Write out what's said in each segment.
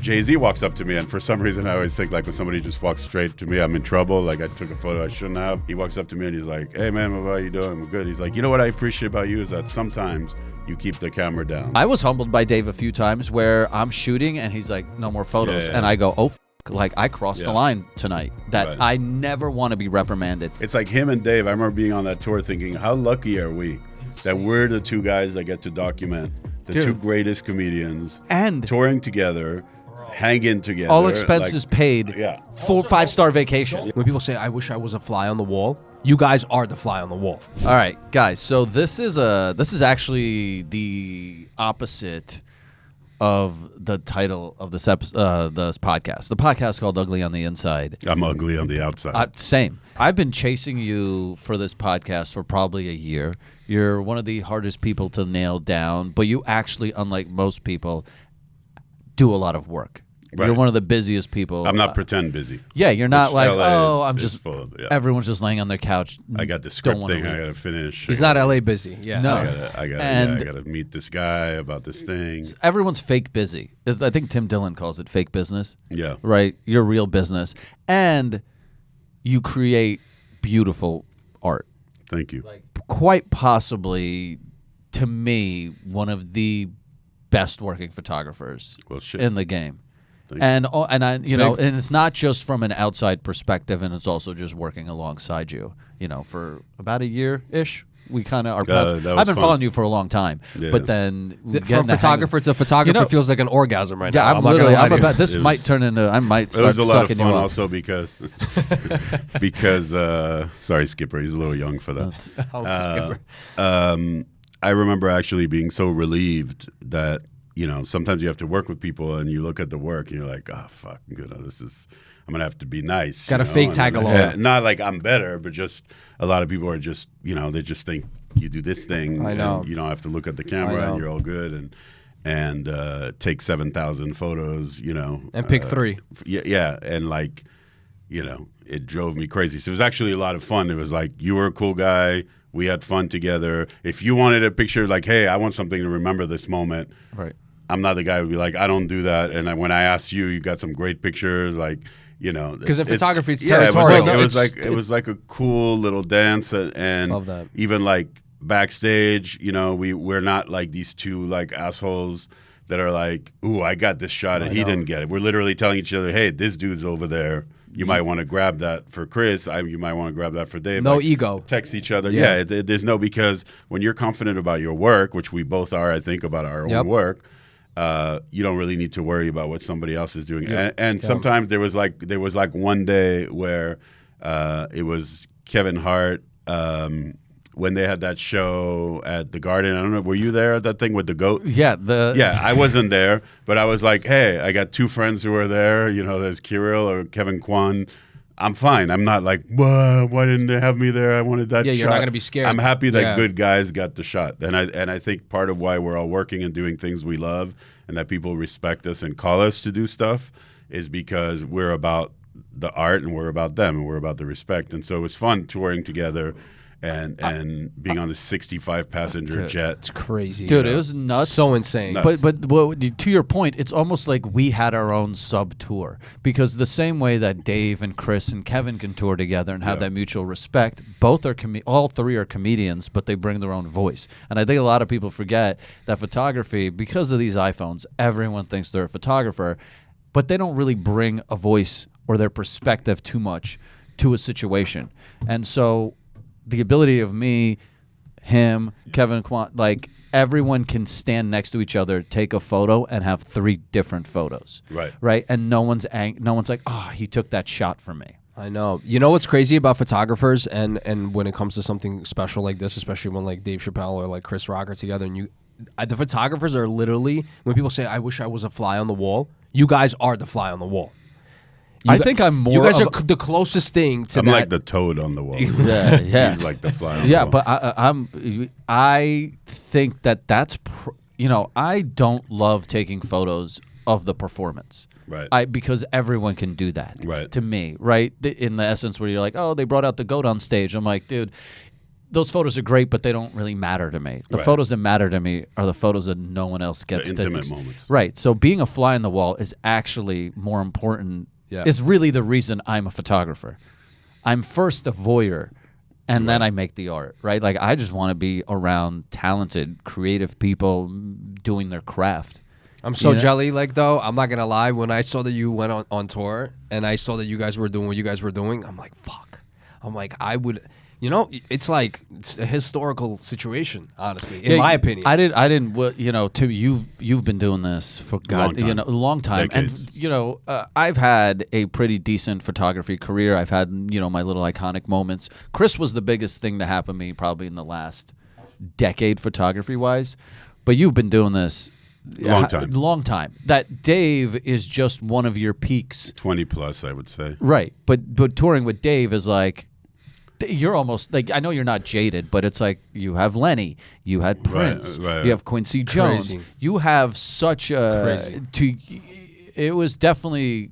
Jay-Z walks up to me, and for some reason I always think like when somebody just walks straight to me, I'm in trouble. Like I took a photo I shouldn't have. He walks up to me and he's like, "Hey man, how you doing? I'm good." He's like, "You know what I appreciate about you is that sometimes you keep the camera down." I was humbled by Dave a few times where I'm shooting and he's like, "No more photos," and I go, "Oh, like I crossed the line tonight." That I never want to be reprimanded. It's like him and Dave. I remember being on that tour thinking, how lucky are we that we're the two guys that get to document the two greatest comedians and touring together, hanging together, all expenses paid. Full 5-star vacation. When people say, "I wish I was a fly on the wall," you guys are the fly on the wall. All right, guys. So this is actually the opposite of the title of this episode, this podcast. The podcast called Ugly on the Inside. I'm ugly on the outside. Same. I've been chasing you for this podcast for probably a year. You're one of the hardest people to nail down, but you actually, unlike most people, do a lot of work. Right. You're one of the busiest people. I'm not pretend busy. Yeah, you're not like, LA I'm just full of, everyone's just laying on their couch. I got the script thing I got to finish. He's not LA busy. Yeah. No. I got to meet this guy about this thing. Everyone's fake busy. I think Tim Dillon calls it fake business. Yeah. Right? You're real business. And you create beautiful art. Thank you. Like, quite possibly, to me, one of the best working photographers in the game. And it's not just from an outside perspective, and it's also just working alongside you. You know, for about a year-ish, we kind of are. I've been following you for a long time, but then from photographer to photographer feels like an orgasm right now. Yeah, I'm literally. I'm about. This might turn into. I might start sucking you up. It was a lot of fun, also because sorry, Skipper, he's a little young for that. Skipper. I remember actually being so relieved that. You know, sometimes you have to work with people and you look at the work and you're like, oh, fuck, I'm going to have to be nice. Got a fake tag along. Not like I'm better, but just a lot of people are just, they just think you do this thing. I know. And you don't have to look at the camera and you're all good and take 7,000 photos, And pick 3. Yeah. And it drove me crazy. So it was actually a lot of fun. It was like, you were a cool guy. We had fun together. If you wanted a picture like, hey, I want something to remember this moment. Right. I'm not the guy who would be like, I don't do that. And when I asked you, you got some great pictures, because in photography, it's territorial. It was like a cool little dance, and love that. Even like backstage, we're not like these two like assholes that are like, ooh, I got this shot and he didn't get it. We're literally telling each other, hey, this dude's over there. You might want to grab that for Chris. You might want to grab that for Dave. No ego. Text each other. Yeah, there's no, because when you're confident about your work, which we both are, I think, about our own work, you don't really need to worry about what somebody else is doing. And sometimes there was like one day where it was Kevin Hart when they had that show at the Garden. I don't know, were you there at that thing with the goat? Yeah, I wasn't there, but I was like, hey, I got 2 friends who are there. There's Kirill or Kevin Kwan. I'm fine. I'm not like, why didn't they have me there? I wanted that shot. Yeah, you're not going to be scared. I'm happy that good guys got the shot. And I think part of why we're all working and doing things we love and that people respect us and call us to do stuff is because we're about the art and we're about them and we're about the respect. And so it was fun touring together and being on the 65-passenger jet. It's crazy. Dude, it was nuts. So insane. Nuts. But to your point, it's almost like we had our own sub-tour. Because the same way that Dave and Chris and Kevin can tour together and have that mutual respect, all 3 are comedians, but they bring their own voice. And I think a lot of people forget that photography, because of these iPhones, everyone thinks they're a photographer, but they don't really bring a voice or their perspective too much to a situation. And so the ability of me, him, Kevin Kwan, like everyone can stand next to each other, take a photo, and have 3 different photos. Right. And no one's like, oh, he took that shot for me. I know. You know what's crazy about photographers, and when it comes to something special like this, especially when like Dave Chappelle or like Chris Rock are together, and the photographers are literally, when people say, I wish I was a fly on the wall, you guys are the fly on the wall. I think I'm more. You guys are the closest thing to I'm that. like the toad on the wall. Yeah. He's like the fly on the wall. But I think that's I don't love taking photos of the performance. Right. Because everyone can do that. Right. To me, right? In the essence where you're like, oh, they brought out the goat on stage. I'm like, dude, those photos are great, but they don't really matter to me. The photos that matter to me are the photos that no one else gets the intimate moments. Right. So being a fly on the wall is actually more important. Yeah. Is really the reason I'm a photographer. I'm first a voyeur, and then I make the art, right? Like, I just want to be around talented, creative people doing their craft. I'm so jelly, like, though. I'm not going to lie. When I saw that you went on tour and I saw that you guys were doing what you guys were doing, I'm like, fuck. I'm like, I would... You know, it's like it's a historical situation, honestly, in my opinion. I didn't. Well, you know, you've been doing this for a long time, Decades. and you know, I've had a pretty decent photography career. I've had my little iconic moments. Chris was the biggest thing to happen to me probably in the last decade, photography wise, but you've been doing this long time. That Dave is just one of your peaks. 20 plus, I would say. Right, but touring with Dave is like. You're almost like, I know you're not jaded, but it's like you have Lenny, you had Prince, you have Quincy Jones. Crazy. You have such a it was definitely,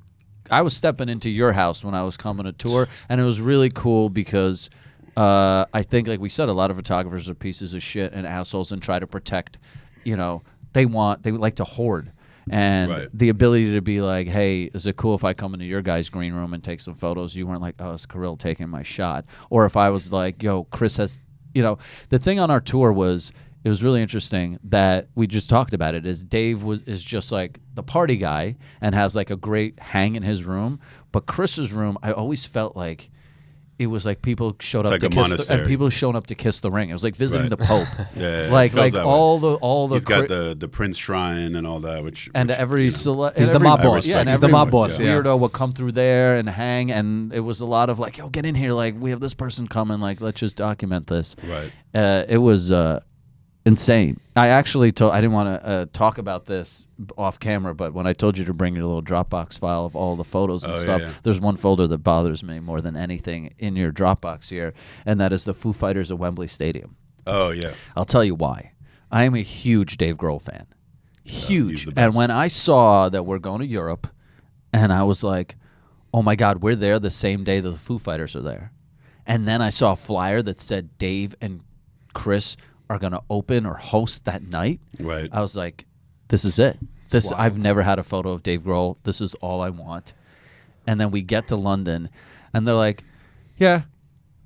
I was stepping into your house when I was coming to tour, and it was really cool because I think, like we said, a lot of photographers are pieces of shit and assholes and try to protect, they like to hoard. And the ability to be like, hey, is it cool if I come into your guys' green room and take some photos? You weren't like, oh, it's Kirill taking my shot. Or if I was like, yo, Chris has, the thing on our tour was, it was really interesting that we just talked about it, is Dave is just like the party guy and has like a great hang in his room. But Chris's room, I always felt like, it was like people showed up to kiss and people showing up to kiss the ring. It was like visiting the Pope. Like all the he's got the Prince shrine and all that, which every he's the mob boss. Yeah, and he's the mob boss. Weirdo would come through there and hang, and it was a lot of like, yo, get in here, like we have this person coming, like let's just document this. Right. It was insane. I actually I didn't want to talk about this off camera, but when I told you to bring your little Dropbox file of all the photos and stuff, there's one folder that bothers me more than anything in your Dropbox here, and that is the Foo Fighters at Wembley Stadium. Oh, yeah. I'll tell you why. I am a huge Dave Grohl fan. Huge. And when I saw that we're going to Europe, and I was like, oh my God, we're there the same day that the Foo Fighters are there. And then I saw a flyer that said Dave and Chris are going to open or host that night. Right. I was like, this is it. I've never had a photo of Dave Grohl. This is all I want. And then we get to London, and they're like, yeah,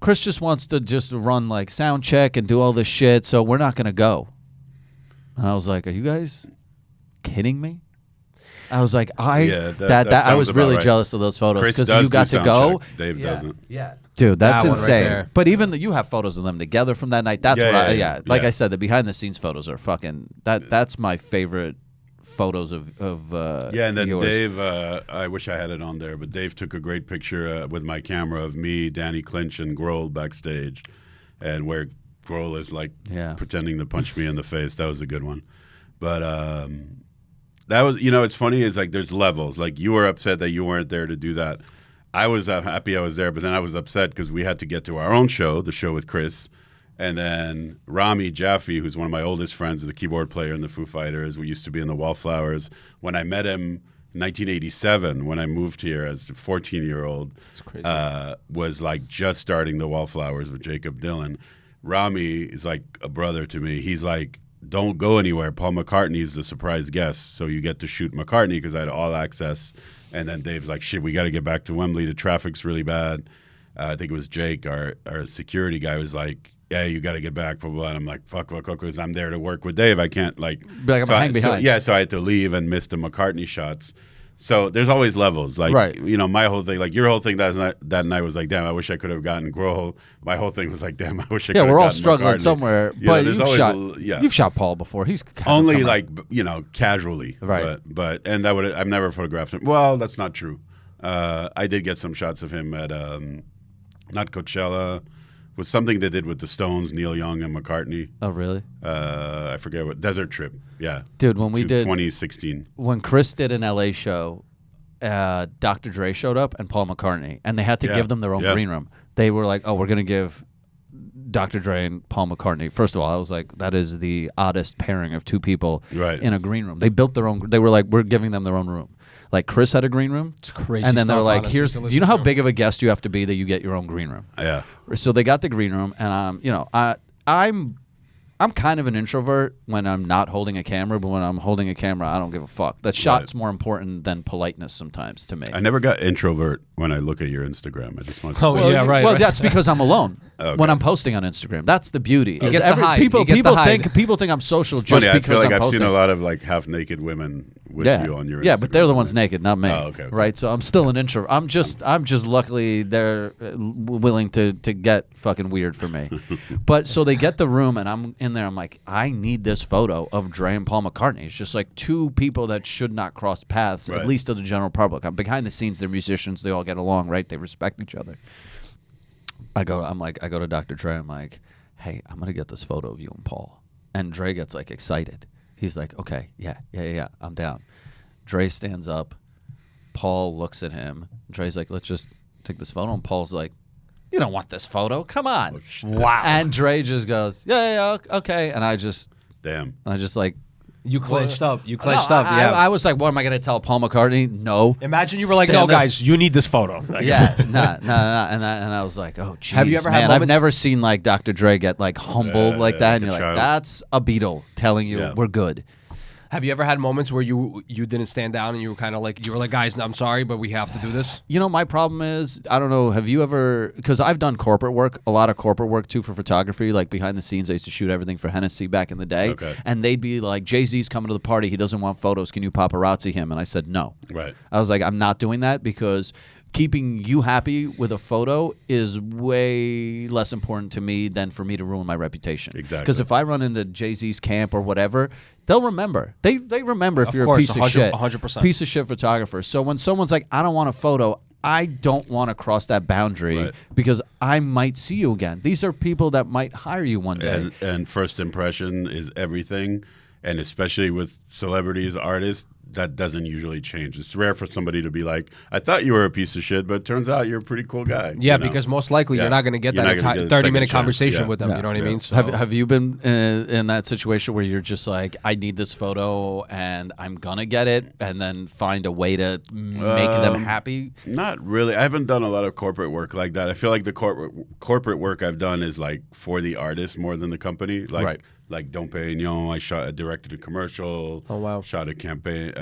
Chris just wants to just run like sound check and do all this shit, so we're not going to go. And I was like, are you guys kidding me? I was like, I was really jealous of those photos because you got to go. Check. Dave doesn't. Yeah. Dude, that's insane. Right, but even you have photos of them together from that night. That's Like I said, the behind the scenes photos are fucking that's my favorite photos of and then yours. Dave, I wish I had it on there, but Dave took a great picture with my camera of me, Danny Clinch, and Grohl backstage, and where Grohl is like pretending to punch me in the face. That was a good one. But that was, it's funny, is like there's levels. Like you were upset that you weren't there to do that. I was happy I was there, but then I was upset because we had to get to our own show, the show with Chris. And then Rami Jaffe, who's one of my oldest friends, is the keyboard player in the Foo Fighters. We used to be in the Wallflowers. When I met him in 1987, when I moved here as a 14-year-old, was like just starting the Wallflowers with Jacob Dylan. Rami is like a brother to me. He's like, don't go anywhere. Paul McCartney is the surprise guest, so you get to shoot McCartney because I had all access. And then Dave's like, shit, we got to get back to Wembley. The traffic's really bad. I think it was Jake, our security guy, was like, yeah, you got to get back, blah, blah, blah. And I'm like, fuck, because I'm there to work with Dave. I can't, like... I'm hang behind. So I had to leave and miss the McCartney shots. So there's always levels. Like, my whole thing, like your whole thing that night was like, damn, I wish I could have gotten Grohl. My whole thing was like, damn, I wish I could have gotten we're all struggling McCartney. Somewhere. But you've shot Paul before. He's only like, casually. Right. But and I've never photographed him. Well, that's not true. I did get some shots of him at, not Coachella, was something they did with the Stones, Neil Young and McCartney. Oh, really? I forget what, Desert Trip. Yeah. Dude, when we did 2016. When Chris did an LA show, Dr. Dre showed up and Paul McCartney, and they had to give them their own green room. They were like, oh, we're going to give Dr. Dre and Paul McCartney. First of all, I was like, that is the oddest pairing of two people in a green room. They built their own, they were like, we're giving them their own room. Like Chris had a green room. It's crazy. And then they were stuff, like, honestly, "Here's, to do listen you know how to. big of a guest you have to be that you get your own green room?" Yeah. So they got the green room, and I'm kind of an introvert when I'm not holding a camera, but when I'm holding a camera, I don't give a fuck. That shot's more important than politeness sometimes to me. I never got introvert when I look at your Instagram. I just want to Oh, say. yeah, right. Well, that's because I'm alone Okay. when I'm posting on Instagram. That's the beauty. He is gets to hide. People He gets to people hide. think I'm social It's just funny, I because feel like I'm I've posting. seen a lot of like half naked women with you on your Instagram. Yeah, but they're the ones naked, not me. Oh, okay. Right, so I'm still an introvert. I'm just luckily they're willing to get fucking weird for me. But so they get the room, and I'm in there. I'm like, I need this photo of Dre and Paul McCartney. It's just like two people that should not cross paths, Right. at least to the general public. Behind the scenes, they're musicians. They all get along, right? They respect each other. I go to Dr. Dre. I'm like, hey, I'm gonna get this photo of you and Paul. And Dre gets like excited. He's like, okay, yeah, I'm down. Dre stands up. Paul looks at him. Dre's like, let's just take this photo. And Paul's like, you don't want this photo. Come on. Wow. And Dre just goes, yeah, okay. And I just like, You clenched up. You no, clenched up. Yeah. I was like, what am I going to tell Paul McCartney? No. Imagine you were like, Stand no, up. guys, you need this photo. Like, Yeah, nah. And I was like, oh, geez, Have you ever had man, I've moments- never seen like Dr. Dre get like humbled like that. like And a you're like, child. that's a Beatle telling you we're good. Have you ever had moments where you didn't stand down and you were kind of like, guys, I'm sorry, but we have to do this? You know, my problem is, I don't know, have you ever, because I've done corporate work, a lot of corporate work too for photography, like behind the scenes. I used to shoot everything for Hennessy back in the day. Okay. And they'd be like, Jay-Z's coming to the party. He doesn't want photos. Can you paparazzi him? And I said, no. Right. I was like, I'm not doing that because keeping you happy with a photo is way less important to me than for me to ruin my reputation. Exactly. Because if I run into Jay-Z's camp or whatever, they'll remember. They remember if Of you're course, a piece of 100%. shit. 100%. Piece of shit photographer. So when someone's like, I don't want a photo, I don't want to cross that boundary Right. because I might see you again. These are people that might hire you one day. And first impression is everything, and especially with celebrities, artists, that doesn't usually change. It's rare for somebody to be like, I thought you were a piece of shit, but turns out you're a pretty cool guy. Yeah, you know? because most likely you're not going to get You're that not gonna entire get a 30-minute second conversation chance. with them. Yeah. You know what I mean? So, Have you been in that situation where you're just like, I need this photo and I'm gonna get it, and then find a way to make them happy? Not really. I haven't done a lot of corporate work like that. I feel like the corporate work I've done is like for the artist more than the company. Like, Right. Like Dom Perignon, I directed a commercial. Oh, wow. Shot a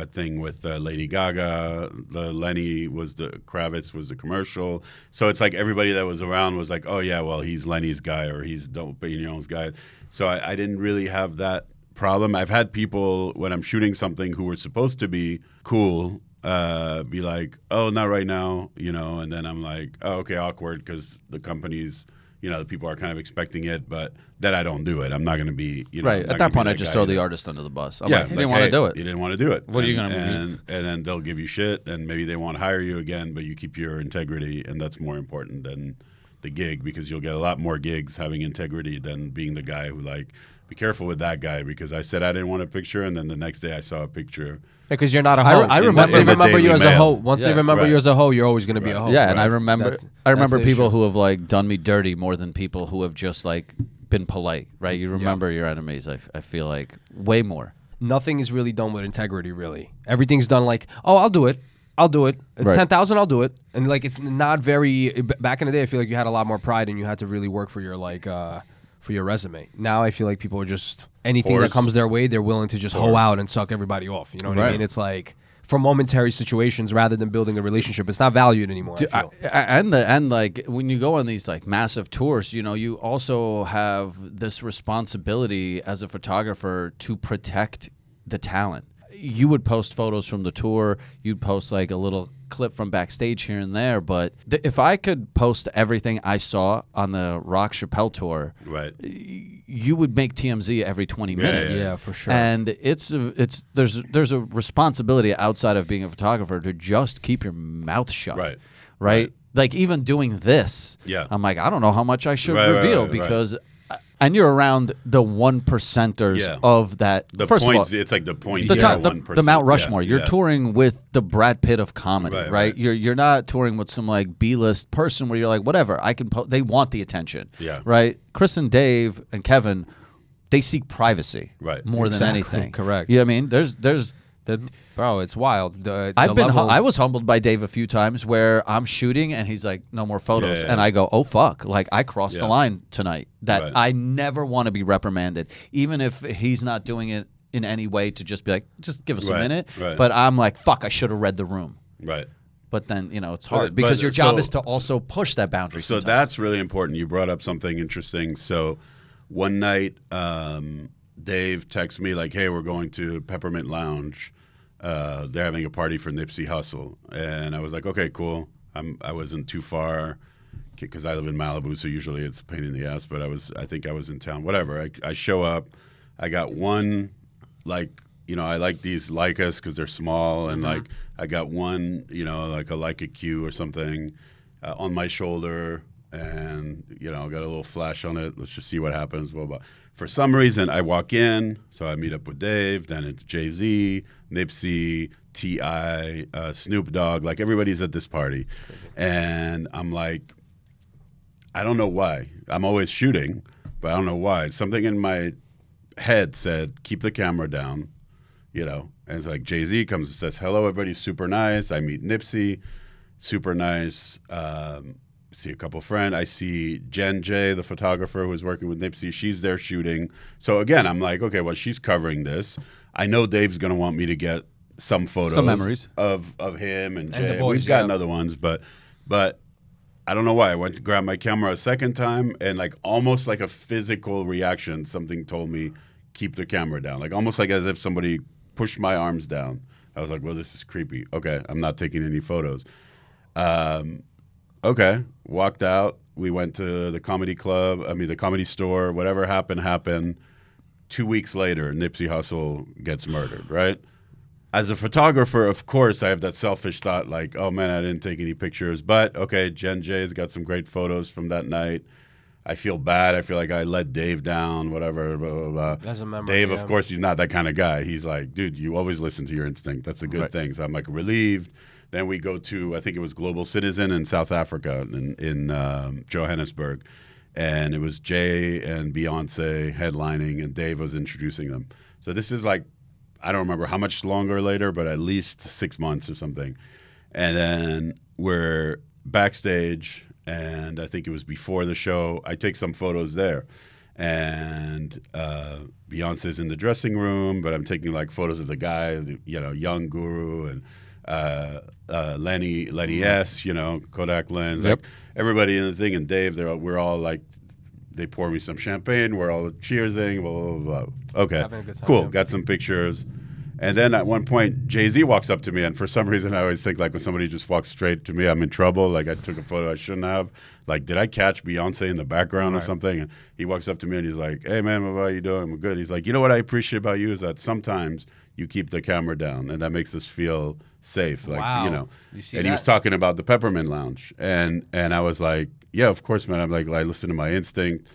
thing with Lady Gaga. Lenny Kravitz was the commercial. So it's like everybody that was around was like, oh yeah, well he's Lenny's guy or he's Dom Perignon's guy. So I didn't really have that problem. I've had people when I'm shooting something who were supposed to be cool be like, oh, not right now, and then I'm like, oh, okay, awkward because the company's, the people are kind of expecting it, but then I don't do it. I'm not going to be, Right. not At gonna that be point, I just guy throw the that- artist under the bus. I'm Yeah, like, he didn't want to hey, do it. You didn't want to do it. What are you gonna and then they'll give you shit, and maybe they won't hire you again, but you keep your integrity, and that's more important than the gig because you'll get a lot more gigs having integrity than being the guy who like, be careful with that guy because I said I didn't want a picture, and then the next day I saw a picture. because you're not a hoe. I Once they remember remember you the as a Daily hoe, Mail. once they Yeah, remember right. you as a hoe, you're always going to be a hoe. Yeah, and I That's- remember that's the people issue. who have like done me dirty more than people who have just like been polite, right? You remember your enemies. I feel like way more. Nothing is really done with integrity, really. Everything's done like, oh, I'll do it. It's Right. 10,000, I'll do it. And like, it's not very, back in the day, I feel like you had a lot more pride and you had to really work for your like, for your resume. Now I feel like people are just, anything that Horse. comes their way, they're willing to just hoe Horse. out and suck everybody off. You know what I Right. mean? It's like, for momentary situations rather than building a relationship, it's not valued anymore, I feel. And like when you go on these like massive tours, you also have this responsibility as a photographer to protect the talent. You would post photos from the tour, you'd post like a little clip from backstage here and there, but if I could post everything I saw on the Rock Chappelle tour, Right. you would make TMZ every 20 minutes. Yeah, for sure. And there's a responsibility outside of being a photographer to just keep your mouth shut. Right. Right? Like even doing this. Yeah. I'm like, I don't know how much I should Right, right, reveal right, because and you're around the 1%ers Yeah. of that. The First points, of all, it's like the point the, top, 1%. the Mount Rushmore. Yeah, You're yeah. touring with the Brad Pitt of comedy, Right, right? right. You're not touring with some like B-list person where you're like, whatever, I can. They want the attention, Yeah. right? Chris and Dave and Kevin, they seek privacy, Right. more Exactly, than anything. correct. Yeah, I mean, there's Bro, it's wild. I was humbled by Dave a few times where I'm shooting and he's like, no more photos. Yeah. And I go, oh, fuck. Like, I crossed the line tonight. That Right. I never want to be reprimanded, even if he's not doing it in any way to just be like, just give us a minute. Right. But I'm like, fuck, I should have read the room. Right. But then, it's hard because your job is to also push that boundary. So sometimes. that's really important. You brought up something interesting. So one night, Dave texts me like, hey, we're going to Peppermint Lounge. They're having a party for Nipsey Hussle. And I was like, okay, cool. I wasn't too far because I live in Malibu, so usually it's a pain in the ass. But I think I was in town. Whatever. I show up. I got one, like, I like these Leicas because they're small. And, like, I got one, like a Leica Q or something on my shoulder. And, I got a little flash on it. Let's just see what happens. Blah, blah. For some reason, I walk in, so I meet up with Dave. Then it's Jay-Z, Nipsey, T.I., Snoop Dogg. Like, everybody's at this party. Crazy. And I'm like, I don't know why. I'm always shooting, but I don't know why. Something in my head said, keep the camera down, And it's like Jay-Z comes and says, hello, everybody, super nice. I meet Nipsey, super nice. See a couple friends. I see Jen J, the photographer who was working with Nipsey. She's there shooting. So again, I'm like, okay, well, she's covering this. I know Dave's going to want me to get some photos, some memories of him and Jay. The boys, we've gotten other ones, but I don't know why. I went to grab my camera a second time, and like almost like a physical reaction, something told me keep the camera down, like almost like as if somebody pushed my arms down. I was like, well, this is creepy. Okay, I'm not taking any photos. Okay, walked out. We went to the comedy the comedy store. Whatever happened. 2 weeks later, Nipsey Hussle gets murdered, right? As a photographer, of course, I have that selfish thought like, oh, man, I didn't take any pictures. But, okay, Jen J's got some great photos from that night. I feel bad. I feel like I let Dave down, whatever, blah, blah, blah. That's a memory. Dave, of course, he's not that kind of guy. He's like, dude, you always listen to your instinct. That's a good thing. So I'm like relieved. Then we go to, I think it was Global Citizen in South Africa, in Johannesburg. And it was Jay and Beyonce headlining, and Dave was introducing them. So this is like, I don't remember how much longer later, but at least 6 months or something. And then we're backstage, and I think it was before the show. I take some photos there. And Beyonce's in the dressing room, but I'm taking like photos of the guy, young guru, and Lenny S, Kodak lens, like everybody in the thing, and Dave, we're all like, they pour me some champagne, we're all cheersing, blah, blah, blah. Okay, Having a good time, cool, got some pictures. And then at one point, Jay-Z walks up to me, and for some reason I always think like when somebody just walks straight to me, I'm in trouble, like I took a photo I shouldn't have. Like, did I catch Beyonce in the background or something? And he walks up to me and he's like, hey man, how you doing? I'm good. He's like, what I appreciate about you is that sometimes you keep the camera down, and that makes us feel safe. Like, wow. You see and he was talking about the Peppermint Lounge. And I was like, yeah, of course, man. I'm like, I listen to my instinct.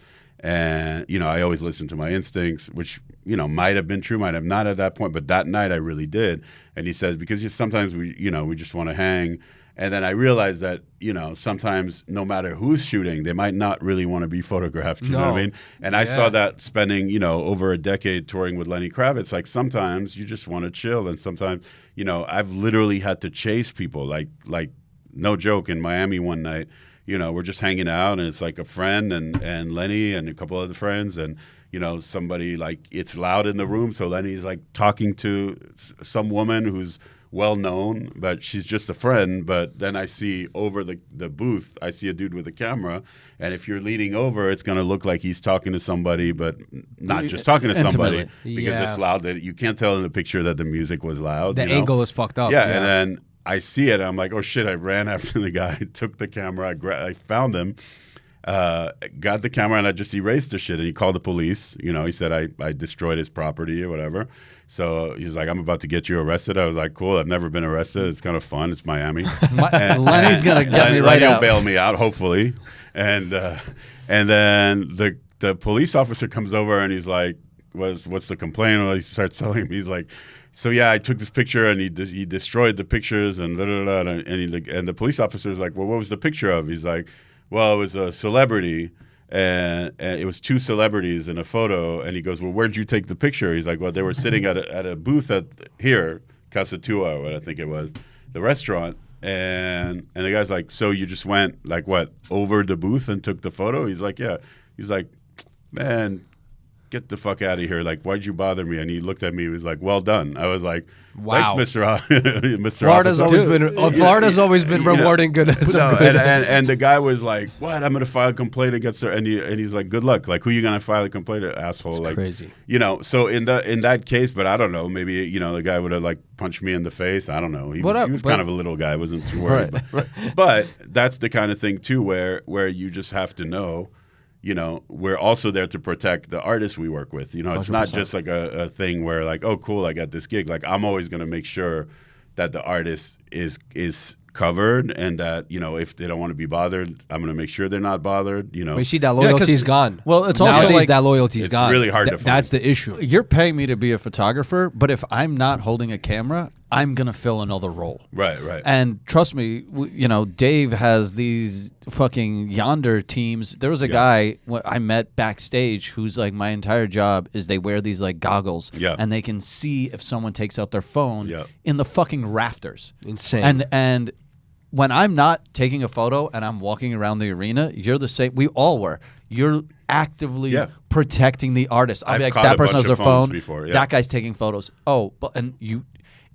And, I always listen to my instincts, which, might have been true, might have not at that point. But that night I really did. And he says, because sometimes we just want to hang. And then I realized that, sometimes no matter who's shooting, they might not really want to be photographed. You know what I mean? And I saw that spending, over a decade touring with Lenny Kravitz. Like sometimes you just want to chill. And sometimes, I've literally had to chase people. Like no joke, in Miami one night, we're just hanging out, and it's like a friend and Lenny and a couple other friends, and somebody, like, it's loud in the room, so Lenny's like talking to some woman who's well known, but she's just a friend. But then I see over the booth, I see a dude with a camera, and if you're leaning over, it's going to look like he's talking to somebody, but not just talking to somebody, because it's loud. That you can't tell in the picture that the music was loud. The angle is fucked up. Yeah, and then I see it. I'm like, oh shit! I ran after the guy, took the camera, I found him, got the camera, and I just erased the shit. And he called the police. He said I destroyed his property or whatever. So he's like, I'm about to get you arrested. I was like, cool. I've never been arrested. It's kind of fun. It's Miami. Lenny's gonna get me right out. Bail me out, hopefully. And then the police officer comes over and he's like, what's the complaint? Well, he starts telling me, he's like, so yeah, I took this picture and he destroyed the pictures and and the police officer was like, well, what was the picture of? He's like, well, it was a celebrity, and it was two celebrities in a photo. And he goes, well, where'd you take the picture? He's like, well, they were sitting at a booth here Casa Tua, or what I think it was, the restaurant. And the guy's like, so you just went like what, over the booth and took the photo? He's like, yeah. He's like, man, get the fuck out of here. Like, why'd you bother me? And he looked at me. He was like, well done. I was like, wow. Thanks, Mr. Florida's Officer. Florida's always been rewarding good. And the guy was like, what? I'm going to file a complaint against her. And he's like, good luck. Like, who you going to file a complaint to, asshole? It's like, crazy. So in that case, but I don't know, maybe, the guy would have like punched me in the face. I don't know. He was kind of a little guy. I wasn't too worried. Right. But that's the kind of thing too, where you just have to know, we're also there to protect the artists we work with. It's 100%. not just like a thing where like, oh, cool, I got this gig. Like, I'm always going to make sure that the artist is covered, and that, if they don't want to be bothered, I'm going to make sure they're not bothered. But you see, that loyalty's gone. Well, it's also nowadays like, that loyalty's gone. It's really hard to find. That's the issue. You're paying me to be a photographer, but if I'm not holding a camera, I'm going to fill another role. Right. And trust me, Dave has these fucking yonder teams. There was a guy I met backstage who's like, my entire job is they wear these like goggles and they can see if someone takes out their phone in the fucking rafters. Insane. And when I'm not taking a photo and I'm walking around the arena, you're the same. We all were. You're actively protecting the artist. I'll be like, that person has their phone. Before, that guy's taking photos. Oh, and you,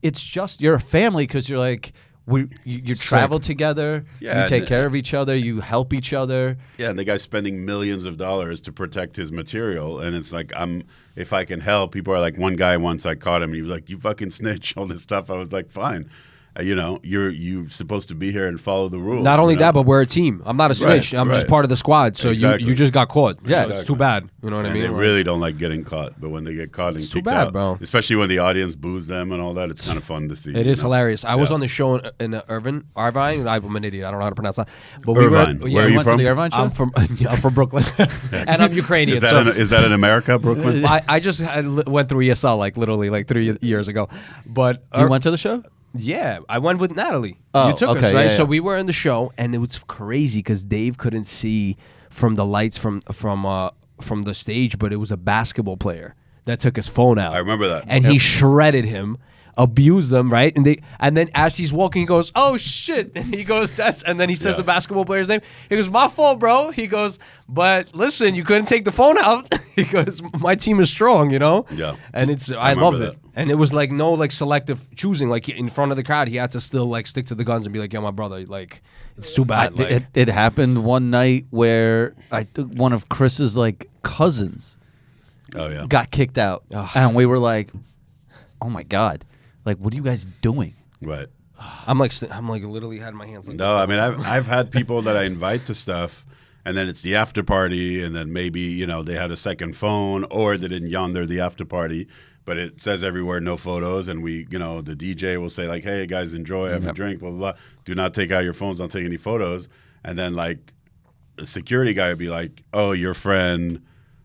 it's just, you're a family because you're like, you travel together, you take care of each other, you help each other. Yeah, and the guy's spending millions of dollars to protect his material, and it's like, if I can help, people are like, one guy once I caught him, and he was like, you fucking snitch, all this stuff. I was like, fine. You're supposed to be here and follow the rules. Not only that, but we're a team. I'm not a snitch. I'm just part of the squad. So you just got caught. Yeah, it's too bad. You know what I mean? They really don't like getting caught, but when they get caught and it's kicked too bad, out, bro. Especially when the audience boos them and all that, it's kind of fun to see. It is hilarious. I was on the show in Irvine. I'm an idiot. I don't know how to pronounce that. But Irvine. Where are you from? To the Irvine show? I'm from Brooklyn, and I'm Ukrainian. Is that in America, Brooklyn? I just went through ESL literally 3 years ago. But you went to the show? Yeah, I went with Natalie. Oh, you took okay, us, right? yeah. So we were in the show, and it was crazy because Dave couldn't see from the lights from the stage, but it was a basketball player that took his phone out. I remember that. And he shredded him, abused them, right? And then as he's walking, he goes, "Oh shit!" And he goes, and then he says the basketball player's name. He goes, "My fault, bro." He goes, "But listen, you couldn't take the phone out." He goes, "My team is strong, Yeah. And I loved it. And it was like no like selective choosing. Like in front of the crowd, he had to still like stick to the guns and be like, "Yo, my brother, like it's too bad." It happened one night where one of Chris's like cousins got kicked out, and we were like, "Oh my god." Like, what are you guys doing? Right. I'm like literally had my hands like no, I mean, I've had people that I invite to stuff, and then it's the after party, and then maybe, they had a second phone, or they didn't yonder the after party, but it says everywhere, no photos, and we, the DJ will say, like, hey, guys, enjoy, have a drink, blah, blah, blah. Do not take out your phones, don't take any photos. And then, like, the security guy would be like, oh, your friend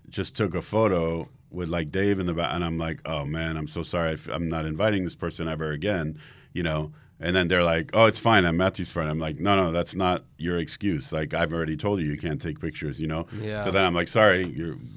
just took a photo with like Dave in the back, and I'm like, oh man, I'm so sorry, I'm not inviting this person ever again, And then they're like, oh, it's fine, I'm Matthew's friend. I'm like, no, that's not your excuse. Like, I've already told you can't take pictures, Yeah. So then I'm like, sorry,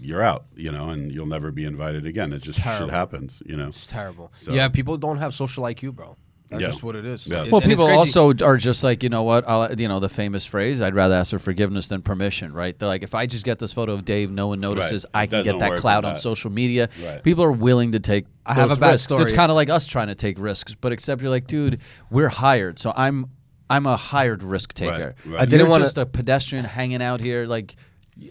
you're out, and you'll never be invited again. It just shit happens, It's terrible. So. Yeah, people don't have social IQ, bro. That's just what it is. Yeah. Well, people also are just like, you know what? The famous phrase, I'd rather ask for forgiveness than permission, right? They're like, if I just get this photo of Dave, no one notices, I can get that clout on social media. Right. People are willing to take I have a bad risks. story. It's kind of like us trying to take risks, but except you're like, dude, we're hired. So I'm a hired risk taker. Right. I didn't want just a pedestrian hanging out here. Like,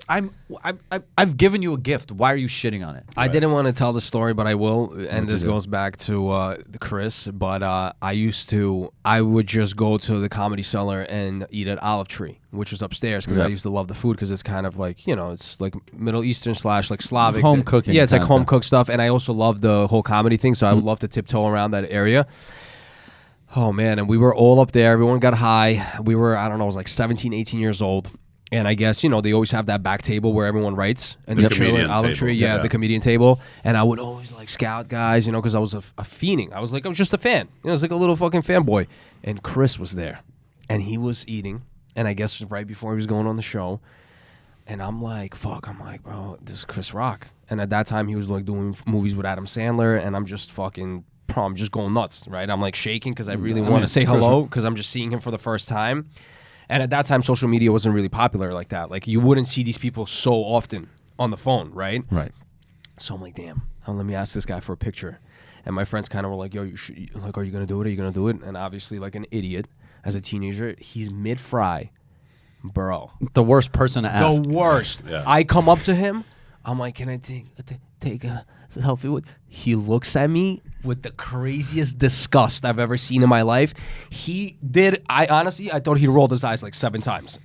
I've given you a gift. Why are you shitting on it? I didn't want to tell the story, but I will. And this goes back to Chris. But I would just go to the Comedy Cellar and eat at Olive Tree, which is upstairs, because I used to love the food, because it's kind of like, it's like Middle Eastern / like Slavic. Home cooking. Yeah, it's like home cooked stuff. And I also love the whole comedy thing, so I would love to tiptoe around that area. Oh, man. And we were all up there. Everyone got high. We were, I don't know, I was like 17, 18 years old. And I guess, they always have that back table where everyone writes. And the the comedian Olive Tree, the comedian table. And I would always like scout guys, because I was a fiending. I was just a fan. I was like a little fucking fanboy. And Chris was there. And he was eating. And I guess right before he was going on the show. And I'm like, bro, this is Chris Rock. And at that time, he was like doing movies with Adam Sandler. And I'm just fucking bro, I'm just going nuts, right? I'm like shaking because I really want to say hello because I'm just seeing him for the first time. And at that time, social media wasn't really popular like that. Like, you wouldn't see these people so often on the phone, right? Right. So I'm like, damn, let me ask this guy for a picture. And my friends kind of were like, yo, like, are you going to do it? Are you going to do it? And obviously, like an idiot, as a teenager, he's mid-fry. Bro. The worst person to ask. The worst. Yeah. I come up to him. I'm like, can I take a selfie with? He looks at me with the craziest disgust I've ever seen in my life. I thought he rolled his eyes like 7 times.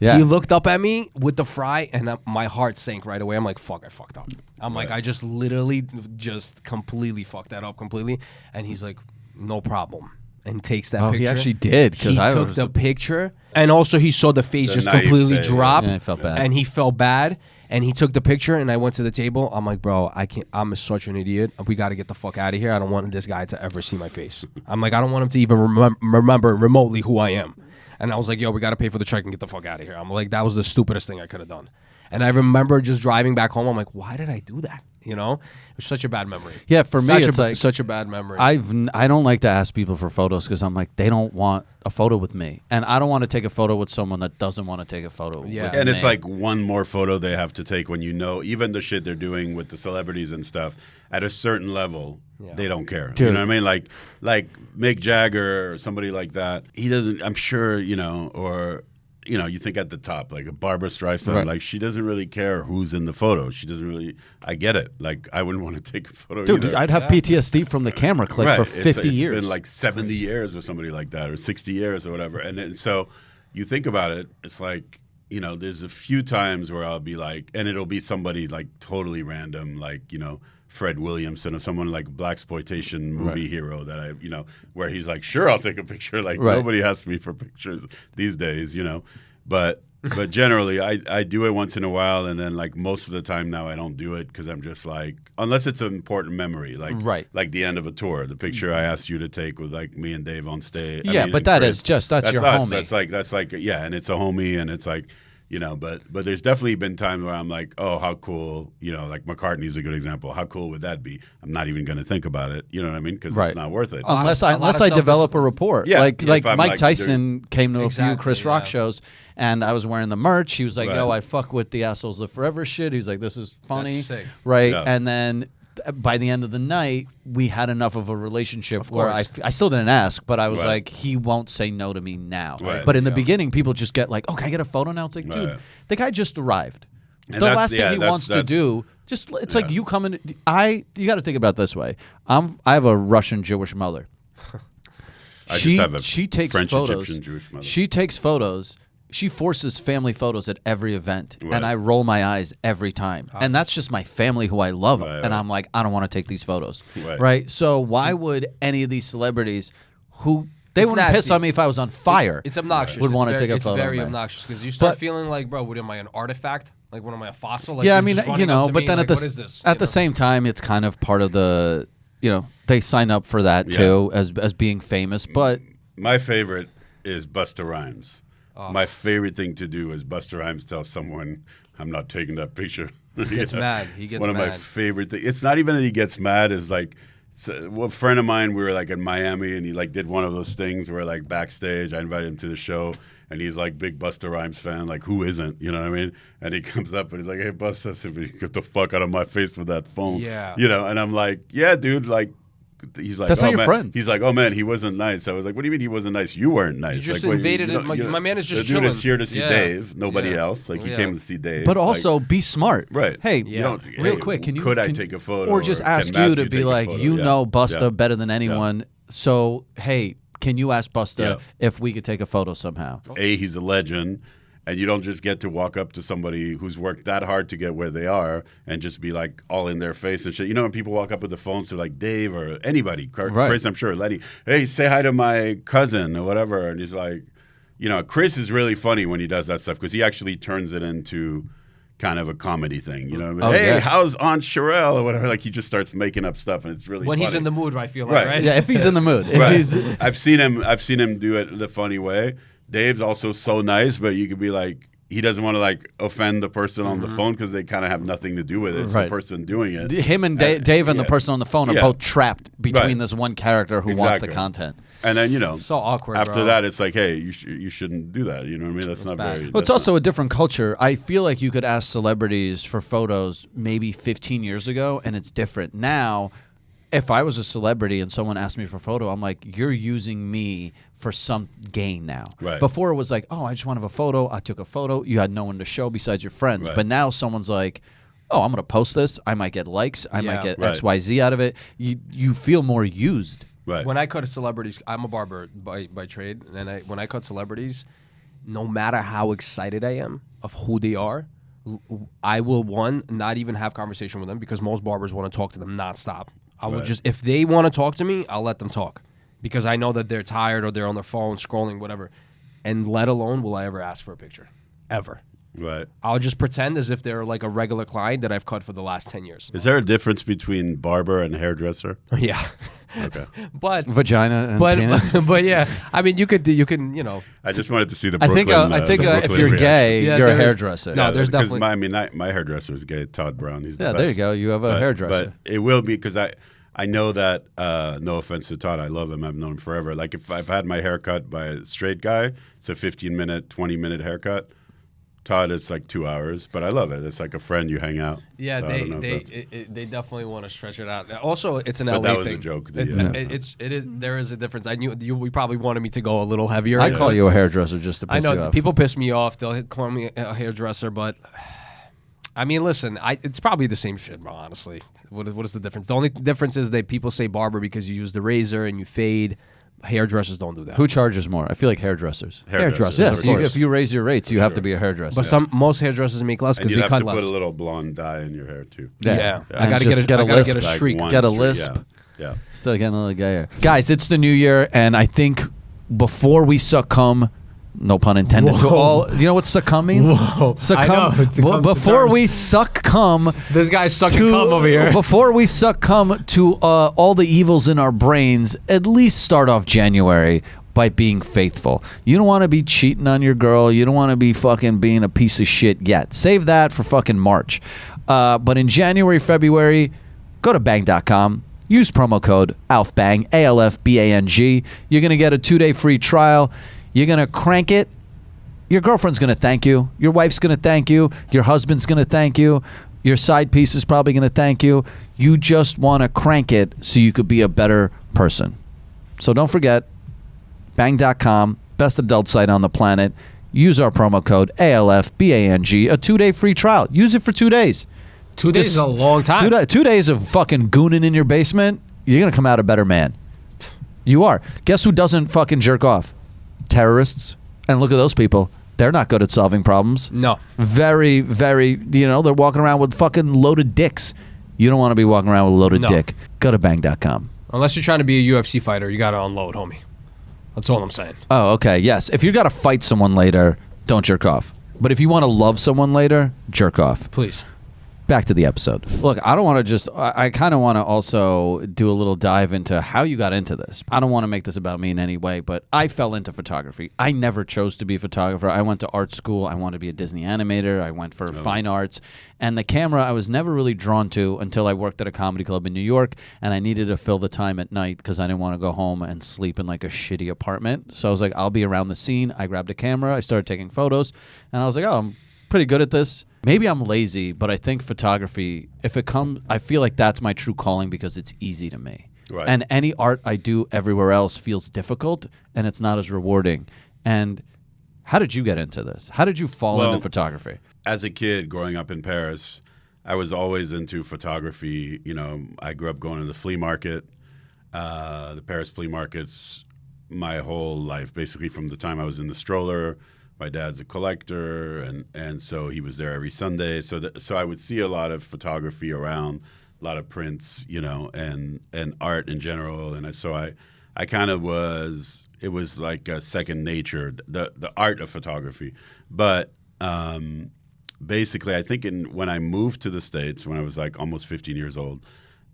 Yeah. He looked up at me with the fry, and my heart sank right away. I'm like, fuck, I fucked up. I'm like, I just literally just completely fucked that up completely. And he's like, no problem. And takes that picture. He actually did. He took the picture. And also he saw the face just completely drop. Yeah, I felt bad. And he felt bad. And he took the picture, and I went to the table. I'm like, bro, I can't. I'm such an idiot. We got to get the fuck out of here. I don't want this guy to ever see my face. I'm like, I don't want him to even remember remotely who I am. And I was like, yo, we got to pay for the check and get the fuck out of here. I'm like, that was the stupidest thing I could have done. And I remember just driving back home. I'm like, why did I do that? You know, it's such a bad memory. Yeah, for me, it's like such a bad memory. I don't like to ask people for photos because I'm like, they don't want a photo with me, and I don't want to take a photo with someone that doesn't want to take a photo. Yeah. with And me. it's like one more photo they have to take when even the shit they're doing with the celebrities and stuff at a certain level, they don't care. Dude. You know what I mean? Like Mick Jagger or somebody like that. He doesn't. I'm sure or. You think at the top, like a Barbara Streisand, Right. like she doesn't really care who's in the photo. She doesn't really. I get it. Like I wouldn't want to take a photo. dude, either. I'd have PTSD from the camera click for 50 years. It's been like 70 years with somebody like that, or 60 years or whatever. And so you think about it, it's like, there's a few times where I'll be like, and it'll be somebody like totally random, like, Fred Williamson or someone like blaxploitation movie hero that I, where he's like, sure, I'll take a picture. Like nobody asks me for pictures these days, But generally, I do it once in a while, and then like most of the time now I don't do it because I'm just like, unless it's an important memory, like the end of a tour, the picture I asked you to take with like me and Dave on stage. Yeah, but that's your us. homie. That's like and it's a homie, and it's like. But there's definitely been times where I'm like, oh, how cool, like McCartney's a good example. How cool would that be? I'm not even going to think about it. You know what I mean? Because it's not worth it. Unless I develop a rapport. Yeah. Like I'm Mike Tyson came to a few Exactly, Chris Rock shows, and I was wearing the merch. He was like, yo, I fuck with the Assholes Live Forever shit. He was like, this is funny. That's sick. Right? Yeah. And then by the end of the night, we had enough of a relationship where I still didn't ask, but I was like, he won't say no to me now. Right. But in the beginning, people just get like, oh, can I get a photo now? It's like, dude, the guy just arrived. And the last thing he wants to do, it's like you come in. You got to think about it this way. I have a Russian Jewish mother. She takes French photos. Egyptian Jewish mother. She takes photos. She forces family photos at every event, Right. and I roll my eyes every time. And that's just my family who I love, and I'm like, I don't want to take these photos, right? So why would any of these celebrities who they wouldn't piss on me if I was on fire? It's obnoxious. Would want to take a It's photo. very of me. obnoxious because you start feeling like, bro, what am I, an artifact? Like, what am I, a fossil? Like, Yeah, I you're mean, just running up to but me, then like, what is this? at the same time, it's kind of part of the, they sign up for that too as being famous. But my favorite is Busta Rhymes. My favorite thing to do is Busta Rhymes tell someone, I'm not taking that picture. He gets mad. He gets One mad. of my favorite things. It's not even that he gets mad. It's like, a friend of mine, we were like in Miami, and he like did one of those things where like backstage, I invited him to the show, and he's like big Busta Rhymes fan. Like, who isn't? You know what I mean? And he comes up and he's like, hey, Busta, I said, get the fuck out of my face with that phone. Yeah. And I'm like, yeah, dude, like, he's like, That's not your man. friend. He's like, oh man, he wasn't nice. I was like, what do you mean he wasn't nice? You weren't nice. You just like, invaded it. My man is just the dude is chilling. here to see Yeah. Dave, nobody Yeah. else. Like he came to see Dave. But also be smart. Right. Hey, You don't- real hey, quick, could I take a photo? Or just can ask you Matthew to be take a like, photo? you Yeah. know Busta Yeah. better than anyone. So, hey, can you ask Busta Yeah. if we could take a photo somehow? He's a legend. And you don't just get to walk up to somebody who's worked that hard to get where they are and just be like all in their face and shit. You know, when people walk up with the phones to like Dave or anybody, Chris, I'm sure, Lenny, hey, say hi to my cousin or whatever. And he's like, Chris is really funny when he does that stuff because he actually turns it into kind of a comedy thing. You know what I mean? Hey, how's Aunt Sherelle or whatever? Like he just starts making up stuff and it's really when funny. he's in the mood, I feel like, right? Yeah, if he's in the mood. If Right. he's, I've seen him do it the funny way. Dave's also so nice, but you could be like, he doesn't want to like offend the person on the phone because they kind of have nothing to do with it. It's the person doing it. Him and Dave and the person on the phone are both trapped between this one character who wants the content. And then, so awkward. After that, it's like, hey, you shouldn't do that. You know what I mean? That's not bad. very. Well, it's also a different culture. I feel like you could ask celebrities for photos maybe 15 years ago, and it's different now. If I was a celebrity and someone asked me for a photo, I'm like, you're using me for some gain now. Right. Before it was like, oh, I just want to have a photo. I took a photo. You had no one to show besides your friends. Right. But now someone's like, oh, I'm going to post this. I might get likes. I might get X, Y, Z out of it. You feel more used. Right. When I cut celebrities, I'm a barber by trade, and when I cut celebrities, no matter how excited I am of who they are, I will not even have conversation with them because most barbers want to talk to them nonstop. I will just, if they want to talk to me, I'll let them talk because I know that they're tired or they're on their phone scrolling, whatever. And let alone will I ever ask for a picture, ever. Right. I'll just pretend as if they're like a regular client that I've cut for the last 10 years. Is there a difference between barber and hairdresser? Yeah. Okay. But vagina and penis. But yeah, I mean, you can, I just wanted to see the I Brooklyn. think if you're gay, you're a hairdresser. No, there's definitely. My hairdresser is gay. Todd Brown. He's the best. There you go. You have a hairdresser. But it will be because I know that. No offense to Todd, I love him. I've known him forever. Like if I've had my hair cut by a straight guy, it's a 15-minute, 20-minute haircut. Todd, it's like 2 hours, but I love it. It's like a friend you hang out. Yeah, so they definitely want to stretch it out. Also, it's an but LA that was thing. A joke. There is a difference. I knew we probably wanted me to go a little heavier. I call you a hairdresser just to piss you off. I know people piss me off. They'll call me a hairdresser, but I mean, listen, it's probably the same shit, bro. Honestly, what is the difference? The only difference is that people say barber because you use the razor and you fade. Hairdressers don't do that. Who charges more? I feel like hairdressers. Hairdressers. Yes, if you raise your rates, you have to be a hairdresser. But most hairdressers make less because they cut less. And you have to put a little blonde dye in your hair too. Yeah. I gotta get a streak. Get a lisp. Yeah. Still getting a little gayer. Guys, it's the new year, and I think before we succumb, no pun intended, to all. You know what succumb means? Succumb. Before we succumb. This guy's sucking cum over here. Before we succumb to all the evils in our brains, at least start off January by being faithful. You don't want to be cheating on your girl. You don't want to be fucking being a piece of shit yet. Save that for fucking March. But in January, February, go to bang.com. Use promo code ALFBANG, ALFBANG. You're going to get a 2-day free trial. You're going to crank it. Your girlfriend's going to thank you. Your wife's going to thank you. Your husband's going to thank you. Your side piece is probably going to thank you. You just want to crank it so you could be a better person. So don't forget, bang.com, best adult site on the planet. Use our promo code ALFBANG, a 2-day free trial. Use it for 2 days. 2 days is a long time. 2 days of fucking gooning in your basement, you're going to come out a better man. You are. Guess who doesn't fucking jerk off? Terrorists. And look at those people. They're not good at solving problems. No. Very, very, they're walking around with fucking loaded dicks. You don't want to be walking around with a loaded dick. Go to bang.com. Unless you're trying to be a UFC fighter, you got to unload, homie. That's all I'm saying. Oh, okay. Yes. If you got to fight someone later, don't jerk off. But if you want to love someone later, jerk off. Please. Back to the episode. Look, I don't want to I kind of want to also do a little dive into how you got into this. I don't want to make this about me in any way, but I fell into photography. I never chose to be a photographer. I went to art school. I wanted to be a Disney animator. I went for fine arts. And the camera I was never really drawn to until I worked at a comedy club in New York, and I needed to fill the time at night because I didn't want to go home and sleep in like a shitty apartment. So I was like, I'll be around the scene. I grabbed a camera. I started taking photos, and I was like, oh, I'm pretty good at this. Maybe I'm lazy, but I think photography, I feel like that's my true calling because it's easy to me. Right. And any art I do everywhere else feels difficult, and it's not as rewarding. And how did you get into this? How did you fall into photography? As a kid growing up in Paris, I was always into photography. I grew up going to the flea market, the Paris flea markets, my whole life, basically from the time I was in the stroller. My dad's a collector, and so he was there every Sunday. So I would see a lot of photography around, a lot of prints, and art in general. And so I kind of it was like a second nature, the art of photography. But basically, I think when I moved to the States, when I was like almost 15 years old,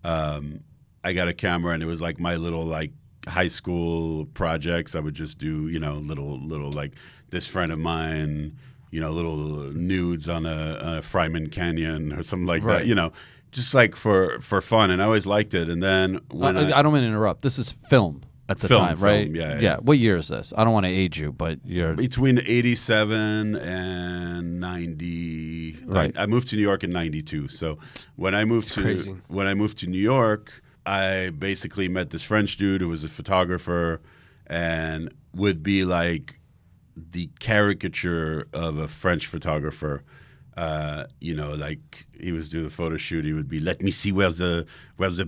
I got a camera, and it was like my little like high school projects. I would just do, little like this friend of mine little nudes on a Fryman Canyon or something like that, just like for fun. And I always liked it. And then when I don't mean to interrupt. This is film at the time, right? Yeah. What year is this? I don't want to age you, but you're between 87 and 90. Right. I moved to New York in 92. So when I moved to New York, I basically met this French dude who was a photographer and would be like the caricature of a French photographer. Like he was doing a photo shoot. He would be, let me see where the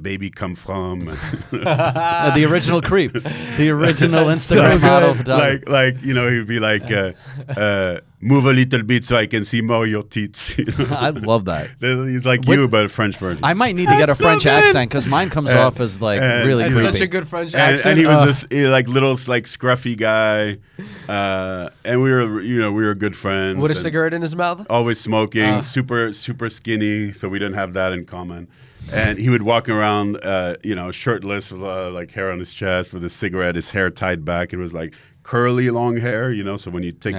baby come from. The original creep, the original Instagram model photographer. He would be like, move a little bit so I can see more of your teeth. I love that. He's like you, but a French version. I might need to get a French accent because mine comes off as like really creepy. Such a good French accent. And he was this like little like scruffy guy, and we were good friends. With a cigarette in his mouth. Always smoking, super skinny, so we didn't have that in common. And he would walk around, shirtless with like hair on his chest, with a cigarette, his hair tied back. It was like curly, long hair, So when you take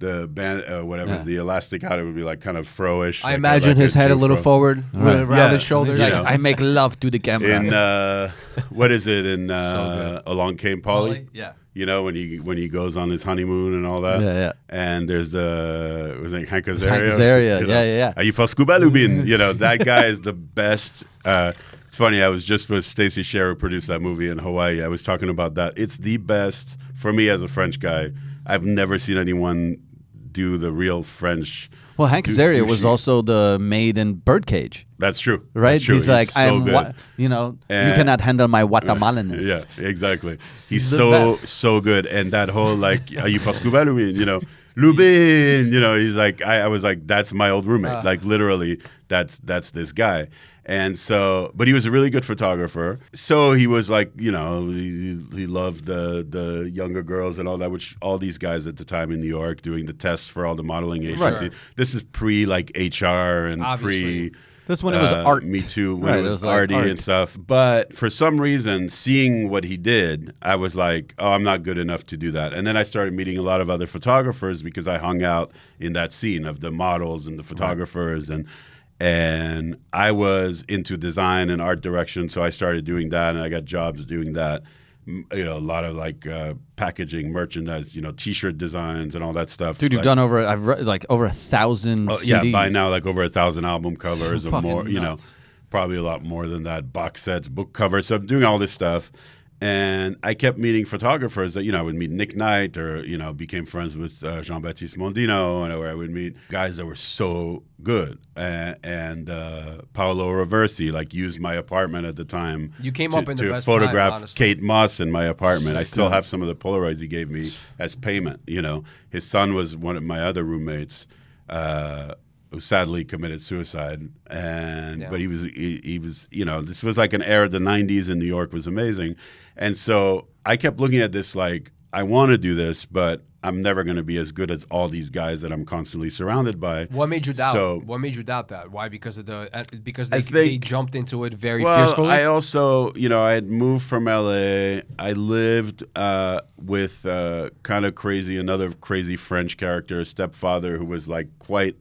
the band, the elastic out, it would be like kind of fro-ish. I imagine his head a little forward, around his shoulders. Like, I make love to the camera. In what is it? In Along Came Polly. Yeah. When he goes on his honeymoon and all that. Yeah. And there's was it Hank Azaria? Hank Azaria, yeah. Are you for Scuba Lubin? That guy is the best. It's funny, I was just with Stacey Sher, who produced that movie in Hawaii. I was talking about that. It's the best, for me as a French guy. I've never seen anyone do the real French. Well, Hank Azaria was also the maid in Birdcage. That's true. Right? That's true. He's like, so good. You cannot handle my Guatemalaness. Yeah, exactly. He's so good. And that whole like, are you for Scuba Lubin? Lubin, he's like, I was like, that's my old roommate. Like literally, that's this guy. And so, but he was a really good photographer. So he was like, he loved the younger girls and all that, which all these guys at the time in New York doing the tests for all the modeling agencies. Right. This is pre like HR and Obviously. This when it was art. Me Too, when it was arty and stuff. But for some reason, seeing what he did, I was like, oh, I'm not good enough to do that. And then I started meeting a lot of other photographers because I hung out in that scene of the models and the photographers and I was into design and art direction, so I started doing that, and I got jobs doing that. A lot of like packaging, merchandise, T-shirt designs and all that stuff. Dude, you've done over 1,000 CDs. Yeah, by now like over 1,000 album covers or more. Nuts. Probably a lot more than that. Box sets, book covers. So I'm doing all this stuff. And I kept meeting photographers that, I would meet Nick Knight or, became friends with Jean-Baptiste Mondino, or I would meet guys that were so good. And Paolo Reversi, like, used my apartment at the time. You came up in the best photograph time, honestly. Kate Moss in my apartment. I still have some of the Polaroids he gave me as payment, His son was one of my other roommates. Who sadly committed suicide, but he was this was like an era. The 90s in New York was amazing, and so I kept looking at this like I want to do this, but I'm never going to be as good as all these guys that I'm constantly surrounded by. What made you doubt? What made you doubt that? Why? Because they jumped into it very fiercely. I also I had moved from LA. I lived with kind of another crazy French character, a stepfather who was like quite.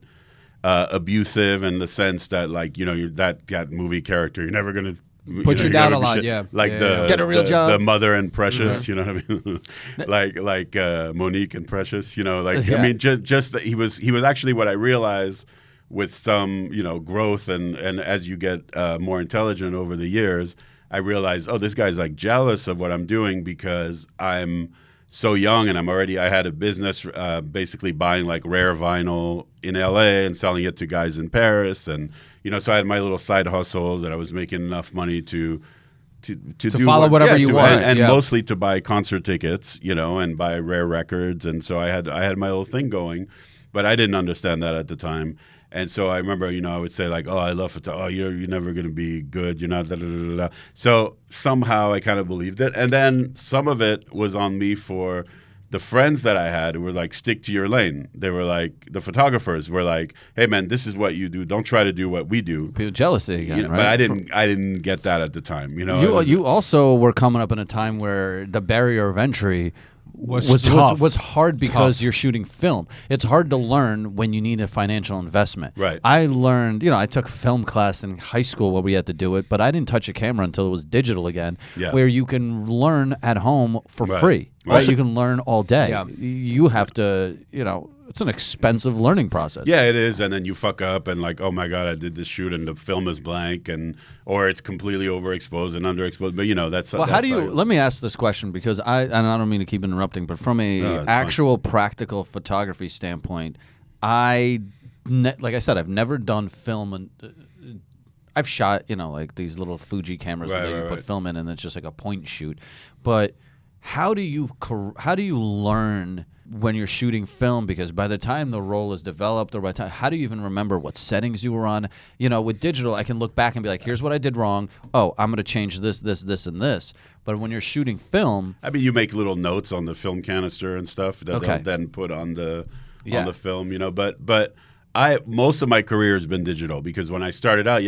Abusive in the sense that, like, you're that movie character. You're never going to put you down a lot, yeah. Like get a real job. The mother and Precious, you know what I mean? like Monique and Precious, I mean, just that he was actually what I realized with some, growth and as you get more intelligent over the years, I realized, oh, this guy's like jealous of what I'm doing because I'm so young and I had a business basically buying like rare vinyl in LA and selling it to guys in Paris, and so I had my little side hustles and I was making enough money to do follow whatever you want, and mostly to buy concert tickets, and buy rare records, and so I had my little thing going, but I didn't understand that at the time. And so I remember, I would say like, oh, I love it. Oh, you're never going to be good. You're not. Da, da, da, da. So somehow I kind of believed it. And then some of it was on me for the friends that I had who were like, stick to your lane. They were like, the photographers were like, hey, man, this is what you do. Don't try to do what we do. People jealousy again, right? But I didn't get that at the time. You also were coming up in a time where the barrier of entry was tough. was hard because you're shooting film. It's hard to learn when you need a financial investment. Right. I learned, I took film class in high school where we had to do it, but I didn't touch a camera until it was digital again, where you can learn at home for free. Right. You can learn all day. Yeah. You have to, it's an expensive learning process. Yeah, it is. And then you fuck up and like, oh my God, I did this shoot and the film is blank or it's completely overexposed and underexposed. But that's well. How do you? Let me ask this question because I don't mean to keep interrupting, but from a actual practical photography standpoint, like I said, I've never done film and. I've shot, like these little Fuji cameras where you put film in and it's just like a point shoot. But how do you learn when you're shooting film? Because by the time the roll is developed, or by the time, how do you even remember what settings you were on? With digital, I can look back and be like, here's what I did wrong. Oh, I'm going to change this, and this. But when you're shooting film, I mean, you make little notes on the film canister and stuff that they'll then put on the film. But most of my career has been digital because when I started out,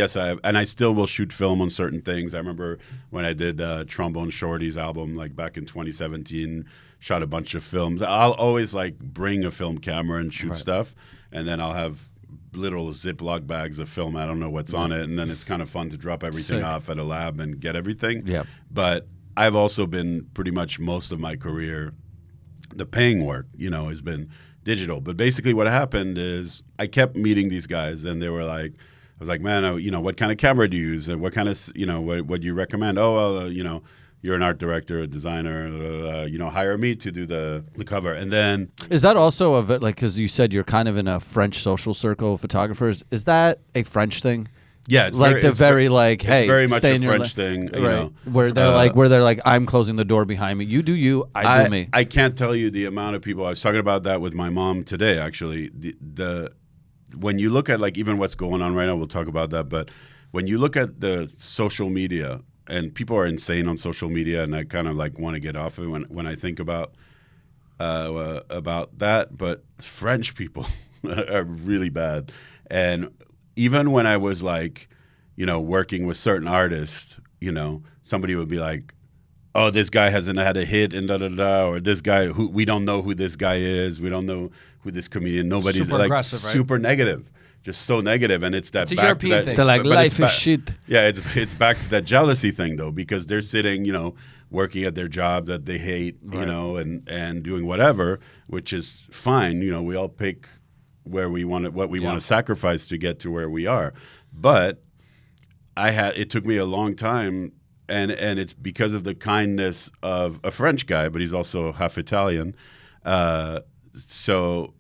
and I still will shoot film on certain things. I remember when I did Trombone Shorty's album, like back in 2017, shot a bunch of films. I'll always like bring a film camera and shoot stuff, and then I'll have little Ziploc bags of film. I don't know what's on it, and then it's kind of fun to drop everything off at a lab and get everything. Yeah. But I've also been pretty much most of my career, the paying work, has been digital. But basically what happened is I kept meeting these guys and they were like, I was like, man, what kind of camera do you use? And what kind of, what do you recommend? Oh, well, you're an art director, a designer, hire me to do the cover. And then. Is that also because you said you're kind of in a French social circle of photographers. Is that a French thing? Yeah, it's hey, it's very much stay a in your French thing, where they're like, I'm closing the door behind me. You do you, I do me. I can't tell you the amount of people. I was talking about that with my mom today. Actually, when you look at like even what's going on right now, we'll talk about that. But when you look at the social media, and people are insane on social media, and I kind of like want to get off of it when I think about that. But French people are really bad, and even when I was like, working with certain artists, somebody would be like, oh, this guy hasn't had a hit and da-da-da, or this guy, who we don't know who this guy is. We don't know who this comedian, nobody's super like aggressive, right? Super negative, just so negative. And it's that it's a back European to that, thing. They're like, life is shit. Yeah, it's back to that jealousy thing though, because they're sitting, working at their job that they hate, and doing whatever, which is fine. We all pick where we want what we want to sacrifice to get to where we are. But it took me a long time, and it's because of the kindness of a French guy, but he's also half Italian. So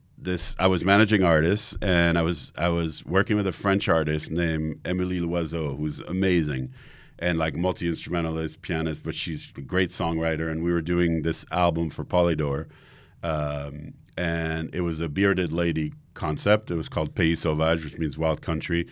I was managing artists, and I was working with a French artist named Émilie Loiseau, who's amazing, and like multi-instrumentalist, pianist, but she's a great songwriter. And we were doing this album for Polydor, and it was a bearded lady concept. It was called Pays Sauvage, which means wild country.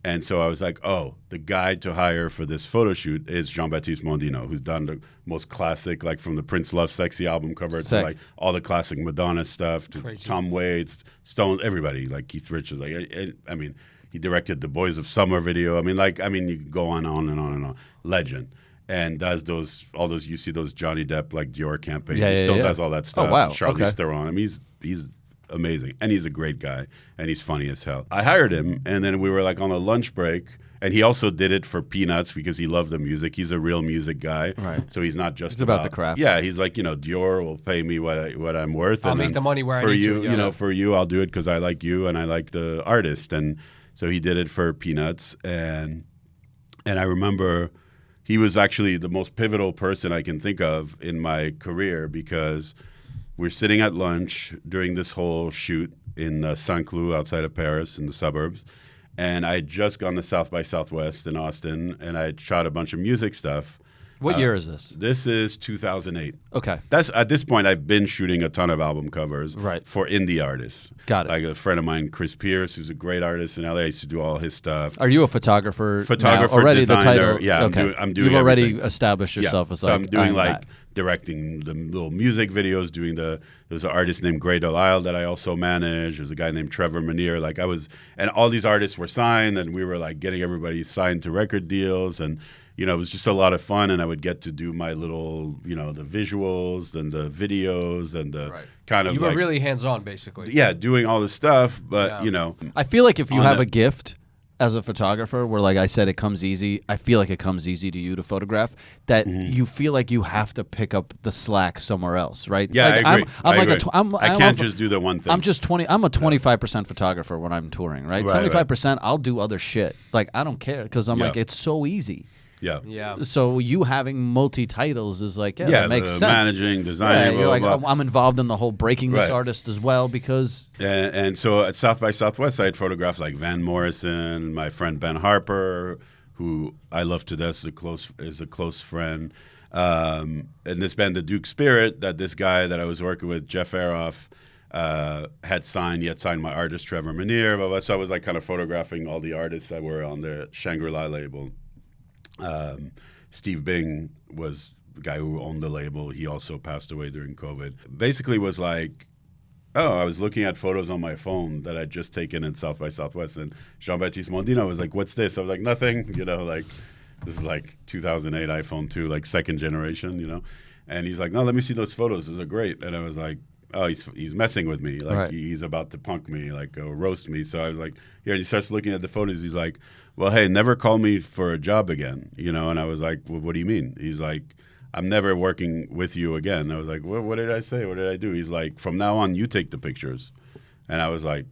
And so I was like, oh, the guy to hire for this photo shoot is Jean-Baptiste Mondino, who's done the most classic, like from the Prince Love Sexy album cover to like all the classic Madonna stuff, to Tom Waits, Stone, everybody, like Keith Richards. I mean, he directed the Boys of Summer video. I mean, you can go on and on and on and on. Legend. And does all those, you see those Johnny Depp, like Dior campaigns. He still does all that stuff. Oh, wow. Charlize Theron. I mean, he's amazing, and he's a great guy, and he's funny as hell. I hired him, and then we were like on a lunch break, and he also did it for peanuts because he loved the music. He's a real music guy, right? So he's not just about the craft. Yeah, he's like, Dior will pay me what I'm worth. I'll make the money where I need to. For you, I'll do it because I like you and I like the artist, and so he did it for peanuts, and I remember he was actually the most pivotal person I can think of in my career because we're sitting at lunch during this whole shoot in Saint-Cloud outside of Paris in the suburbs. And I had just gone to South by Southwest in Austin, and I had shot a bunch of music stuff. What year is this? This is 2008. Okay. At this point, I've been shooting a ton of album covers for indie artists. Got it. Like a friend of mine, Chris Pierce, who's a great artist in LA. I used to do all his stuff. Are you a photographer? Photographer, already designer. The title. Yeah, okay. I'm doing. You've already everything. Established yourself as so like. I'm doing directing the little music videos. There's an artist named Gray Delisle that I also manage. There's a guy named Trevor Manier. And all these artists were signed, and we were like getting everybody signed to record deals, and it was just a lot of fun, and I would get to do my little, the visuals and the videos and the kind of you were really hands-on, basically. Yeah, doing all this stuff, but, I feel like if you have a gift as a photographer, where like I said, it comes easy. I feel like it comes easy to you to photograph. That you feel like you have to pick up the slack somewhere else, right? Yeah, like, I agree. I'm I like agree. I can't just do the one thing. I'm just 20. I'm a 25% photographer when I'm touring, right? 75%. I'll do other shit. Like I don't care because I'm like it's so easy. Yeah. So you having multi-titles is like, that makes sense. Managing, designing, you're like, blah. I'm involved in the whole breaking this artist as well because... And so at South by Southwest, I'd photograph like Van Morrison, my friend Ben Harper, who I love to death, is a close friend. And this band, the Duke Spirit, that this guy that I was working with, Jeff Aroff, had signed. He had signed my artist, Trevor Manier. Blah, blah. So I was like kind of photographing all the artists that were on the Shangri-La label. Steve Bing was the guy who owned the label. He also passed away during COVID. Basically was like, I was looking at photos on my phone that I'd just taken in South by Southwest, and Jean-Baptiste Mondino was like, what's this? I was like, nothing, like this is like 2008 iPhone 2, like second generation, And he's like, no, let me see those photos. Those are great. And I was like, oh, he's messing with me. Like he's about to punk me, like roast me. So I was like, here. And he starts looking at the photos. He's like, well, hey, never call me for a job again, And I was like, well, what do you mean? He's like, I'm never working with you again. I was like, what did I say? What did I do? He's like, from now on, you take the pictures. And I was like,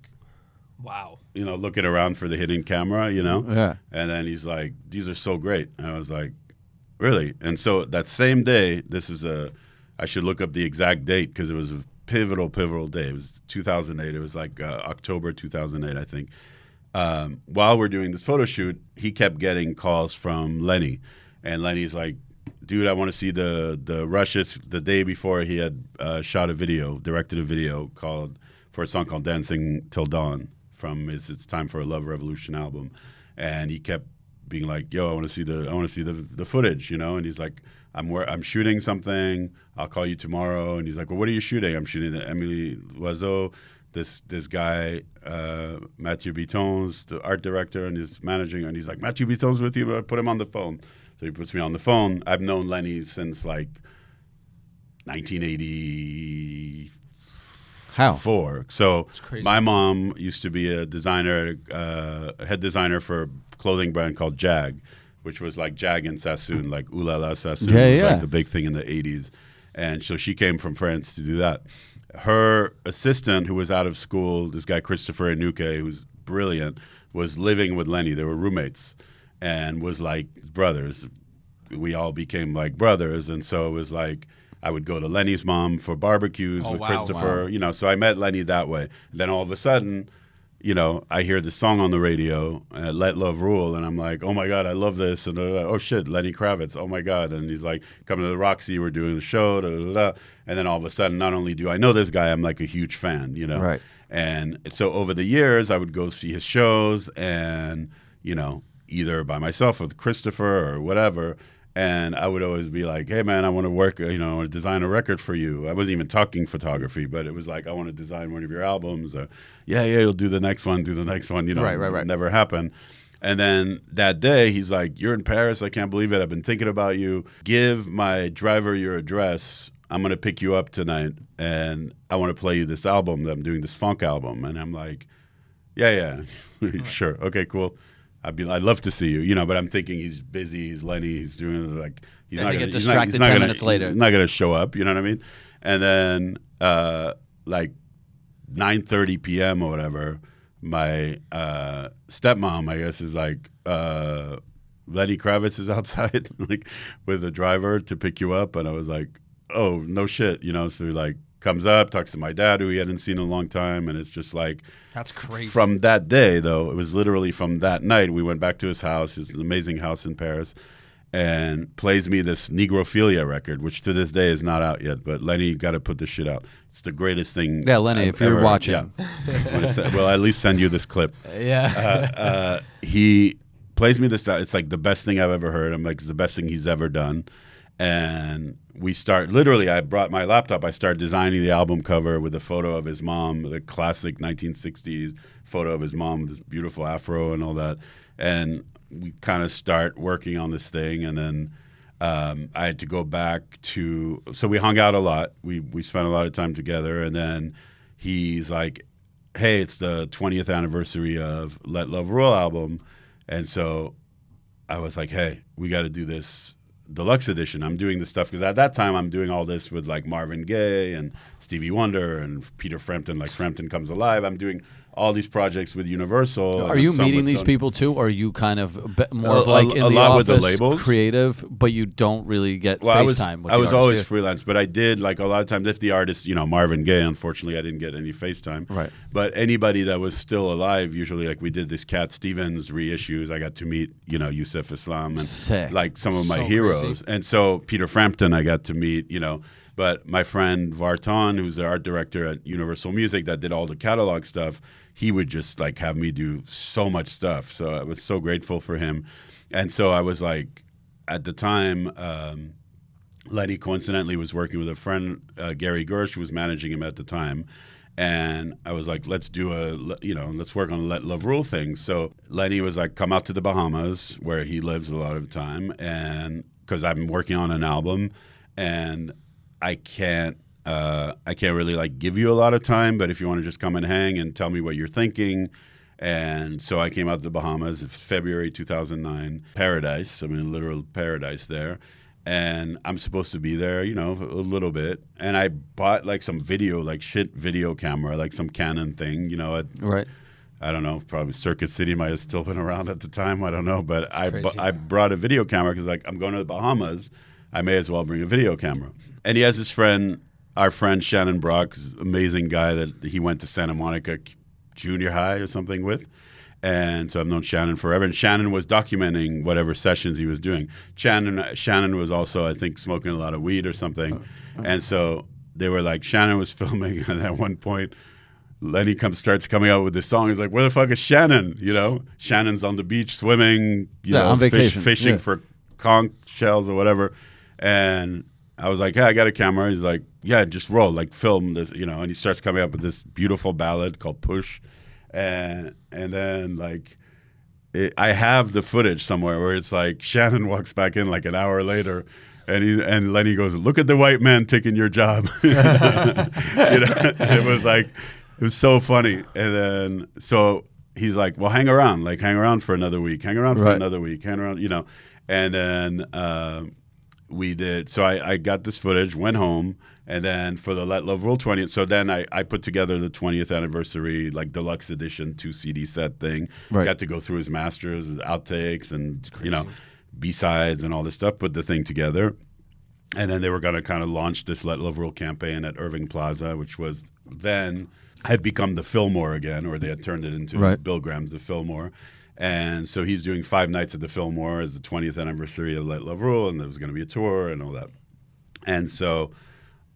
wow. Looking around for the hidden camera, Yeah. And then he's like, these are so great. And I was like, really? And so that same day, I should look up the exact date because it was a pivotal day. It was 2008. It was like October 2008, I think. While we're doing this photo shoot, he kept getting calls from Lenny. And Lenny's like, dude, I want to see the rushes. The day before he had directed a video for a song called Dancing Till Dawn from It's Time for a Love Revolution album. And he kept being like, yo, I want to see the footage, And he's like, I'm shooting something. I'll call you tomorrow. And he's like, well, what are you shooting? I'm shooting Emily Loiseau. This guy, Mathieu Bitton's the art director and he's managing. And he's like, Mathieu Bitton's with you. Put him on the phone. So he puts me on the phone. I've known Lenny since like 1980. How? So my mom used to be a designer, head designer for a clothing brand called Jag, which was like Jag and Sassoon, like Ooh La La Sassoon. It was like the big thing in the 80s. And so she came from France to do that. Her assistant, who was out of school, this guy Christopher Enuke, who's brilliant, was living with Lenny. They were roommates and was like brothers. We all became like brothers. And so it was like I would go to Lenny's mom for barbecues with Christopher, So I met Lenny that way. Then all of a sudden, I hear this song on the radio, Let Love Rule, and I'm like, oh my God, I love this. And they're like, oh shit, Lenny Kravitz, oh my God. And he's like, come to the Roxy, we're doing the show, da, da, da. And then all of a sudden, not only do I know this guy, I'm like a huge fan, Right. And so over the years, I would go see his shows and, either by myself with Christopher or whatever. And I would always be like, hey, man, I want to work, I want to design a record for you. I wasn't even talking photography, but it was like, I want to design one of your albums. Or, yeah, you'll do the next one, Right. Never happened. And then that day, he's like, you're in Paris. I can't believe it. I've been thinking about you. Give my driver your address. I'm going to pick you up tonight, and I want to play you this album. I'm doing this funk album. And I'm like, yeah, sure. Okay, cool. I'd love to see you, but I'm thinking he's busy. He's Lenny. He's doing like he's not going to get distracted 10 minutes later. He's not going to show up. You know what I mean? And then like 9:30 p.m. or whatever, my stepmom, I guess, is like, Lenny Kravitz is outside, like with a driver to pick you up, and I was like, oh no shit, So he like comes up, talks to my dad, who he hadn't seen in a long time, and it's just like, that's crazy. From that day, though, it was literally from that night, we went back to his house, his amazing house in Paris, and plays me this Negrophilia record, which to this day is not out yet, but Lenny, you got to put this shit out. It's the greatest thing. Yeah, Lenny, if you're watching. Yeah. Well, at least send you this clip. Yeah. He plays me this. It's like the best thing I've ever heard. I'm like, it's the best thing he's ever done. And we start, literally, I brought my laptop. I started designing the album cover with a photo of his mom, the classic 1960s photo of his mom, this beautiful afro and all that. And we kind of start working on this thing, and then I had to go back to. So we hung out a lot. We spent a lot of time together, and then he's like, "Hey, it's the 20th anniversary of Let Love Rule album," and so I was like, "Hey, we got to do this deluxe edition." I'm doing this stuff because at that time I'm doing all this with like Marvin Gaye and Stevie Wonder and Peter Frampton, like Frampton Comes Alive. I'm doing all these projects with Universal. Are you meeting these people too, or are you kind of more of a in the lot office, with the labels, creative, but you don't really get well, FaceTime? I was always freelance, but I did like a lot of times if the artist, Marvin Gaye, unfortunately I didn't get any FaceTime. Right. But anybody that was still alive, usually like we did this Cat Stevens reissues. I got to meet, Yusuf Islam and Sick. like some of my So heroes. crazy. And so Peter Frampton I got to meet, But my friend Vartan, who's the art director at Universal Music that did all the catalog stuff, he would just like have me do so much stuff. So I was so grateful for him. And so I was like, at the time, Lenny coincidentally was working with a friend, Gary Gersh, who was managing him at the time. And I was like, let's work on a Let Love Rule thing. So Lenny was like, come out to the Bahamas where he lives a lot of the time. And because I'm working on an album and I can't really like give you a lot of time, but if you want to just come and hang and tell me what you're thinking. And so I came out to the Bahamas in February 2009, paradise. I mean, literal paradise there. And I'm supposed to be there, a little bit. And I bought like some video camera, like some Canon thing, Right. I don't know, probably Circuit City might have still been around at the time. I don't know. But crazy. I brought a video camera because like I'm going to the Bahamas. I may as well bring a video camera. And he has this friend, our friend Shannon Brock, amazing guy that he went to Santa Monica Junior High or something with. And so I've known Shannon forever. And Shannon was documenting whatever sessions he was doing. Shannon was also, I think, smoking a lot of weed or something. And so they were like, Shannon was filming. And at one point, Lenny starts coming out with this song. He's like, where the fuck is Shannon? Shannon's on the beach swimming, on vacation. fishing for conch shells or whatever. And I was like, hey, I got a camera. He's like, yeah, just roll, like film this, and he starts coming up with this beautiful ballad called Push. And then like I have the footage somewhere where it's like Shannon walks back in like an hour later and Lenny goes, look at the white man taking your job. It was so funny. And then so he's like, well, hang around for another week, hang around, and then we did. So I got this footage, went home, and then for the Let Love Rule 20th. So then I put together the 20th anniversary, like deluxe edition, 2 CD set thing. Right. Got to go through his masters, his outtakes, and B-sides and all this stuff. Put the thing together, and then they were going to kind of launch this Let Love Rule campaign at Irving Plaza, which was then had become the Fillmore again, or they had turned it into Bill Graham's the Fillmore. And so he's doing 5 nights at the Fillmore as the 20th anniversary of Let Love Rule, and there was going to be a tour and all that. And so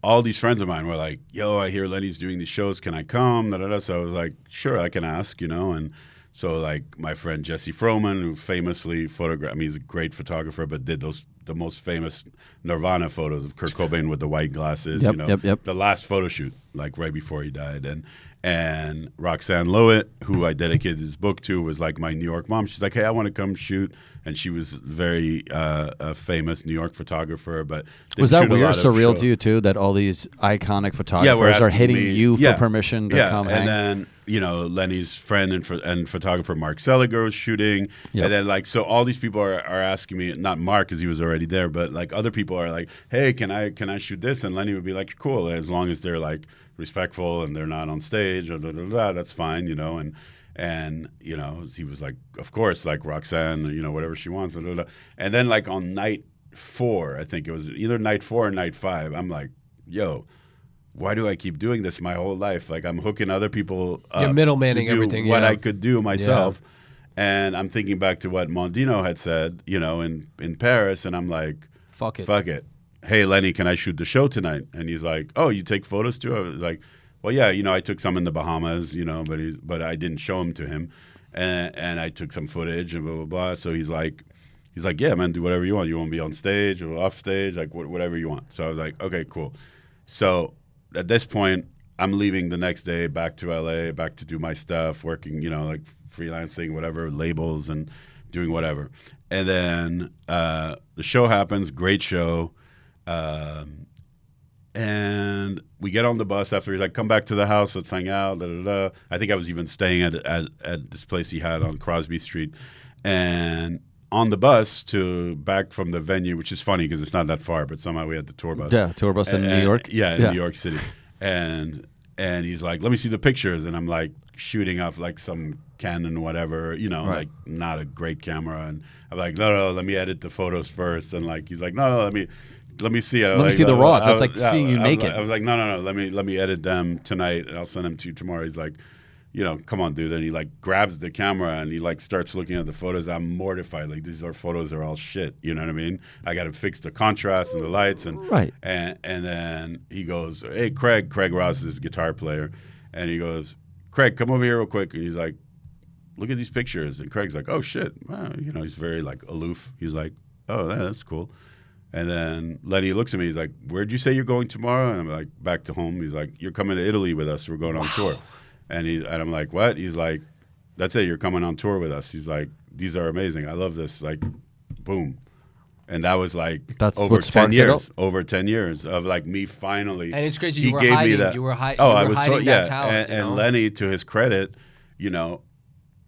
all these friends of mine were like, yo, I hear Lenny's doing these shows. Can I come? Da, da, da. So I was like, sure, I can ask, And so like my friend Jesse Froman, who famously photographed, he's a great photographer, but did the most famous Nirvana photos of Kurt Cobain with the white glasses, Yep. the last photo shoot, like right before he died. And Roxanne Lowitt, who I dedicated this book to, was like my New York mom. She's like, hey, I want to come shoot. And she was very a famous New York photographer. But was that weird, surreal to you too, that all these iconic photographers are hitting you for permission to come hang? And then, Lenny's friend and photographer Mark Seliger was shooting. Yep. And then like, so all these people are asking me, not Mark because he was already there, but like other people are like, hey, can I shoot this? And Lenny would be like, cool, as long as they're like respectful and they're not on stage, or that's fine, And he was like, of course, like Roxanne, whatever she wants. And then like on night 4, I think it was either night 4 or night 5, I'm like, yo, why do I keep doing this my whole life? Like I'm hooking other people up. You're middlemaning to do everything. What I could do myself. Yeah. And I'm thinking back to what Mondino had said, in Paris. And I'm like, fuck it. Hey, Lenny, can I shoot the show tonight? And he's like, oh, you take photos too? I was like, well, yeah, I took some in the Bahamas, but I didn't show them to him. And I took some footage and blah, blah, blah. So he's like, yeah, man, do whatever you want. You want to be on stage or off stage, like whatever you want. So I was like, okay, cool. So at this point, I'm leaving the next day back to LA, back to do my stuff, working, like freelancing, whatever, labels and doing whatever. And then the show happens, great show. And we get on the bus after. He's like, come back to the house, let's hang out. Da, da, da. I think I was even staying at this place he had on Crosby Street. And on the bus back from the venue, which is funny because it's not that far, but somehow we had the tour bus. Yeah, tour bus in New York. Yeah, in New York City. And he's like, let me see the pictures. And I'm like shooting off like some Canon whatever, like not a great camera. And I'm like, no, let me edit the photos first. And like he's like, no, let me see it. Let me see the raws. That's like seeing you naked. I was like, no, let me edit them tonight and I'll send them to you tomorrow. He's like, come on, dude. And he like grabs the camera and he like starts looking at the photos. I'm mortified. Like these photos are all shit. You know what I mean? I got to fix the contrast and the lights and then he goes, hey, Craig Ross is his guitar player. And he goes, Craig, come over here real quick. And he's like, look at these pictures. And Craig's like, oh shit. Well, he's very like aloof. He's like, oh, that's cool. And then Lenny looks at me. He's like, where'd you say you're going tomorrow? And I'm like, back to home. He's like, you're coming to Italy with us. We're going on tour. And I'm like, what? He's like, that's it. You're coming on tour with us. He's like, these are amazing. I love this. Like, boom. And that was like over 10 years. Over 10 years of like me finally. And it's crazy. You were hiding. You were hiding. Oh, I was hiding that talent. And Lenny, to his credit,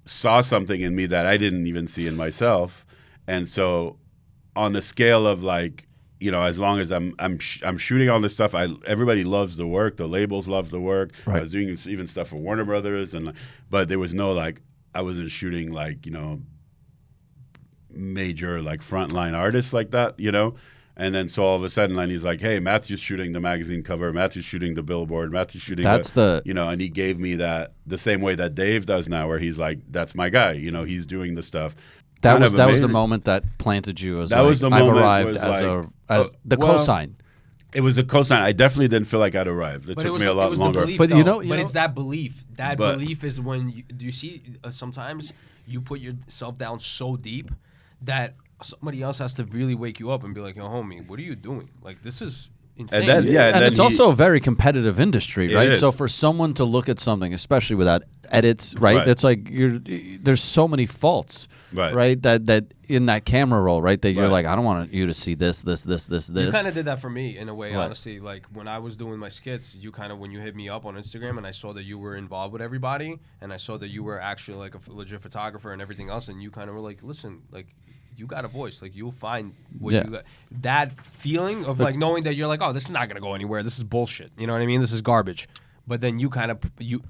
saw something in me that I didn't even see in myself. And so on the scale of like, as long as I'm shooting all this stuff, everybody loves the work. The labels love the work. Right. I was doing even stuff for Warner Brothers, but there was no like I wasn't shooting like major like frontline artists like that, And then so all of a sudden, Lenny's like, "Hey, Matthew's shooting the magazine cover. Matthew's shooting the billboard. Matthew's shooting." And he gave me that the same way that Dave does now, where he's like, "That's my guy." He's doing the stuff. That was the moment that planted you as I've arrived as the cosign. It was a cosign. I definitely didn't feel like I'd arrived. It took me a lot longer. Belief, but it's that belief. That belief is when you see sometimes you put yourself down so deep that somebody else has to really wake you up and be like, "Yo, homie, what are you doing? Like this is insane." And then, it's also a very competitive industry, right? Is. So for someone to look at something, especially without edits, right? It's like there's so many faults, right? That in that camera roll, right? That you're like, I don't want you to see this. You kind of did that for me in a way, honestly. Like when I was doing my skits, when you hit me up on Instagram and I saw that you were involved with everybody, and I saw that you were actually like a legit photographer and everything else, and you kind of were like, listen, like. You got a voice. Like you'll find what you got. That feeling of like knowing that you're like, oh, this is not gonna go anywhere. This is bullshit. You know what I mean? This is garbage. But then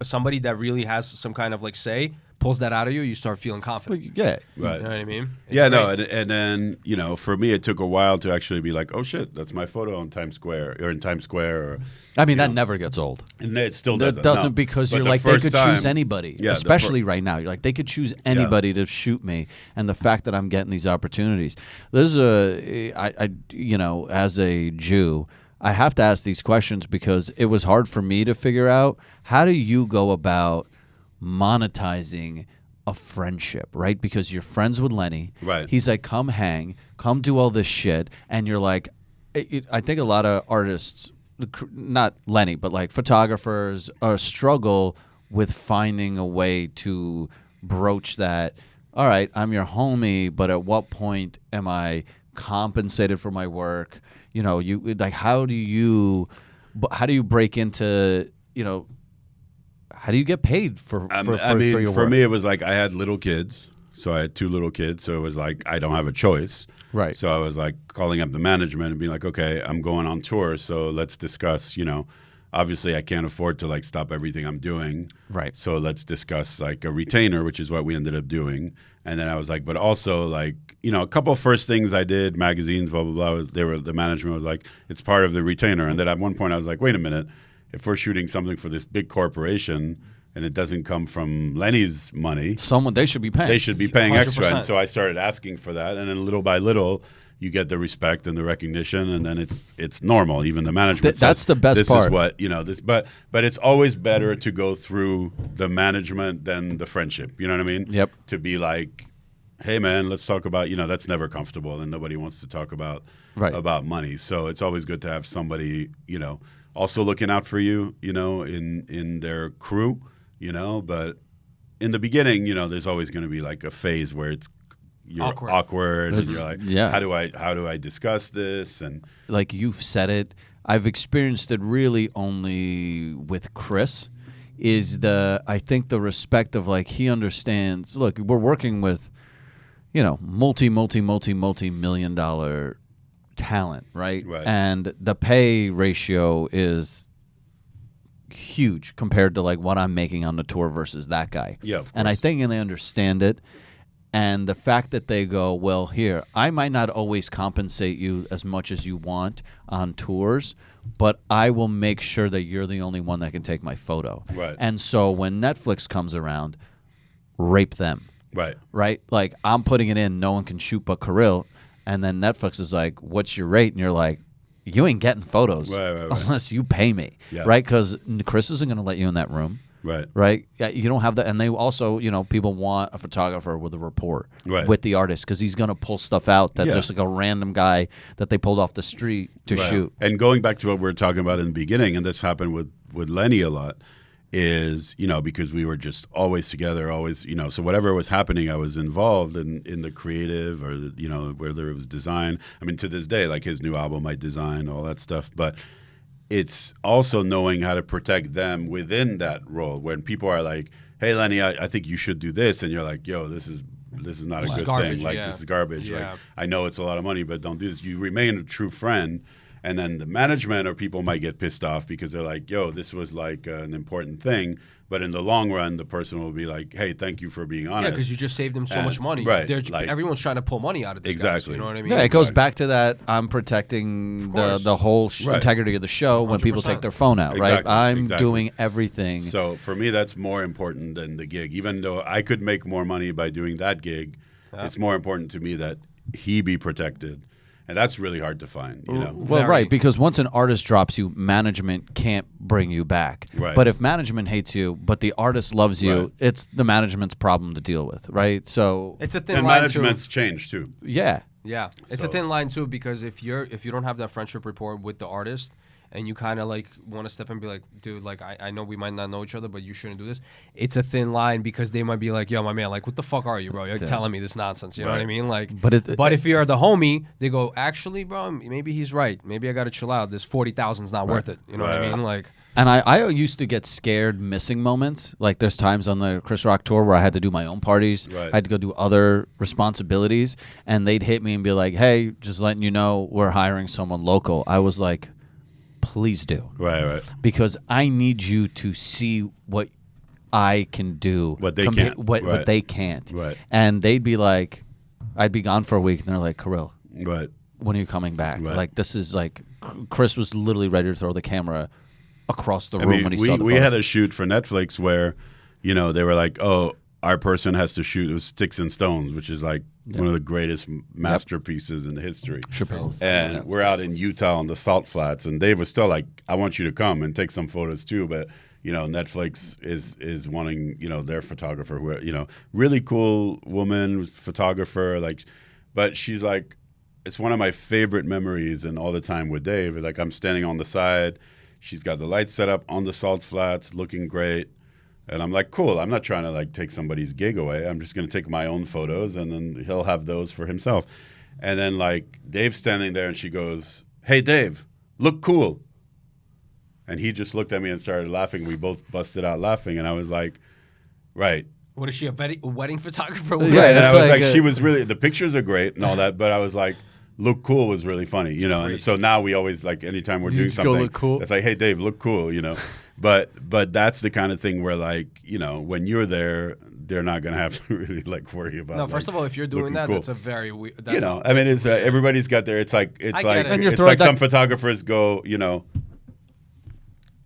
somebody that really has some kind of like say pulls that out of you. You start feeling confident. Yeah, right. You know what I mean? It's great. And then for me, it took a while to actually be like, oh shit, that's my photo in Times Square. I mean, that never gets old. And it still doesn't. It doesn't because you're like they could choose anybody, especially right now. You're like they could choose anybody to shoot me, and the fact that I'm getting these opportunities. This is as a Jew, I have to ask these questions because it was hard for me to figure out how do you go about monetizing a friendship, right? Because you're friends with Lenny. Right. He's like, come hang, come do all this shit. And you're like, I think a lot of artists, not Lenny, but like photographers struggle with finding a way to broach that. All right, I'm your homie, but at what point am I compensated for my work? You like, how do you break into, how do you get paid for your work? For me, it was like I had little kids. So I had 2 little kids. So it was like I don't have a choice. Right. So I was like calling up the management and being like, okay, I'm going on tour. So let's discuss, obviously I can't afford to like stop everything I'm doing. Right. So let's discuss like a retainer, which is what we ended up doing. And then I was like, but also like, a couple of first things I did, magazines, blah, blah, blah. The management was like, it's part of the retainer. And then at one point I was like, wait a minute. If we're shooting something for this big corporation and it doesn't come from Lenny's money, they should be paying. They should be paying 100%. Extra. And so I started asking for that. And then little by little, you get the respect and the recognition, and then it's normal. Even the management that's says, the best this part. Is what this, but it's always better to go through the management than the friendship. You know what I mean? Yep. To be like, hey man, let's talk about that's never comfortable, and nobody wants to talk about money. So it's always good to have somebody also looking out for you, in their crew, but in the beginning, there's always going to be like a phase where it's you're awkward and you're like, yeah. how do I discuss this? And like you've said it, I've experienced it really only with Chris. I think the respect of like he understands. Look, we're working with, multi-million dollar talent, right? Right. And the pay ratio is huge compared to like what I'm making on the tour versus that guy. Yeah, of course. And I think they understand it. And the fact that they go, well, here, I might not always compensate you as much as you want on tours, but I will make sure that you're the only one that can take my photo. Right. And so when Netflix comes around, rape them. Right. Right? Like, I'm putting it in, no one can shoot but Kirill. And then Netflix is like, what's your rate? And you're like, you ain't getting photos right. unless you pay me. Yeah. Right? Because Chris isn't going to let you in that room. Right. Right. Yeah, you don't have that, and they also, people want a photographer with a rapport with the artist because he's gonna pull stuff out that's just like a random guy that they pulled off the street to shoot. And going back to what we were talking about in the beginning, and this happened with Lenny a lot, is because we were just always together, always so whatever was happening, I was involved in the creative or whether it was design. I mean, to this day, like his new album, I designed all that stuff, but it's also knowing how to protect them within that role. When people are like, "Hey, Lenny, I think you should do this," and you're like, "Yo, this is not a good garbage, thing. Like this is garbage. Yeah. Like I know it's a lot of money, but don't do this." You remain a true friend, and then the management or people might get pissed off because they're like, "Yo, this was like an important thing." But in the long run, the person will be like, "Hey, thank you for being honest." Yeah, because you just saved them so much money. Right. Everyone's trying to pull money out of this. Exactly. Guys, you know what I mean? Yeah, it goes back to that. I'm protecting the whole integrity of the show when people 100%. take their phone out, right? I'm doing everything. So for me, that's more important than the gig. Even though I could make more money by doing that gig, it's more important to me that he be protected. And that's really hard to find, Well, right, because once an artist drops you, management can't bring you back. Right. But if management hates you, but the artist loves you, it's the management's problem to deal with, right? So it's a thin and line management's changed too. Yeah. Yeah, it's a thin line too, because if you don't have that friendship rapport with the artist, and you kind of like want to step in and be like, dude, like I know we might not know each other, but you shouldn't do this. It's a thin line because they might be like, yo, my man, like, what the fuck are you, bro? You're telling me this nonsense. You know what I mean? Like, but if you're the homie, they go, actually, bro, maybe he's right. Maybe I got to chill out. This 40,000's not worth it. You know what I mean? Like. And I used to get scared missing moments. Like there's times on the Chris Rock tour where I had to do my own parties. Right. I had to go do other responsibilities. And they'd hit me and be like, hey, just letting you know we're hiring someone local. I was like, please do. Right. Because I need you to see what I can do. What they can't. What they can't. Right. And they'd be like, I'd be gone for a week. And they're like, Kirill, Right. when are you coming back? Right. Like, this is like, Chris was literally ready to throw the camera across the room when he saw the we photos. had a shoot for Netflix where, they were like, oh, our person has to shoot. It was Sticks and Stones, which is like one of the greatest masterpieces in history. Chappelle's. And we're out in Utah on the Salt Flats, and Dave was still like, I want you to come and take some photos too, but Netflix is wanting, their photographer, who, really cool woman, photographer, like, but she's like, it's one of my favorite memories and all the time with Dave. Like, I'm standing on the side, she's got the lights set up on the Salt Flats, looking great. And I'm like, cool, I'm not trying to like take somebody's gig away. I'm just going to take my own photos and then he'll have those for himself. And then like Dave's standing there and she goes, hey, Dave, look cool. And he just looked at me and started laughing. We both busted out laughing. And I was like, right. What is she, a wedding photographer? Yeah, And I was like she was really, the pictures are great and all that, but I was like, look cool was really funny, And so now we always like anytime we're doing something, look cool. it's like, hey, Dave, look cool, But that's the kind of thing where like, when you're there, they're not gonna have to really like worry about. No, first of all, if you're doing that, cool. that's a very weird. I mean, it's everybody's got their. It's like get it. And it's like some photographers go,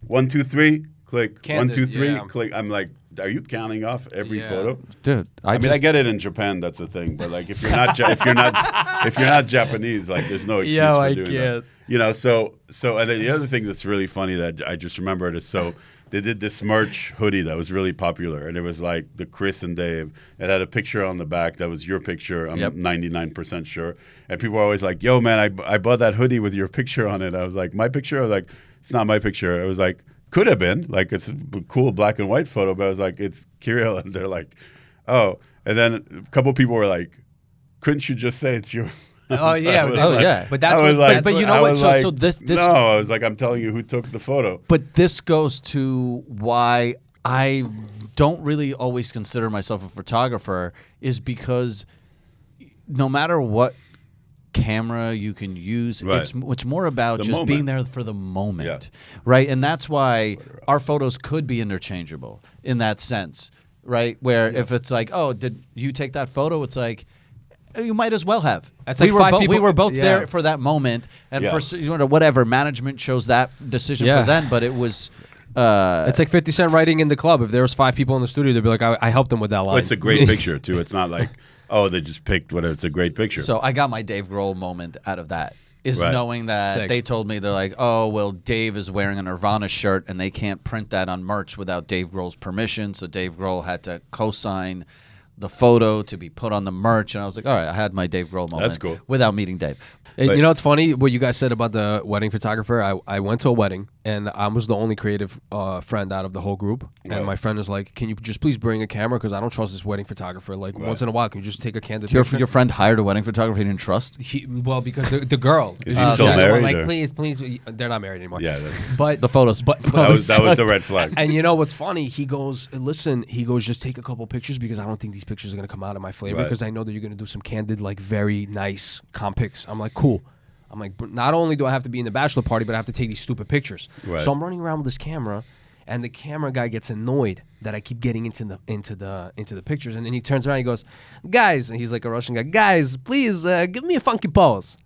1, 2, 3, click. Candid, 1, 2, 3, yeah. click. I'm like, are you counting off every photo? Dude, I mean, I get it in Japan. That's the thing. But like, if you're not if you're not Japanese, like, there's no excuse for doing that. So and then the other thing that's really funny that I just remembered is they did this merch hoodie that was really popular, and it was like the Chris and Dave. It had a picture on the back that was your picture. I'm 99% sure. And people were always like, "Yo, man, I bought that hoodie with your picture on it." I was like, "My picture?" I was like, "It's not my picture." I was like, could have been like, it's a cool black and white photo, but I was like, it's Kirill, and they're like, oh. And then a couple people were like, couldn't you just say it's your? Oh yeah, yeah. But that's but you know what? So this no, I was like, I'm telling you who took the photo. But this goes to why I don't really always consider myself a photographer, is because no matter what camera you can use, it's more about the just moment. being there for the moment, right? And that's why our photos could be interchangeable in that sense, right? Where if it's like, oh, did you take that photo? It's like, you might as well have. That's like five people. We were both there for that moment, and for whatever management chose that decision for then, but it was. It's like 50 Cent writing in the club. If there was 5 people in the studio, they'd be like, I helped them with that line. Well, it's a great picture too. It's not like, oh, they just picked whatever. It's a great picture. So I got my Dave Grohl moment out of that. Is knowing that they told me, they're like, oh, well, Dave is wearing a Nirvana shirt and they can't print that on merch without Dave Grohl's permission. So Dave Grohl had to co-sign the photo to be put on the merch. And I was like, all right, I had my Dave Grohl moment. That's cool. Without meeting Dave. You know, it's funny what you guys said about the wedding photographer. I went to a wedding, and I was the only creative friend out of the whole group. And my friend was like, can you just please bring a camera? Because I don't trust this wedding photographer. Like, once in a while, can you just take a candid picture? Your friend hired a wedding photographer he didn't trust? Well, because the girl. Is he still married? Like, please. They're not married anymore. Yeah. But the photos. That was the red flag. And you know what's funny? He goes, listen, just take a couple pictures because I don't think these pictures are going to come out of my flavor because I know that you're going to do some candid, like, very nice comp pics. I'm like, cool. I'm like, not only do I have to be in the bachelor party, but I have to take these stupid pictures. Right. So I'm running around with this camera, and the camera guy gets annoyed that I keep getting into the pictures, and then he turns around, and he goes, "Guys," and he's like a Russian guy. "Guys, please give me a funky pose."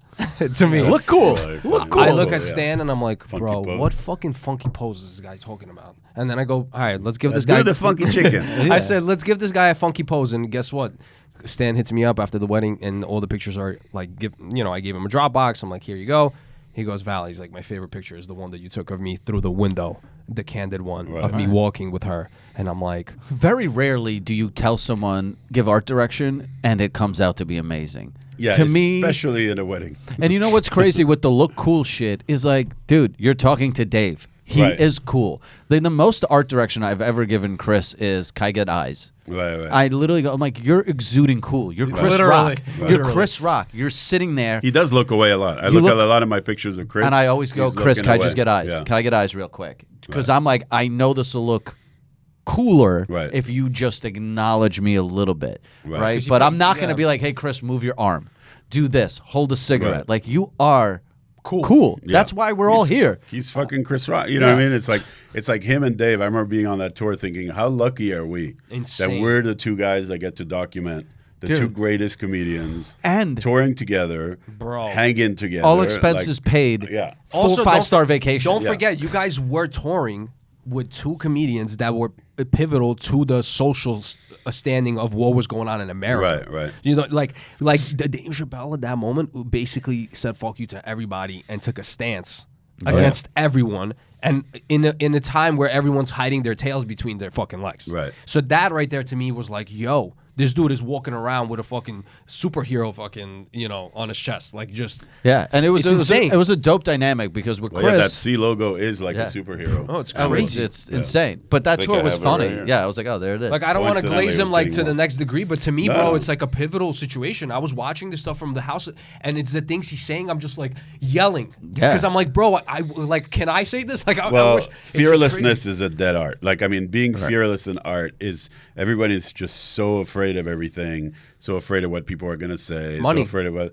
To me, look cool. Look cool. I look at Stan, and I'm like, funky bro, pose. What fucking funky pose is this guy talking about? And then I go, all right, let's give this guy the funky chicken. I said, let's give this guy a funky pose, and guess what? Stan hits me up after the wedding, and all the pictures are like, I gave him a Dropbox. I'm like, here you go. He goes, Val, he's like, my favorite picture is the one that you took of me through the window, the candid one of me walking with her. And I'm like, very rarely do you tell someone, give art direction, and it comes out to be amazing. Yeah, to me, especially in a wedding. And you know what's crazy with the look cool shit is like, dude, you're talking to Dave. He is cool. The most art direction I've ever given Chris is, can I get eyes? Right. I literally go, I'm like, you're exuding cool. You're Chris Rock. You're Chris Rock. You're sitting there. He does look away a lot. I look at a lot of my pictures of Chris. And I always go, Chris, can I just get eyes? Yeah. Can I get eyes real quick? Because I'm like, I know this will look cooler if you just acknowledge me a little bit. Right? But I'm not going to be like, hey, Chris, move your arm. Do this. Hold a cigarette. Like, you are cool. Yeah. That's why we're all here. He's fucking Chris Rock. You know what I mean? It's like him and Dave. I remember being on that tour thinking, how lucky are we that we're the two guys that get to document the two greatest comedians and touring together, hanging together, all expenses paid. Yeah. Full also, 5-star vacation. Don't forget, you guys were touring with two comedians that were pivotal to the social standing of what was going on in America. Right. You know, like Dave Chappelle at that moment basically said "fuck you" to everybody and took a stance against everyone. And in a time where everyone's hiding their tails between their fucking legs. Right. So that right there to me was like, yo, this dude is walking around with a fucking superhero fucking, on his chest. Like, just... Yeah, and it was insane. It was a dope dynamic because with Chris... that C logo is like a superhero. Oh, it's crazy. It's insane. But that tour was funny. Yeah, I was like, oh, there it is. Like, I don't want to glaze him, like, to the next degree, but to me, bro, it's like a pivotal situation. I was watching this stuff from the house, and it's the things he's saying, I'm just, like, yelling. Because I'm like, bro, can I say this? Like, I wish... Fearlessness is a dead art. Like, I mean, being fearless in art is... Everybody's just so afraid of everything, so afraid of what people are going to say, money. So afraid of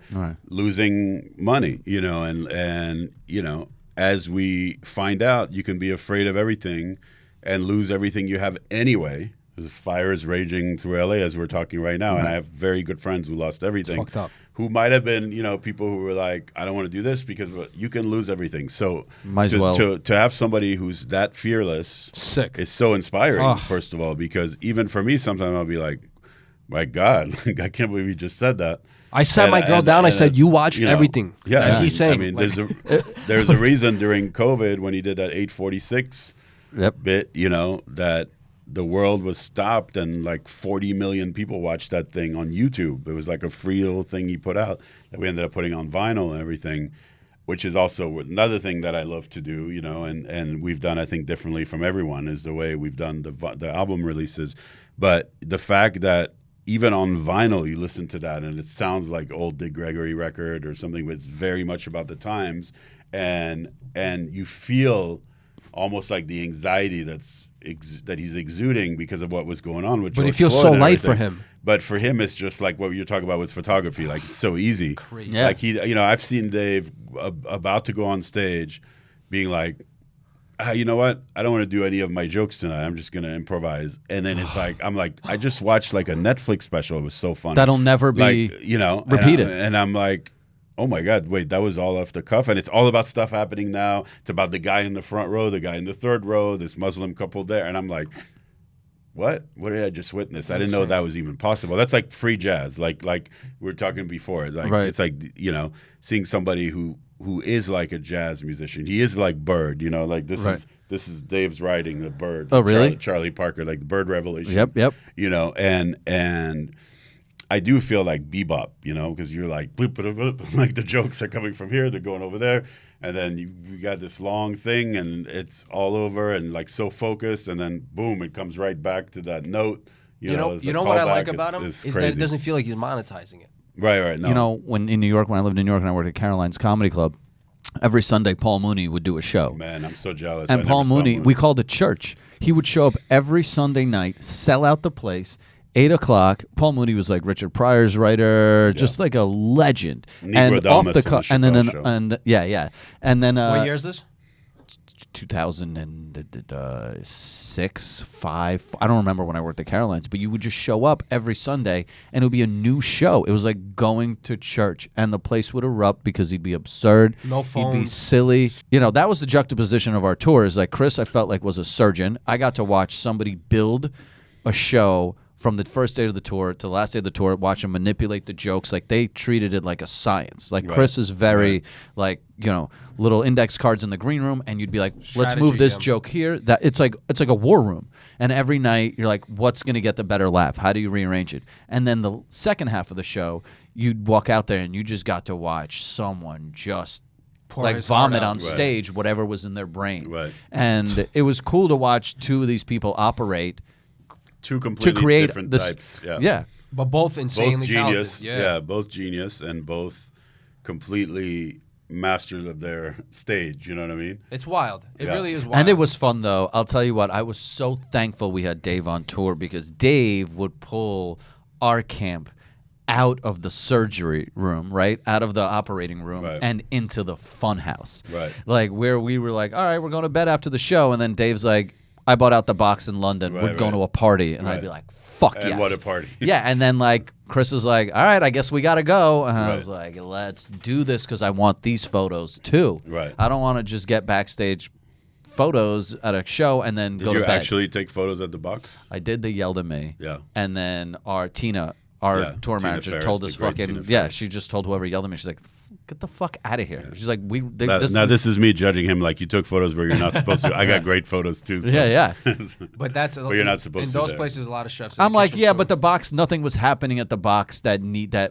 losing money, and as we find out, you can be afraid of everything and lose everything you have anyway. The fire is raging through LA as we're talking right now, and I have very good friends who lost everything, fucked up. Who might have been, people who were like, I don't want to do this because you can lose everything. So to have somebody who's that fearless is so inspiring, first of all, because even for me, sometimes I'll be like, my God, I can't believe you just said that. I sat my girl down. I said, "You watch everything." Yeah, he's saying. I mean, there's a reason during COVID when he did that 846 bit, that the world was stopped and like 40 million people watched that thing on YouTube. It was like a free little thing he put out that we ended up putting on vinyl and everything, which is also another thing that I love to do, and we've done, I think, differently from everyone is the way we've done the album releases. But the fact that even on vinyl, you listen to that and it sounds like old Dick Gregory record or something, but it's very much about the times, and you feel almost like the anxiety that he's exuding because of what was going on with George But it feels Floyd so and light for everything. him. But for him, it's just like what you're talking about with photography. Like, it's so easy. Crazy. Yeah. Like, I've seen Dave about to go on stage being like, you know what? I don't want to do any of my jokes tonight. I'm just going to improvise. And then it's like, I just watched like a Netflix special. It was so funny. That'll never be repeated. And I'm like, oh my God, wait, that was all off the cuff. And it's all about stuff happening now. It's about the guy in the front row, the guy in the third row, this Muslim couple there. And I'm like, what did I just witness? I didn't know that was even possible. That's like free jazz, like we were talking before. Like, right. It's like, seeing somebody who is like a jazz musician. He is like Bird, like this right. this is Dave's writing, the Bird. Oh, really? Charlie Parker, like the Bird Revelation. Yep. And I do feel like Bebop, because you're like, bloop, bloop, bloop, like the jokes are coming from here, they're going over there, and then you got this long thing, and it's all over, and like so focused, and then boom, it comes right back to that note. You know what I like about him is that it crazy. doesn't feel like he's monetizing it. Right. No. When in New York, when I lived in New York and I worked at Caroline's Comedy Club, every Sunday Paul Mooney would do a show. Man, I'm so jealous. And Paul Mooney, we called it church. He would show up every Sunday night, sell out the place. 8 o'clock. Paul Mooney was like Richard Pryor's writer, just like a legend. Negro and off the Damas and on then the Chappelle and then What year is this? 2006, 5. I don't remember when I worked at Caroline's, but you would just show up every Sunday and it would be a new show. It was like going to church, and the place would erupt because he'd be absurd. No He'd be phones. silly. That was the juxtaposition of our tours. Like Chris, I felt like was a surgeon. I got to watch somebody build a show from the first day of the tour to the last day of the tour, watch them manipulate the jokes. Like, they treated it like a science. Like, Chris is very, like, little index cards in the green room, and you'd be like, let's move this joke here. That it's like a war room. And every night, you're like, what's going to get the better laugh? How do you rearrange it? And then the second half of the show, you'd walk out there, and you just got to watch someone just like vomit on stage whatever was in their brain. Right. And it was cool to watch two of these people operate two completely to create different this, types. Yeah. But both insanely genius. talented. Yeah, both genius and both completely masters of their stage. You know what I mean? It's wild. It really is wild. And it was fun, though. I'll tell you what, I was so thankful we had Dave on tour, because Dave would pull our camp out of the surgery room, right? Out of the operating room and into the fun house. Right. Like, where we were like, all right, we're going to bed after the show. And then Dave's like, I bought out the box in London. We're going to a party. And I'd be like, fuck yes. And what a party. Yeah. And then, like, Chris is like, all right, I guess we got to go. And I was like, let's do this because I want these photos too. Right. I don't want to just get backstage photos at a show and then go to bed. Did you actually take photos at the box? I did the Yelled at Me. Yeah. And then our tour Tina manager Ferris, told us the great Tina fucking, Ferris. she just told whoever yelled at me, she's like, get the fuck out of here. She's like, this is me judging him like you took photos where you're not supposed to. I got great photos too. So. Yeah. But that's but you're not supposed in to. those there. places, a lot of chefs. I'm like, but the box, nothing was happening at the box that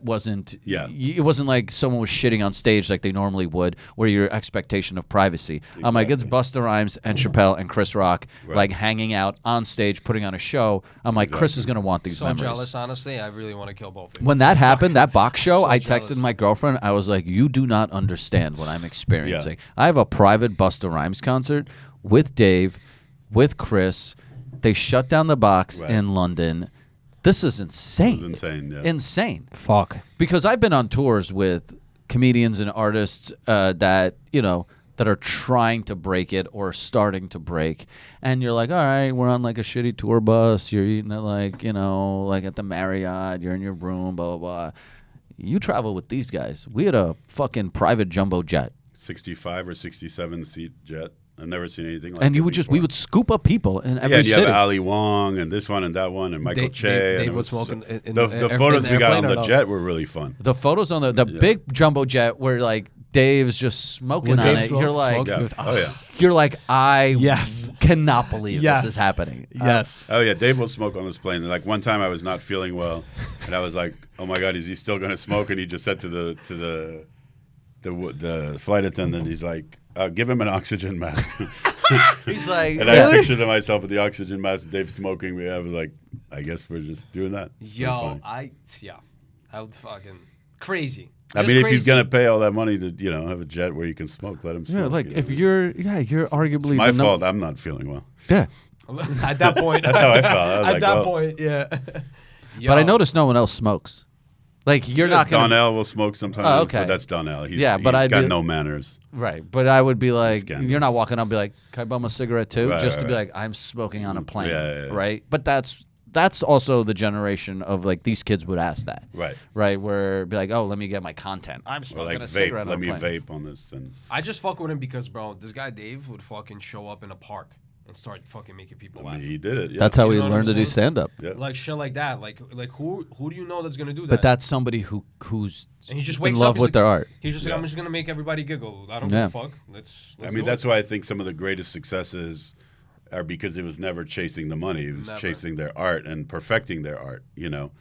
wasn't. Yeah. It wasn't like someone was shitting on stage like they normally would, where your expectation of privacy. Exactly. I'm like, it's Busta Rhymes and Chappelle and Chris Rock like hanging out on stage, putting on a show. I'm like, Chris is gonna want these memories. So jealous, honestly. I really want to kill both of you. When that happened, that box show, I texted jealous. my girlfriend. I was like, you do not understand what I'm experiencing. I have a private Busta Rhymes concert with Dave, with Chris. They shut down the box in London. This is insane. It was insane, yeah. Insane. Fuck. Because I've been on tours with comedians and artists that are trying to break it or starting to break. And you're like, all right, we're on like a shitty tour bus. You're eating at like at the Marriott. You're in your room, blah, blah, blah. You travel with these guys. We had a fucking private jumbo jet. 65 or 67 seat jet. I've never seen anything like and it. And we would scoop up people in every you city. have Ali Wong and this one and that one and Michael Che. Dave was smoking the photos we got on the jet were really fun. The photos on the big jumbo jet were like Dave's just smoking on it. You're like, you're like, I cannot believe this is happening. Yes. Oh yeah, Dave will smoke on this plane. Like one time I was not feeling well, and I was like, oh my God, is he still going to smoke? And he just said to the flight attendant, he's like, give him an oxygen mask. He's like, and I pictured myself with the oxygen mask, Dave smoking. I was like, I guess we're just doing that. It's pretty Yo, funny. I would fucking crazy. I Just mean, if crazy. he's gonna pay all that money to, have a jet where you can smoke, let him smoke. Yeah, like you know? if you're arguably It's my the num- fault. I'm not feeling well. Yeah, At that point, That's how I felt. I was at like, that well, point, yeah. but I noticed no one else smokes. Like you're not gonna Donnell will smoke sometimes. Oh, okay. But that's Donnell. He's, Yeah, but he's I'd got be- no manners. right. But I would be like, Scandalous. you're not walking up and be like, can I bum a cigarette too? Right, Just to be right. like, I'm smoking on a plane, Yeah. right? But that's also the generation of like these kids would ask that, Right. Where it'd be like, oh, let me get my content. I'm Or smoking like a vape. cigarette Let on me a plane. vape on this. And I just fuck with him because, bro, this guy Dave would fucking show up in a park and start fucking making people I laugh. mean, he did it. Yeah. That's how You he know what learned I'm to do saying? stand up. Yeah. Like shit like that. Like who do you know that's gonna do that? But that's somebody who's and he just in wakes love up he's with like- their art. He's just like, Yeah. I'm just gonna make everybody giggle. I don't Yeah. give a fuck. Let's I mean, do that's it. why I think some of the greatest successes are because it was never chasing the money. It was Never. chasing their art and perfecting their art,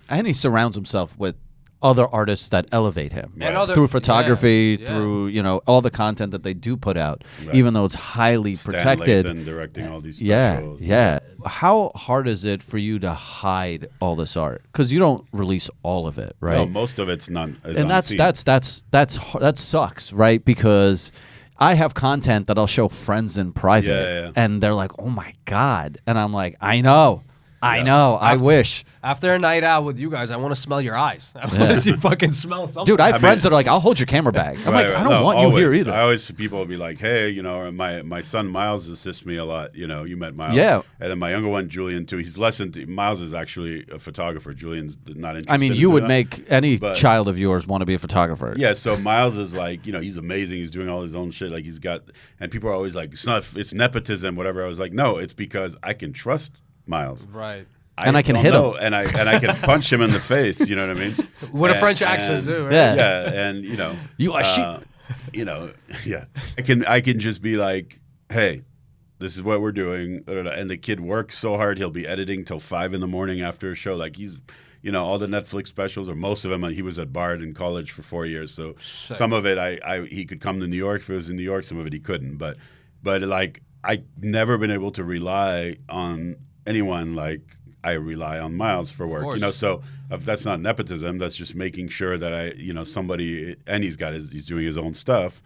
And he surrounds himself with other artists that elevate him And other- through photography, yeah. through all the content that they do put out, Right. even though it's highly Stan protected. Lathan directing all these Yeah, specials. yeah. How hard is it for you to hide all this art? Because you don't release all of it, right? No, most of it's not. Is And unseen. that sucks, right? Because I have content that I'll show friends in private, Yeah. and they're like, "Oh my god," and I'm like, "I know, I wish." After a night out with you guys, I want to smell your eyes. I want to see fucking smell something. Dude, I have I friends mean- that are like, "I'll hold your camera bag." I'm Right, like, right. "I don't No, want you here always. either." I always people will be like, hey, or my son Miles assists me a lot. You met Miles. Yeah. And then my younger one, Julian, too. He's less into, Miles is actually a photographer. Julian's not interested. I mean, in you would that. make any But- child of yours want to be a photographer. Yeah, so Miles is like, he's amazing. He's doing all his own shit. Like he's got, and people are always like, it's nepotism, whatever. I was like, no, it's because I can trust Miles. right. And I can don't hit him. know, and I can punch him in the face. You know what I mean? With a And- French accent, and- too, right? Yeah. Yeah, and You are shit. yeah. I can just be like, hey, this is what we're doing, and the kid works so hard. He'll be editing till 5 a.m. after a show. Like he's, all the Netflix specials or most of them. He was at Bard in college for 4 years, so some of it he could come to New York if it was in New York. Some of it he couldn't, but like I never been able to rely on anyone like I rely on Miles for work. course. So if that's not nepotism. That's just making sure that somebody, and he's doing his own stuff.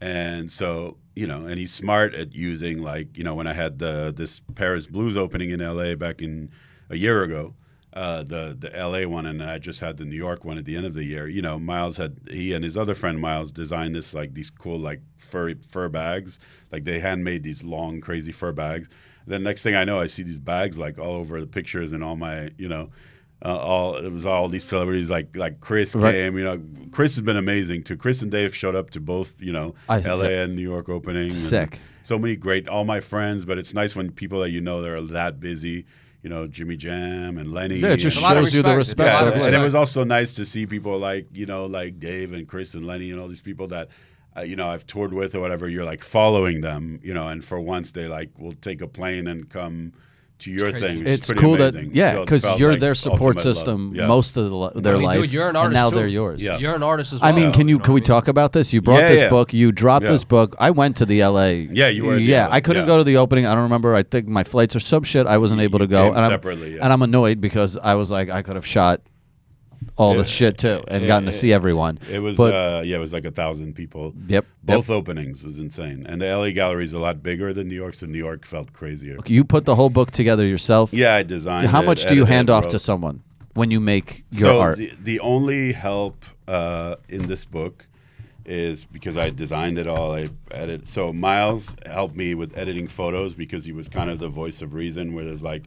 And so, and he's smart at using, like, when I had this Paris Blues opening in LA back in a year ago, the LA one, and I just had the New York one at the end of the year. Miles he and his other friend Miles designed these cool like fur bags. Like they handmade these long, crazy fur bags. Then next thing I know, I see these bags like all over the pictures and all my, it was all these celebrities like Chris came. Chris has been amazing too. Chris and Dave showed up to both, LA and New York opening. Sick. And so many great, all my friends. But it's nice when people that that are that busy. Jimmy Jam and Lenny. Yeah, it just It's a lot of shows you the respect. It's a lot respect. of And it respect. was also nice to see people like like Dave and Chris and Lenny and all these people that I've toured with or whatever. You're like following them, and for once they like will take a plane and come to your thing. Which is It's pretty cool amazing. that So it because felt you're like their support ultimate love. system Yeah. most of their I mean, life, dude, you're an and artist now too. they're yours. Yeah. You're an artist as well. I mean, can know can we what I mean? talk about this? You brought Yeah, this yeah. book. You dropped Yeah. this book. I went to the LA. Yeah, you were at the Yeah, LA, I couldn't yeah. go to the opening. I don't remember. I think my flights or some shit. I wasn't able to go. came And I'm, separately, yeah. and I'm annoyed because I was like, I could have shot all the shit too and gotten to see everyone. It was But- it was like 1,000 people. Yep. Both openings was insane, and the LA gallery is a lot bigger than New York, so New York felt crazier. You put the whole book together yourself. Yeah, I designed. How it, much do you edited, hand off wrote. to someone when you make your So art? the only help in this book is because I designed it all. I edited. So Miles helped me with editing photos because he was kind of the voice of reason. Where there's like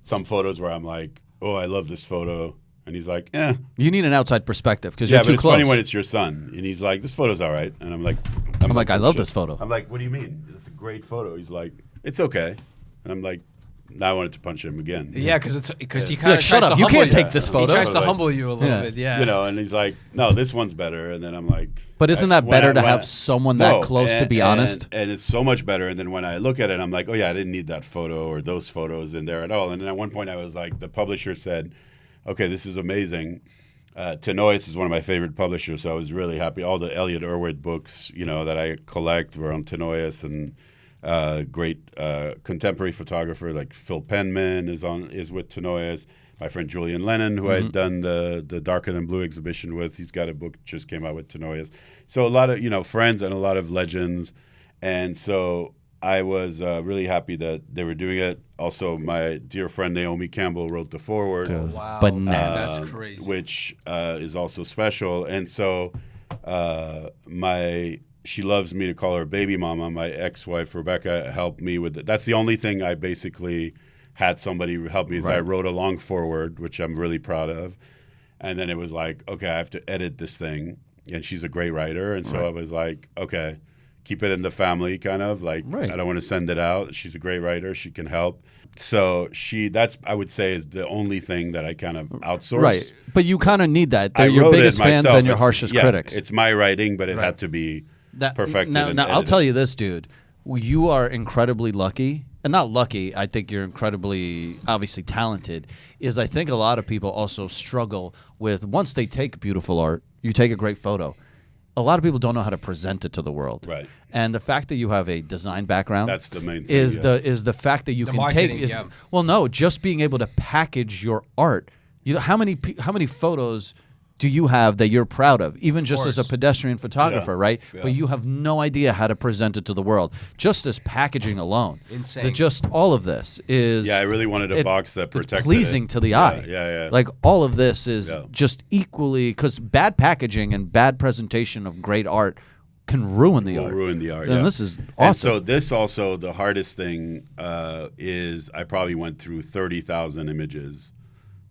some photos where I'm like, oh, I love this photo, and he's like, eh. You need an outside perspective because Yeah, you're but too it's close. funny when it's your son, and he's like, this photo's all right, and I'm like, I'm like, I love "Shit." this photo. I'm like, what do you mean? It's a great photo. He's like, it's okay, and I'm like, now I wanted to punch him again. Yeah, because he You're kind like, of shut up. You can't take this He photo. tries to Like- humble you a little Yeah. bit. Yeah. And he's like, no, this one's better. And then I'm like, But isn't that when better to when have someone that close to be honest? And it's so much better. And then when I look at it, I'm like, oh yeah, I didn't need that photo or those photos in there at all. And then at one point I was like, the publisher said, okay, this is amazing. Tenois is one of my favorite publishers, so I was really happy. All the Elliot Erwitt books, that I collect were on Tenois, and great contemporary photographer like Phil Penman is with Tenoyes. My friend Julian Lennon, who I had done the Darker Than Blue exhibition with, he's got a book just came out with Tenoyes. So a lot of friends and a lot of legends, and so I was really happy that they were doing it. Also, my dear friend Naomi Campbell wrote the foreword, Wow. Bananas. That's crazy. which is also special. And so she loves me to call her baby mama. My ex-wife Rebecca helped me with it. That's the only thing I basically had somebody help me. Is I wrote a long foreword, which I'm really proud of, and then it was like, okay, I have to edit this thing, and she's a great writer, and so I was like, okay, keep it in the family, kind of like I don't want to send it out. She's a great writer; she can help. So that's I would say is the only thing that I kind of outsourced. Right, but you kind of need that. They're I your wrote biggest it fans myself. and your harshest critics. It's my writing, but it had to be perfected. Now, and I'll edited. tell you this, dude. You are incredibly lucky. And not lucky, I think you're incredibly, obviously talented, is I think a lot of people also struggle with, once they take beautiful art, you take a great photo, a lot of people don't know how to present it to the world. Right. And the fact that you have a design background That's the main thing, is the fact that you The can marketing, take yeah. well, no, just being able to package your art. You know, how many photos do you have that you're proud of, even just as a course. pedestrian photographer, right? Yeah. But you have no idea how to present it to the world. Just this packaging alone. Insane. Just all of this is... Yeah, I really wanted a box that it's protected pleasing it. to the Yeah, eye. yeah. Like, all of this is Yeah. just equally... Because bad packaging and bad presentation of great art can ruin the Will art. ruin the art. And yeah. this is awesome. And so this also, the hardest thing is I probably went through 30,000 images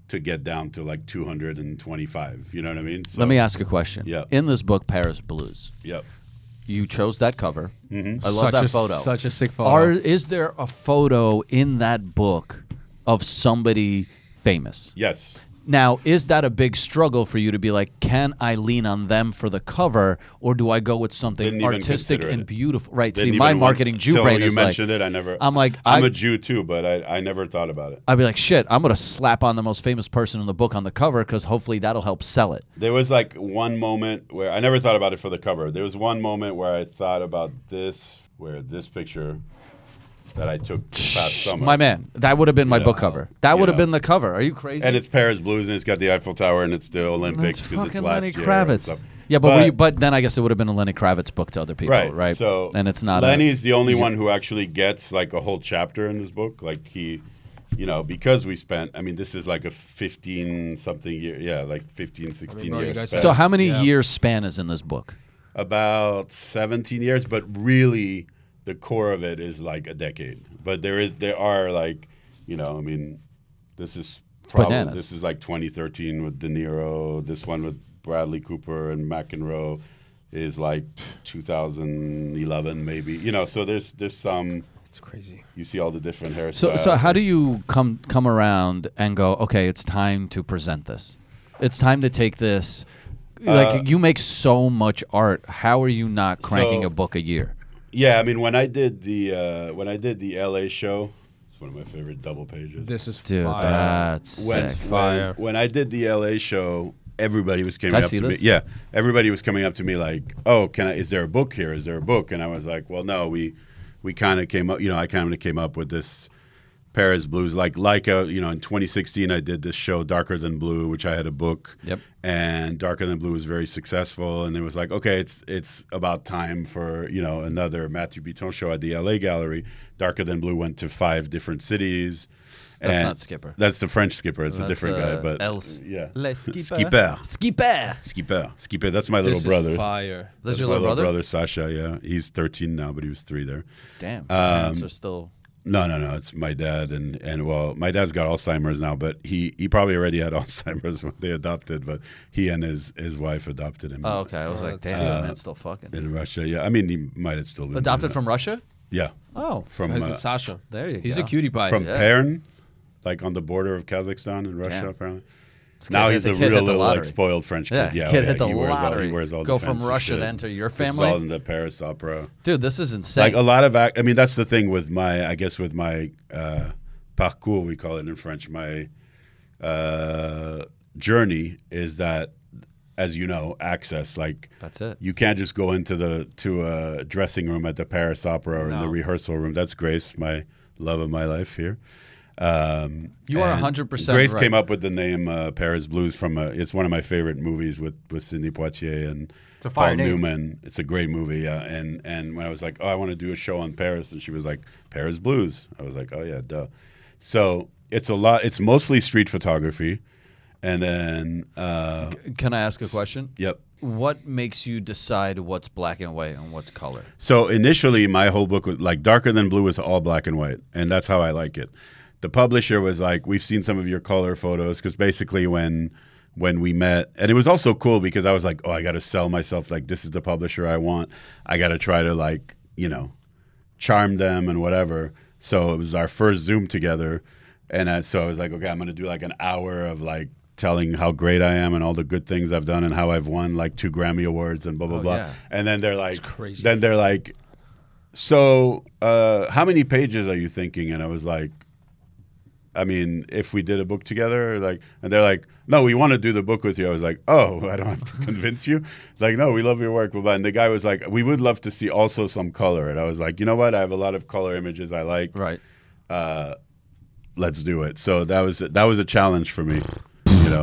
to get down to like 225. You know what I mean? So, Let me ask a question. Yeah. In this book, Paris Blues, Yep. you chose that cover. Mm-hmm. I love that photo. Such a sick photo. Is there a photo in that book of somebody famous? Yes. Now, is that a big struggle for you to be like, can I lean on them for the cover, or do I go with something Didn't even artistic consider and it. beautiful? Right. Didn't See, my even marketing Jew till brain you is like, mentioned it. I never. I'm like, I'm a Jew too, but I never thought about it. I'd be like, shit, I'm gonna slap on the most famous person in the book on the cover because hopefully that'll help sell it. There was like one moment where I never thought about it for the cover. There was one moment where I thought about this, where this picture that I took this past summer. My man, that would have been my book cover. That would have Yeah. been the cover. Are you crazy? And it's Paris Blues, and it's got the Eiffel Tower, and it's the Olympics That's because it's fucking last Lenny year. Kravitz. and stuff. Yeah, but then I guess it would have been a Lenny Kravitz book to other people, right? So and it's not. Lenny's the only one who actually gets like a whole chapter in this book. Like he, because we spent. I mean, this is like a 15-something year. Yeah, like 15, 16 bro, you years. guys- spent. So how many Yeah. years span is in this book? About 17 years, but really the core of it is like a decade. But there are like, I mean, this is probably Bananas. this is like 2013 with De Niro. This one with Bradley Cooper and McEnroe is like 2011 maybe. So there's some. It's crazy. You see all the different hairstyles. So how do you come around and go, okay, it's time to present this. It's time to take this. Like you make so much art. How are you not cranking a book a year? Yeah, I mean when I did the LA show, it's one of my favorite double pages. This is Dude, fire. that's sick. Fire. When I did the LA show, everybody was coming Can I up see to this? me. Yeah, everybody was coming up to me like, "Oh, is there a book here? Is there a book?" And I was like, "Well, no, we kind of came up. I kind of came up with this Paris Blues. In 2016, I did this show Darker Than Blue, which I had a book. Yep. And Darker Than Blue was very successful, and it was like, okay, it's about time for another Mathieu Bitton show at the LA Gallery. Darker Than Blue went to 5 different cities. That's and not Skipper. That's the French Skipper. It's a That's, different guy, but Le Skipper. Skipper. That's my little This brother. is fire. That's That's your my little brother? Sasha. Yeah, he's 13 now, but he was 3 there. Damn. Parents are still. No. It's my dad, and well, my dad's got Alzheimer's now, but he probably already had Alzheimer's when they adopted, but he and his wife adopted him. Oh, okay. I was like, damn, that man's still fucking. In Russia. Yeah, I mean, he might have still been Adopted from Russia? Yeah, Oh, from His name's Sasha. there you He's go. a cutie pie. from Yeah. Perm, like on the border of Kazakhstan and Russia, Damn. apparently. This Now kid he's hit a the- kid hit real the little lottery. spoiled French Yeah, kid. Yeah, kid hit the he wears lottery. he wears all Go the from fancy Russia shit. to enter your This family? is all in the Paris Opera. Dude, this is insane. Like a lot of I mean, that's the thing with my parcours, we call it in French. My journey is that as you know, access. Like That's it. you can't just go into a dressing room at the Paris Opera or in the rehearsal room. That's Grace, my love of my life here. You are 100% Grace right. came up with the name Paris Blues from it's one of my favorite movies with Sidney Poitier and a fire Paul name. Newman. It's a great movie, yeah. And when I was like, oh, I want to do a show on Paris, and she was like, Paris Blues. I was like, oh yeah, duh. So it's a lot. It's mostly street photography, and then Can I ask a question? yep. What makes you decide what's black and white and what's color? So initially, my whole book was like Darker Than Blue was all black and white, and that's how I like it. The publisher was like, we've seen some of your color photos, because basically when we met, and it was also cool because I was like, oh, I got to sell myself, like this is the publisher I want. I got to try to like, charm them and whatever. So it was our first Zoom together, and so I was like, okay, I'm going to do like an hour of like telling how great I am and all the good things I've done and how I've won like 2 Grammy Awards and blah, blah, blah. yeah. And then they're like, crazy. then they're like, so how many pages are you thinking? And I was like, I mean, if we did a book together, like, and they're like, no, we want to do the book with you. I was like, oh, I don't have to convince you. Like, no, we love your work. And the guy was like, we would love to see also some color. And I was like, you know what? I have a lot of color images I like. Right. Let's do it. So that was a challenge for me.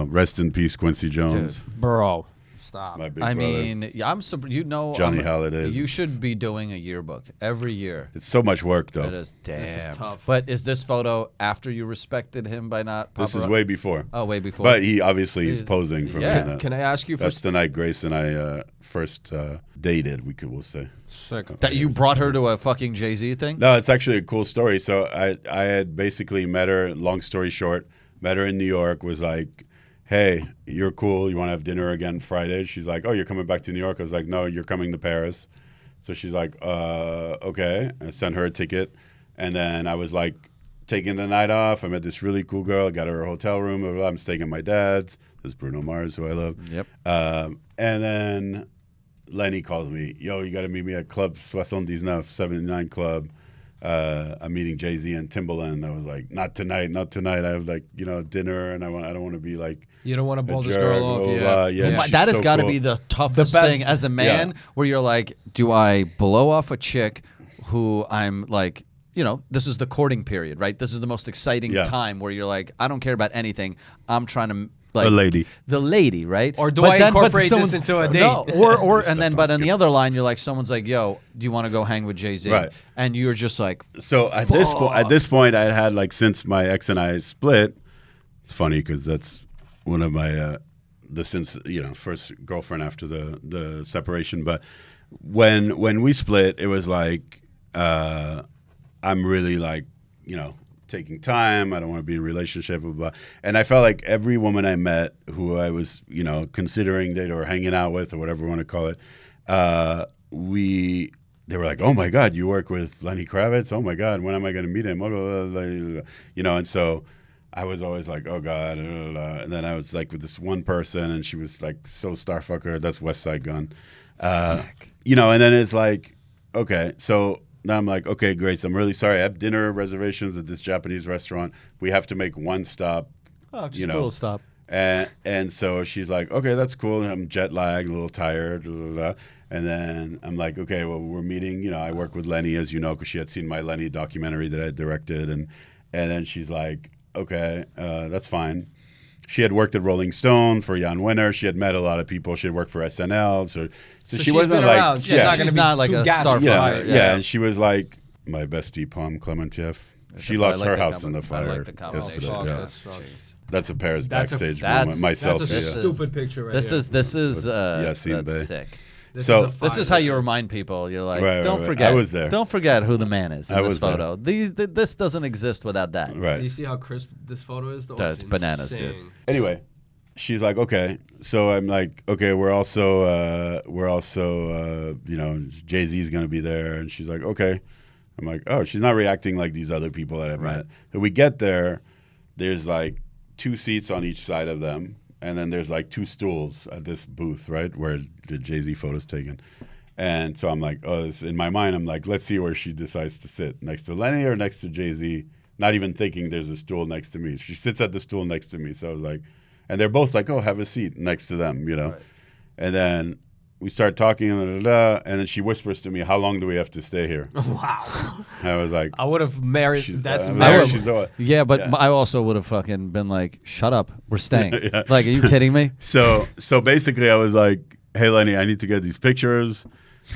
Rest in peace, Quincy Jones. Bro, stop. My big I brother. mean, I'm Johnny Halliday's. You should be doing a yearbook every year. It's so much work, though. It is damn tough. But is this photo after you respected him by not? This is way before. Oh, way before. But he's posing for Yeah. me. in that. Can I ask you for That's the night Grace and I first dated. We'll say. sick? That you brought her to a fucking Jay-Z thing? No, it's actually a cool story. So I had basically met her. Long story short, met her in New York. Was like, hey, you're cool. You want to have dinner again Friday? She's like, oh, you're coming back to New York? I was like, no, you're coming to Paris. So she's like, okay. I sent her a ticket. And then I was like taking the night off. I met this really cool girl. I got her a hotel room. Blah, blah, blah. I'm staying at my dad's. This is Bruno Mars, who I love. Yep. And then Lenny calls me. Yo, you got to meet me at Club 79, 79 Club. I'm meeting Jay-Z and Timbaland. I was like, not tonight. I have like, dinner, and I don't want to be like. You don't want to blow a this jerk, girl off, blah, yeah. blah, yeah. But she's that has so got to cool. be the toughest best- thing as a man, Yeah. where you're like, do I blow off a chick who I'm like, this is the courting period, right? This is the most exciting Yeah. time where you're like, I don't care about anything. I'm trying to like The lady. right? Or do But I then- but incorporate this someone's- into a date? No, or and then, but on the other line, you're like, someone's like, yo, do you want to go hang with Jay-Z? Right. And you're just like, So at this point, I had like, since my ex and I split. It's funny because that's one of my first girlfriend after the separation. But when we split, it was like I'm really like taking time. I don't want to be in a relationship, blah, blah. And I felt like every woman I met who I was considering date or hanging out with or whatever you want to call it, they were like, oh my God, you work with Lenny Kravitz? Oh my God, when am I going to meet him? And so I was always like, oh God, and then I was like with this one person, and she was like so starfucker. That's West Side Gun, and then it's like, okay, so now I'm like, okay, Grace, I'm really sorry. I have dinner reservations at this Japanese restaurant. We have to make one stop. oh, just a little stop. And so she's like, okay, that's cool. I'm jet lagged, a little tired, blah, blah, blah. And then I'm like, okay, well, we're meeting. I work with Lenny, as you know, because she had seen my Lenny documentary that I directed. And then she's like, okay, that's fine. She had worked at Rolling Stone for Jan Wenner. She had met a lot of people. She had worked for SNL. So she she's wasn't been like, around. She's not gonna she's be not like too a gassy. star yeah, fire. yeah. And she was like, my bestie, Palm Clementieff. She lost I like her the house in the I fire like the combination. yesterday. Fuck, yeah. that sucks. That's a Paris That's a- backstage that's- moment. My That's a selfie. This yeah. is- stupid picture right This here. is Yassine that's Bey. sick. This so- is a This fine is how you picture. remind people. You're like, Right, don't right. forget. I was there. Don't forget who the man is in I this was there. photo. This doesn't exist without that. Right. You see how crisp this photo is? though? That's It's bananas, dude. insane. Anyway, she's like, okay. So I'm like, okay, we're also Jay-Z's going to be there. And she's like, okay. I'm like, oh, she's not reacting like these other people that I've met. So we get there. There's like 2 seats on each side of them. And then there's like 2 stools at this booth, right, where the Jay-Z photo's taken. And so I'm like, oh, in my mind, I'm like, let's see where she decides to sit, next to Lenny or next to Jay-Z, not even thinking there's a stool next to me. She sits at the stool next to me. So I was like, and they're both like, oh, have a seat next to them, Right. And then we start talking, and then she whispers to me, "How long do we have to stay here?" Wow. I was like, I would have married. That's I was marriage. like, she's the one. Yeah, but I also would have fucking been like, "Shut up, we're staying." Like, are you kidding me? So basically, I was like, "Hey, Lenny, I need to get these pictures.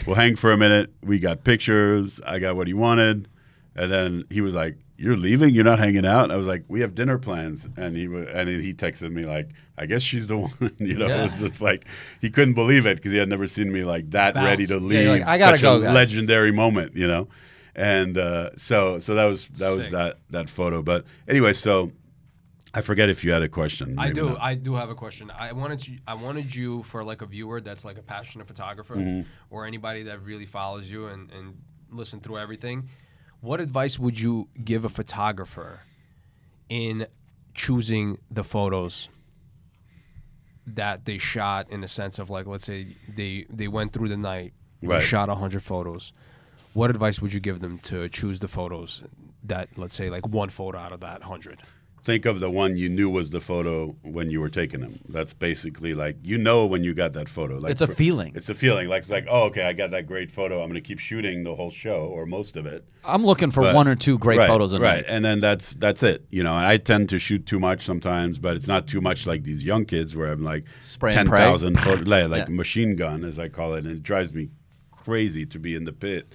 We'll hang for a minute." We got pictures. I got what he wanted, and then he was like, "You're leaving? You're not hanging out?" I was like, "We have dinner plans." And he texted me like, "I guess she's the one." It was just like he couldn't believe it because he had never seen me like that ready to leave. Yeah, like, I gotta such go, a guys. legendary moment, And so that was that photo. But anyway, so I forget if you had a question. I Maybe do. not. I do have a question. I wanted you for like a viewer that's like a passionate photographer or anybody that really follows you and listen through everything. What advice would you give a photographer in choosing the photos that they shot, in the sense of, like, let's say they went through the night, they shot 100 photos. What advice would you give them to choose the photos that, let's say, like one photo out of that 100? Think of the one you knew was the photo when you were taking them. That's basically like, when you got that photo. Like It's a feeling. It's a feeling. Like, it's like, oh, okay, I got that great photo. I'm going to keep shooting the whole show or most of it. I'm looking for one or two great photos a night. Right, and then that's it. And I tend to shoot too much sometimes, but it's not too much like these young kids where I'm like Spray and 10,000 photos, like machine gun, as I call it, and it drives me crazy to be in the pit,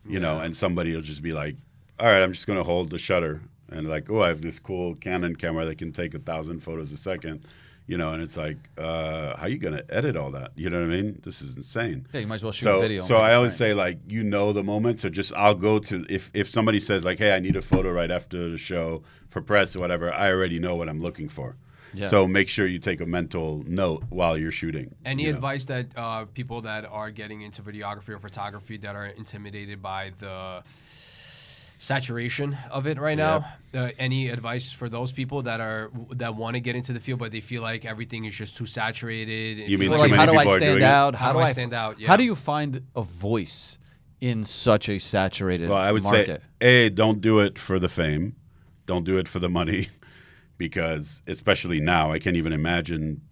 and somebody will just be like, all right, I'm just going to hold the shutter. And like, oh, I have this cool Canon camera that can take 1,000 photos a second, and it's like, how are you going to edit all that? You know what I mean? This is insane. Yeah, you might as well shoot a video. So I always say, like, the moment. So I'll go to, if somebody says like, hey, I need a photo right after the show for press or whatever, I already know what I'm looking for. Yeah. So make sure you take a mental note while you're shooting. Any advice that people that are getting into videography or photography that are intimidated by the saturation of it right now? Any advice for those people that want to get into the field, but they feel like everything is just too saturated? You mean like, how do I stand out? How do I stand out? Yeah. How do you find a voice in such a saturated market? Well, I would say, A, don't do it for the fame. Don't do it for the money. Because especially now, I can't even imagine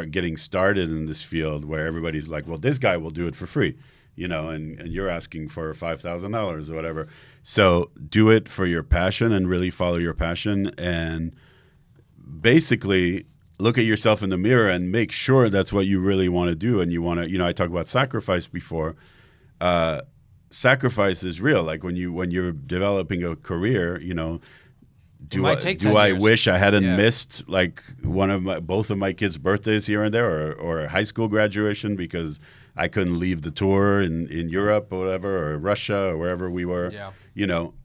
getting started in this field where everybody's like, well, this guy will do it for free. And you're asking for $5,000 or whatever. So do it for your passion and really follow your passion, and basically look at yourself in the mirror and make sure that's what you really want to do. And you want to, I talked about sacrifice before. Sacrifice is real. Like when you're developing a career, do I wish I hadn't missed like both of my kids' birthdays here and there, or a high school graduation because I couldn't leave the tour in Europe or whatever, or Russia or wherever we were. Yeah.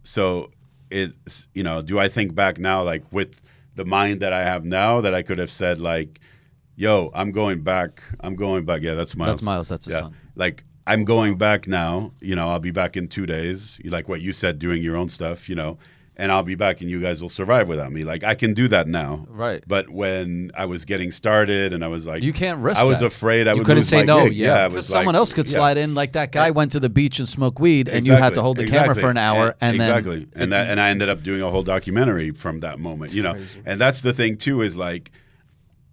So it's, do I think back now, like with the mind that I have now, that I could have said like, yo, I'm going back. Yeah, that's Miles. That's Miles. That's his son. Like, I'm going back now. I'll be back in 2 days. Like what you said, doing your own stuff, and I'll be back and you guys will survive without me. Like, I can do that now. Right. But when I was getting started and I was like, you can't risk I was that. afraid I would couldn't lose say my no, gig. yeah. Because someone else could slide in. Like that guy went to the beach and smoked weed, and you had to hold the camera for an hour. And then I ended up doing a whole documentary from that moment. Crazy. And that's the thing too, is like,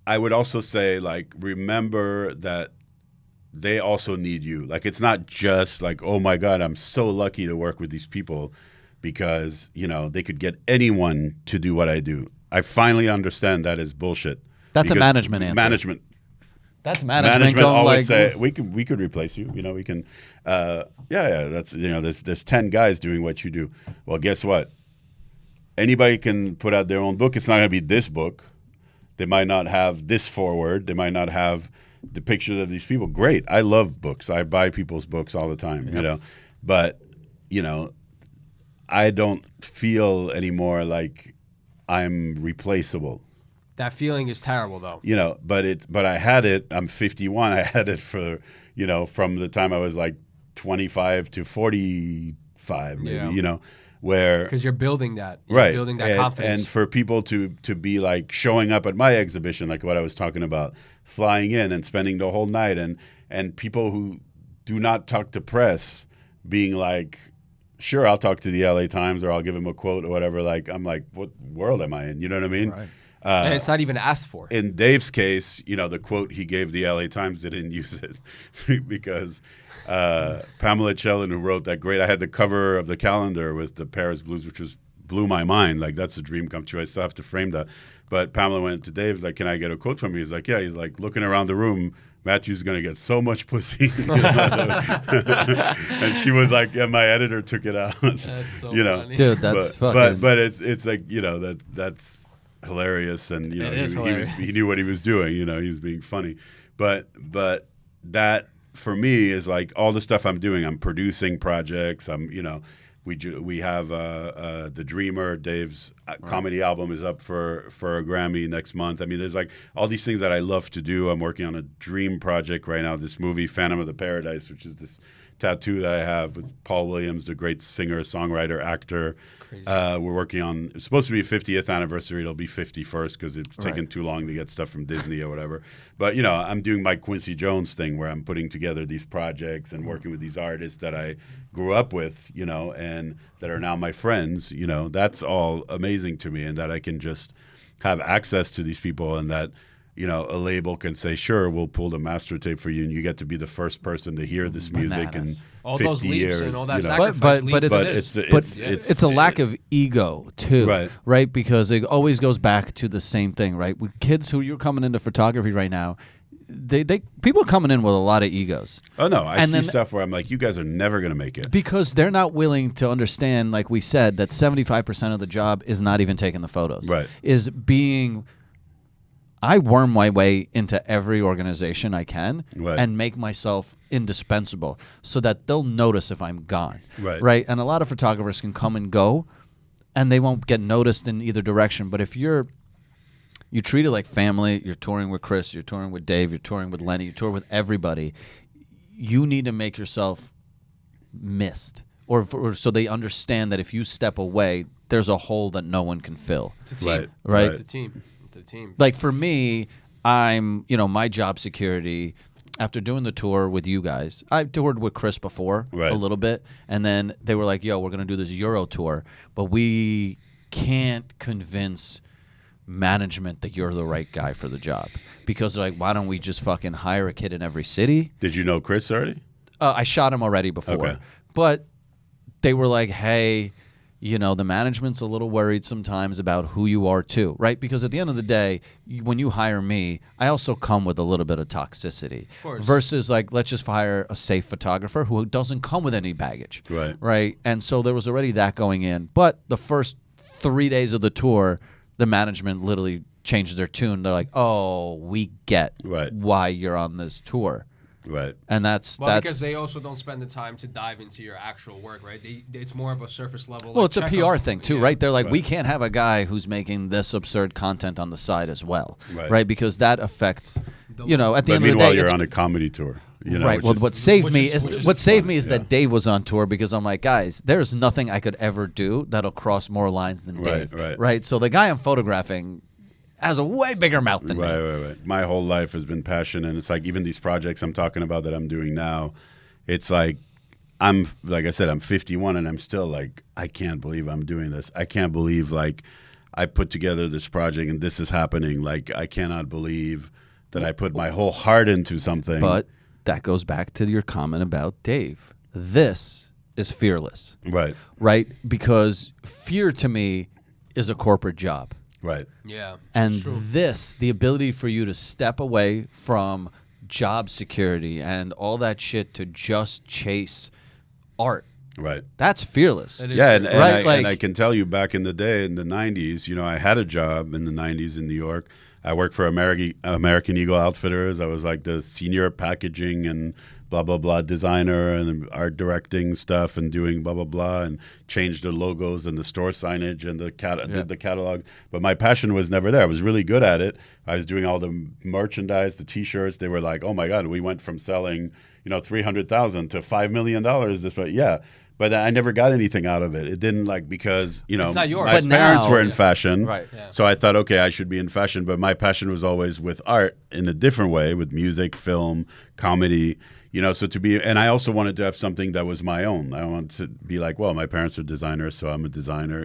I would also say, like, remember that they also need you. Like, it's not just like, oh my God, I'm so lucky to work with these people, because they could get anyone to do what I do. I finally understand that is bullshit. That's a management answer. Management. That's management always say we could replace you. We can. That's there's 10 guys doing what you do. Well, guess what? Anybody can put out their own book. It's not going to be this book. They might not have this forward. They might not have the pictures of these people. Great. I love books. I buy people's books all the time. Yep. But I don't feel anymore like I'm replaceable. That feeling is terrible, though. But I had it. I'm 51. I had it for, from the time I was like 25 to 45, maybe, where. Because you're building that. You're building that confidence. And for people to be like showing up at my exhibition, like what I was talking about, flying in and spending the whole night, and people who do not talk to press being like, sure, I'll talk to the LA Times or I'll give him a quote or whatever. Like, I'm like, what world am I in? You know what I mean? Right. And it's not even asked for. In Dave's case, the quote he gave the LA Times, they didn't use it because Pamela Chellan, who wrote that great, I had the cover of the calendar with the Paris Blues, which blew my mind. Like, that's a dream come true. I still have to frame that. But Pamela went to Dave, can I get a quote from you? He's like, yeah. He's like, looking around the room, Matthew's going to get so much pussy. And she was like, yeah, my editor took it out. That's so funny. Dude, that's fucking... But it's like, that's hilarious. And, he knew what he was doing. He was being funny. But that, for me, is like all the stuff I'm doing. I'm producing projects. We have The Dreamer. Dave's comedy album is up for a Grammy next month. I mean, there's like all these things that I love to do. I'm working on a dream project right now, this movie, Phantom of the Paradise, which is this tattoo that I have with Paul Williams, the great singer, songwriter, actor. We're working on, it's supposed to be 50th anniversary. It'll be 51st because it's taken too long to get stuff from Disney or whatever. But, I'm doing my Quincy Jones thing where I'm putting together these projects and working with these artists that I grew up with, and that are now my friends. That's all amazing to me, and that I can just have access to these people, and that, a label can say, sure, we'll pull the master tape for you, and you get to be the first person to hear this music in all 50 those leaps years. And all that sacrifice it's a lack of ego too, right? Because it always goes back to the same thing, right? With kids who you're coming into photography right now, people are coming in with a lot of egos. Oh no, I see stuff where I'm like, you guys are never going to make it. Because they're not willing to understand, like we said, that 75% of the job is not even taking the photos. Right. I worm my way into every organization I can and make myself indispensable so that they'll notice if I'm gone. Right. And a lot of photographers can come and go and they won't get noticed in either direction. But if you treat it like family, you're touring with Chris, you're touring with Dave, you're touring with Lenny, you tour with everybody, you need to make yourself missed. Or so they understand that if you step away, there's a hole that no one can fill. It's a team. Right? It's a team. It's a team. Like for me, I'm, my job security, after doing the tour with you guys, I've toured with Chris before a little bit, and then they were like, yo, we're going to do this Euro tour, but we can't convince management that you're the right guy for the job. Because they're like, why don't we just fucking hire a kid in every city? Did you know Chris already? I shot him already before. Okay. But they were like, hey, the management's a little worried sometimes about who you are too, right? Because at the end of the day, when you hire me, I also come with a little bit of toxicity. Of course. Versus like, let's just hire a safe photographer who doesn't come with any baggage. Right. And so there was already that going in. But the first 3 days of the tour, the management literally changed their tune. They're like, oh, we get why you're on this tour. Right. And that's because they also don't spend the time to dive into your actual work, right? It's more of a surface level. Well, it's a PR thing too, right? They're like, we can't have a guy who's making this absurd content on the side as well, right? Because that affects, at the end of the day. Meanwhile, you're on a comedy tour. Right. Well, what saved me is that Dave was on tour, because I'm like, guys, there's nothing I could ever do that'll cross more lines than Dave. Right. So the guy I'm photographing has a way bigger mouth than me. Right. My whole life has been passion, and it's like even these projects I'm talking about that I'm doing now, it's like like I said, I'm 51 and I'm still like, I can't believe I'm doing this. I can't believe like I put together this project and this is happening. Like I cannot believe that I put my whole heart into something. But that goes back to your comment about Dave. This is fearless. Right? Because fear to me is a corporate job. Right. Yeah. And the ability for you to step away from job security and all that shit to just chase art. Right. That's fearless. Yeah, and I can tell you back in the day, in the 90s, I had a job in the 90s in New York. I worked for American Eagle Outfitters. I was like the senior packaging and blah, blah, blah designer and art directing stuff and doing blah, blah, blah, and changed the logos and the store signage and did the catalog. But my passion was never there. I was really good at it. I was doing all the merchandise, the T-shirts. They were like, oh, my God, we went from selling, $300,000 to $5 million this way. Yeah. But I never got anything out of it. It didn't because, it's not yours. My parents were in fashion. Right. Yeah. So I thought, okay, I should be in fashion. But my passion was always with art in a different way, with music, film, comedy, and I also wanted to have something that was my own. I wanted to be like, well, my parents are designers, so I'm a designer,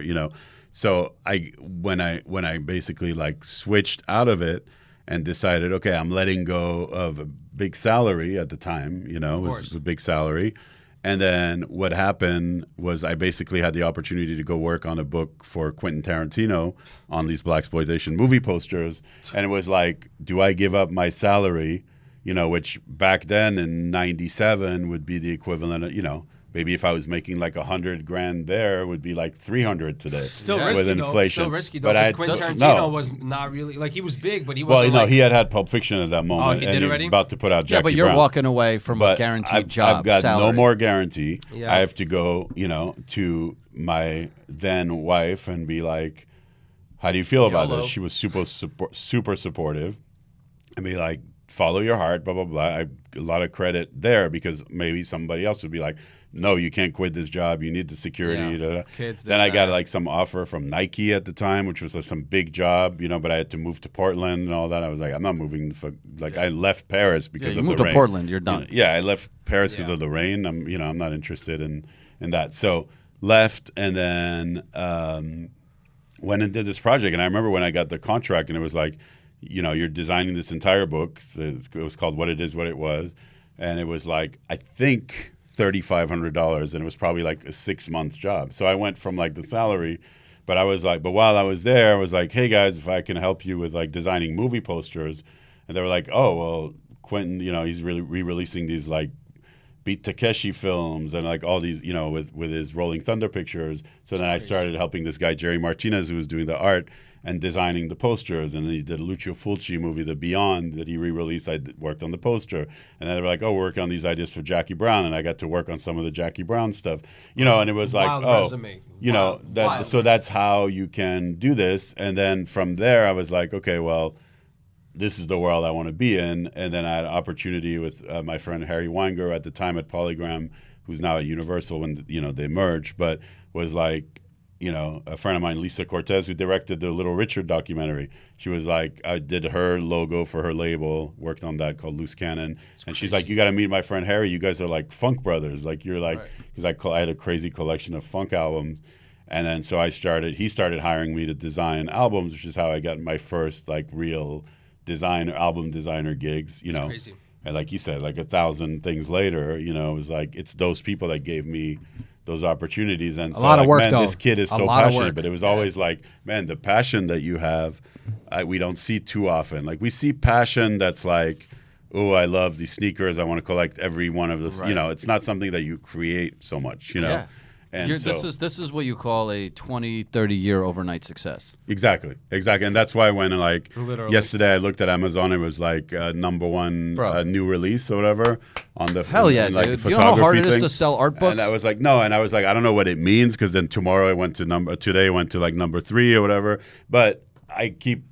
So when I basically like switched out of it and decided, okay, I'm letting go of a big salary at the time, it was a big salary. And then what happened was I basically had the opportunity to go work on a book for Quentin Tarantino on these blaxploitation movie posters. And it was like, do I give up my salary, which back then in 97 would be the equivalent of, maybe if I was making like $100,000 there, it would be like 300 today. Still with risky inflation. Still risky though. Because Quentin Tarantino was not really like he was big, but he wasn't. Well, he had Pulp Fiction at that moment, he and did he already? was about to put out Jackie but you're Brown. walking away from a guaranteed job. I've got salary. no more guarantee. Yeah. I have to go, to my then wife and be like, "How do you feel about this?" She was super supportive, and be like, "Follow your heart." Blah blah blah. A lot of credit there because maybe somebody else would be like, no, you can't quit this job. You need the security. Yeah. Kids, then I got like some offer from Nike at the time, which was like some big job, but I had to move to Portland and all that. I was like, I'm not moving. I left Paris because of the rain. You moved to Portland, you're done. I left Paris because of the rain. I'm not interested in that. So left and then went and did this project. And I remember when I got the contract and it was like, you're designing this entire book. So it was called What It Is, What It Was. And it was like, I think $3,500, and it was probably like a 6-month job. So I went from like the salary, but while I was there, I was like, hey guys, if I can help you with like designing movie posters. And they were like, oh, well, Quentin, he's really re-releasing these like Beat Takeshi films and like all these, with his Rolling Thunder pictures. So then I started helping this guy, Jerry Martinez, who was doing the art and designing the posters. And then he did a Lucio Fulci movie, The Beyond, that he re-released. I worked on the poster. And then they were like, oh, we're working on these ideas for Jackie Brown. And I got to work on some of the Jackie Brown stuff. And it was like, resume. So that's how you can do this. And then from there, I was like, okay, well, this is the world I want to be in. And then I had an opportunity with my friend Harry Weinger at the time at Polygram, who's now at Universal when, they merged, but was like, a friend of mine, Lisa Cortez, who directed the Little Richard documentary. She was like, I did her logo for her label, worked on that called Loose Cannon. And she's like, you got to meet my friend Harry. You guys are like funk brothers. Like you're like, because I had a crazy collection of funk albums. And then so he started hiring me to design albums, which is how I got my first like real album designer gigs, Crazy. And like you said, like 1,000 things later, it was like, it's those people that gave me those opportunities. And a lot of work, man, though. this kid is so passionate, but it was always like, man, the passion that you have, we don't see too often. Like we see passion that's like, oh, I love these sneakers. I want to collect every one of those. Right. It's not something that you create so much, Yeah. And this is what you call a 20, 30-year overnight success. Exactly. And that's why when yesterday I looked at Amazon, it was like #1 new release or whatever on the hell yeah, like, dude. photography You know how hard it is thing. to sell art books? And I was like, no, and I was like, I don't know what it means because then tomorrow today I went to like #3 or whatever, but I keep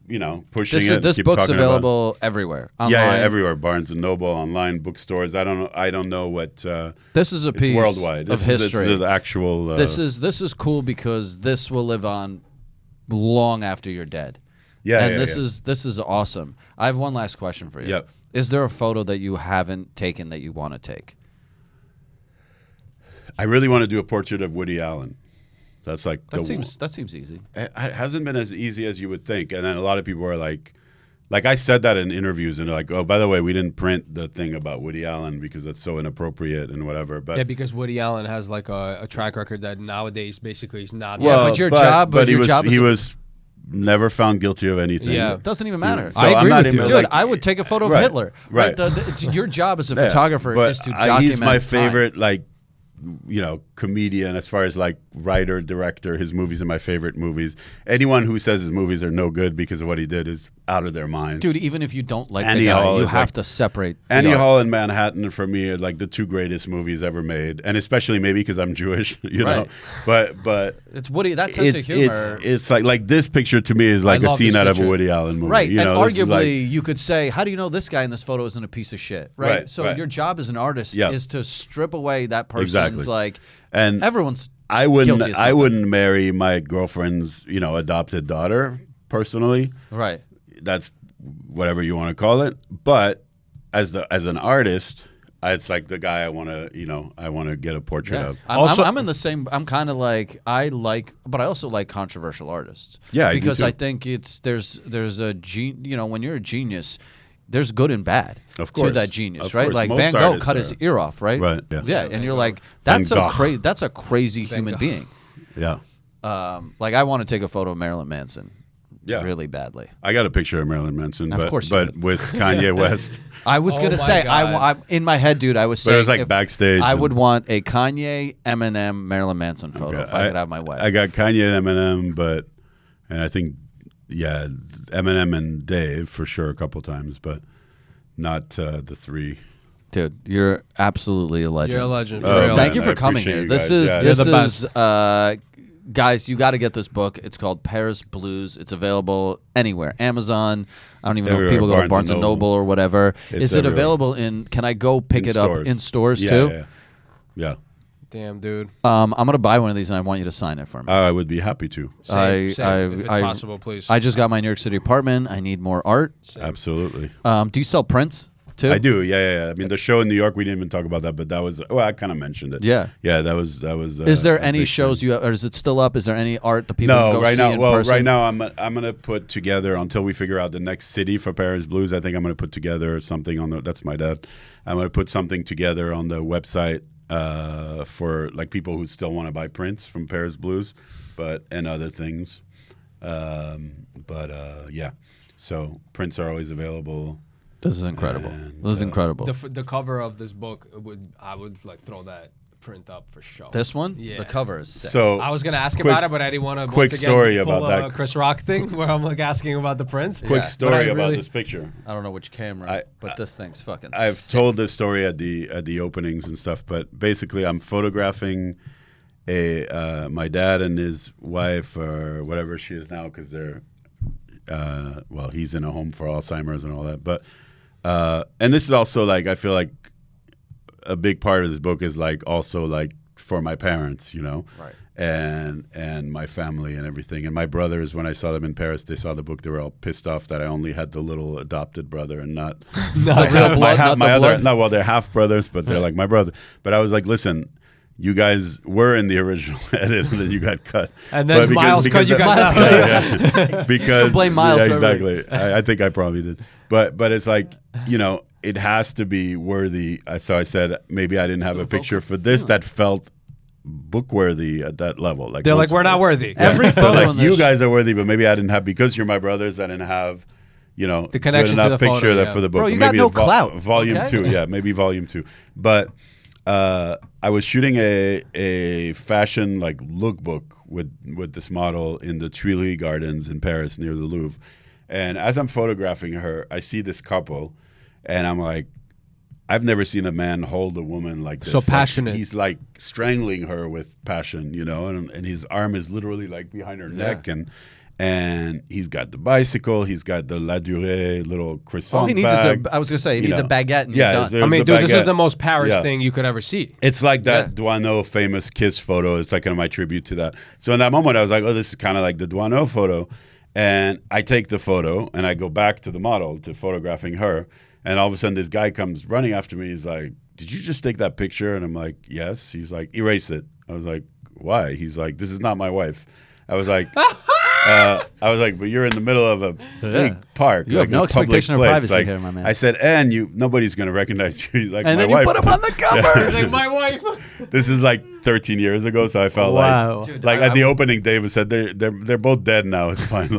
pushing it. This keep book's talking available everywhere. Online. Yeah, everywhere. Barnes and Noble, online bookstores. I don't know what. This is a piece worldwide. of history. It's the actual. This is cool because this will live on long after you're dead. Yeah, and this is awesome. I have one last question for you. Yep. Is there a photo that you haven't taken that you want to take? I really want to do a portrait of Woody Allen. That's like that seems easy. It hasn't been as easy as you would think, and then a lot of people are like I said that in interviews, and they're like, "Oh, by the way, we didn't print the thing about Woody Allen because that's so inappropriate and whatever." But yeah, because Woody Allen has like a track record that nowadays basically is not. Well, but your job, but your he was job he was never found guilty of anything. Yeah. It doesn't even matter. So I agree I'm not with you. even, Dude, like, I would take a photo of right, Hitler. right. Your job as a Yeah, photographer but is to document he's my time. favorite, comedian as far as like writer, director. His movies are my favorite movies. Anyone who says his movies are no good because of what he did is out of their minds. Dude, even if you don't like Annie the guy, Hall you is have like- to separate. Annie the art. Hall and Manhattan for me are like the two greatest movies ever made, and especially maybe because I'm Jewish, know. Right. But It's Woody. That sense of humor. it's like this picture to me is like I a love scene this out of a picture. Woody Allen movie. Right, You and know, this is arguably like- you could say, how do you know this guy in this photo isn't a piece of shit? Right. So Right. your job as an artist Yep. is to strip away that person's Exactly. like. And everyone's. I guilty of wouldn't something. marry my girlfriend's adopted daughter personally. Right. That's whatever you want to call it. But as an artist, It's like the guy I want to get a portrait of. I'm in the same. I'm kind of like but I also like controversial artists. Yeah, because I think there's a when you're a genius, there's good and bad to that genius, right? Like Van Gogh cut his ear off, right? Right. Yeah, and you're like, that's a crazy human being. Yeah. Like I want to take a photo of Marilyn Manson. Yeah. Really badly. I got a picture of Marilyn Manson, but with Kanye West. I was gonna say, I in my head, dude. I was saying, it was like backstage. I would want a Kanye, Eminem, Marilyn Manson photo if I could have my way. I got Kanye and Eminem, and I think, Eminem and Dave for sure a couple times, but not the three. Dude, you're absolutely a legend. You're a legend. Thank you for coming here. This is guys, you got to get this book. It's called Paris Blues. It's available anywhere. Amazon. I don't even know if people go to Barnes and Noble or whatever. Is it available can I go pick it up in stores too? Yeah. Damn, dude. I'm going to buy one of these and I want you to sign it for me. I would be happy to. Same. If it's possible, please. I just got my New York City apartment. I need more art. Same. Absolutely. Do you sell prints? Too? I do, yeah. I mean, the show in New York, we didn't even talk about that, but that was. Well, I kind of mentioned it. Yeah, that was. Is there any shows you have, or is it still up? Is there any art that people can go see in person? Right now, I'm gonna put together until we figure out the next city for Paris Blues. I think I'm gonna put together something on the. That's my dad. I'm gonna put something together on the website for like people who still want to buy prints from Paris Blues, and other things. Yeah. So prints are always available. This is incredible. This is incredible. The cover of this book, I would like throw that print up for sure. This one? Yeah. The cover is sick. So I was going to ask about it, but I didn't want to quick story about that Chris Rock thing where I'm like asking about the prints. Quick story about this picture. I don't know which camera, but this thing's fucking I've sick. told this story at the openings and stuff, but basically I'm photographing my dad and his wife or whatever she is now because they're he's in a home for Alzheimer's and all that, but and this is also like I feel like a big part of this book is like also like for my parents, right, and my family and everything. And my brothers, when I saw them in Paris, they saw the book. They were all pissed off that I only had the little adopted brother and not the real blood. My other. No, well, they're half brothers, but they're like my brother. But I was like, listen. You guys were in the original edit, and then you got cut. And then Miles cut you guys out. Yeah. Because blame Miles. Yeah, exactly. I think I probably did. But it's like, it has to be worthy. So I said maybe I didn't have a picture for this that felt book worthy at that level. Like they're like, we're not worthy. Yeah. Every photo like, you guys are worthy, but maybe I didn't have because you're my brothers. I didn't have. The connection good enough to the picture photo, that for the book. Bro, you maybe got no clout. Volume 2, yeah, maybe volume 2. But I was shooting a fashion like lookbook with this model in the Tuileries Gardens in Paris near the Louvre, and as I'm photographing her, I see this couple, and I'm like, I've never seen a man hold a woman like this. So passionate. Like, he's like strangling her with passion, and his arm is literally like behind her neck, and he's got the bicycle, he's got the La Durée little croissant All he needs bag. is he needs a baguette and Yeah, you're done. I mean, dude, this baguette. is the most Paris thing you could ever see. It's like that Douaneau famous kiss photo. It's like kind of my tribute to that. So in that moment, I was like, oh, this is kind of like the Douaneau photo. And I take the photo, and I go back to the model, to photographing her. And all of a sudden, this guy comes running after me. He's like, did you just take that picture? And I'm like, yes. He's like, erase it. I was like, why? He's like, this is not my wife. I was like... but you're in the middle of a big park. You have no expectation of privacy here, my man. I said, and nobody's going to recognize you. He's like, and my then wife. you put him on the cover. He's like, my wife. This is like 13 years ago, so I felt like, Dude, at the opening, David said they're both dead now. It's fine.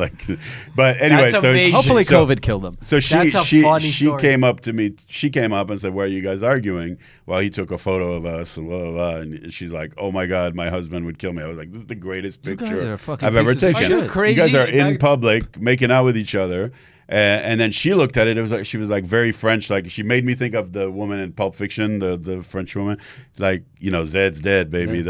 But anyway, That's so amazing. Hopefully COVID killed them. So That's a funny she story. came up to me. She came up and said, "Why are you guys arguing?" Well, he took a photo of us and blah blah blah. And she's like, "Oh my God, my husband would kill me." I was like, "This is the greatest guys picture are fucking I've ever pieces of taken." shit. Are you crazy? You guys are in Like- public making out with each other. And then she looked at it. It was like she was like very French. Like she made me think of the woman in Pulp Fiction, the French woman. Like Zed's dead, baby.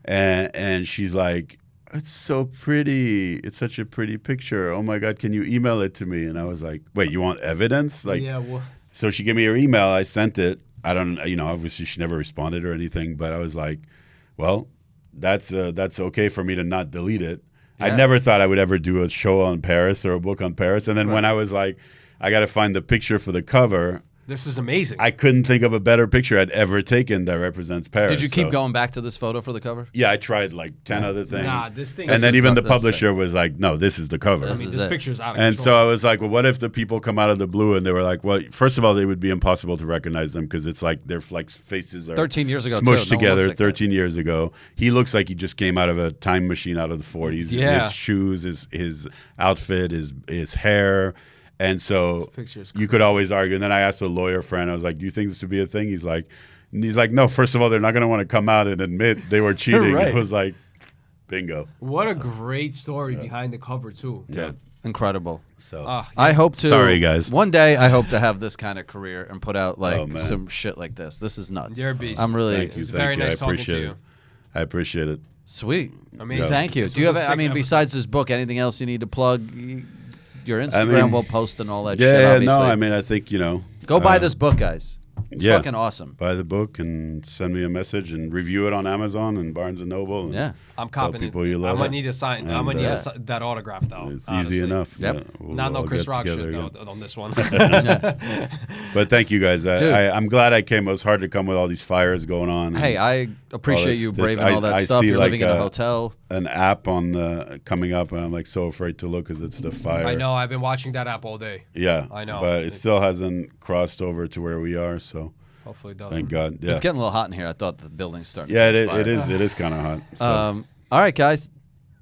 And she's like, it's so pretty. It's such a pretty picture. Oh my God, can you email it to me? And I was like, wait, you want evidence? Like, Yeah. Well, so she gave me her email. I sent it. I don't, obviously she never responded or anything. But I was like, well, that's okay for me to not delete it. I never thought I would ever do a show on Paris or a book on Paris. And then when I was like, I got to find the picture for the cover, This is amazing. I couldn't think of a better picture I'd ever taken that represents Paris. Did you keep so- going back to this photo for the cover? Yeah, I tried like 10 other things. Nah, this thing. And then is even the- the this is publisher was like, no, this is the cover. I This mean, is this it. picture's out of And control. so I was like, well, what if the people come out of the blue and they were like, well, first of all, they would be impossible to recognize them because it's like their like faces are 13 years ago, smushed too. No one together. looks like that. 13 years ago, he looks like he just came out of a time machine out of the 40s. Yeah. His shoes, his outfit, his hair. And so picture's you could always argue. And then I asked a lawyer friend, I was like, do you think this would be a thing? He's like, no, first of all, they're not going to want to come out and admit they were cheating. Right. It was like, bingo. What a great story behind the cover too. Yeah. Incredible. So Yeah. I hope to. Sorry, guys. One day, I hope to have this kind of career and put out Oh, like man. some shit like this. This is nuts. You're a beast. I'm really thank you. It's Thank very you. nice I talking to appreciate you. it. I appreciate it. sweet. Amazing. Thank you. This Do you was have? a I sick mean, episode. besides this book, anything else you need to plug? Your Instagram mean, will post and all that shit. Yeah, Obviously. no, I mean, I think, Go buy this book, guys. It's yeah. fucking awesome. Buy the book and send me a message and review it on Amazon and Barnes & Noble. And Yeah. I'm tell copying it. people you I'm love gonna it. need a sign. I'm And, gonna need uh, that autograph though. It's honestly. easy enough. Yep. Yeah, we'll Not no all Chris get Rock shit together though again. on this one. But thank you guys. Dude. I'm glad I came. It was hard to come with all these fires going on. Hey, I appreciate you braving all that I stuff. see You're like living in a hotel. an app on the coming up, and I'm like so afraid to look because it's the fire. I know. I've been watching that app all day. Yeah, I know. but it still hasn't crossed over to where we are. So Hopefully it doesn't. thank God. Yeah, It's getting a little hot in here. I thought the building's starting. yeah, to catch fire. it is. It is kind of hot. So All right, guys.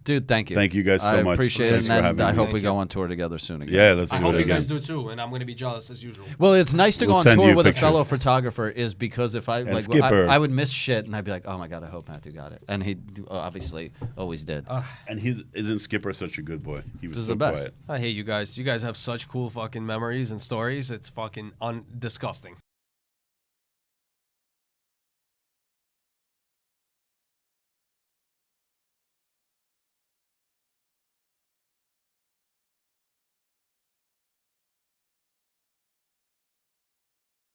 Dude, thank you. thank you guys so I much. appreciate Thanks it, for and having I me. hope Thank we you. go on tour together soon again. Yeah, let's I do hope it you again. guys do too, and I'm gonna be jealous as usual. Well, it's nice to We'll go on send tour you with a pictures. fellow photographer is because if I like Skipper. I would miss shit and I'd be like, oh my god, I hope Matthew got it, and he obviously always did. And isn't Skipper such a good boy? He was This is so the best. quiet. I hate you guys. You guys have such cool fucking memories and stories. It's fucking disgusting.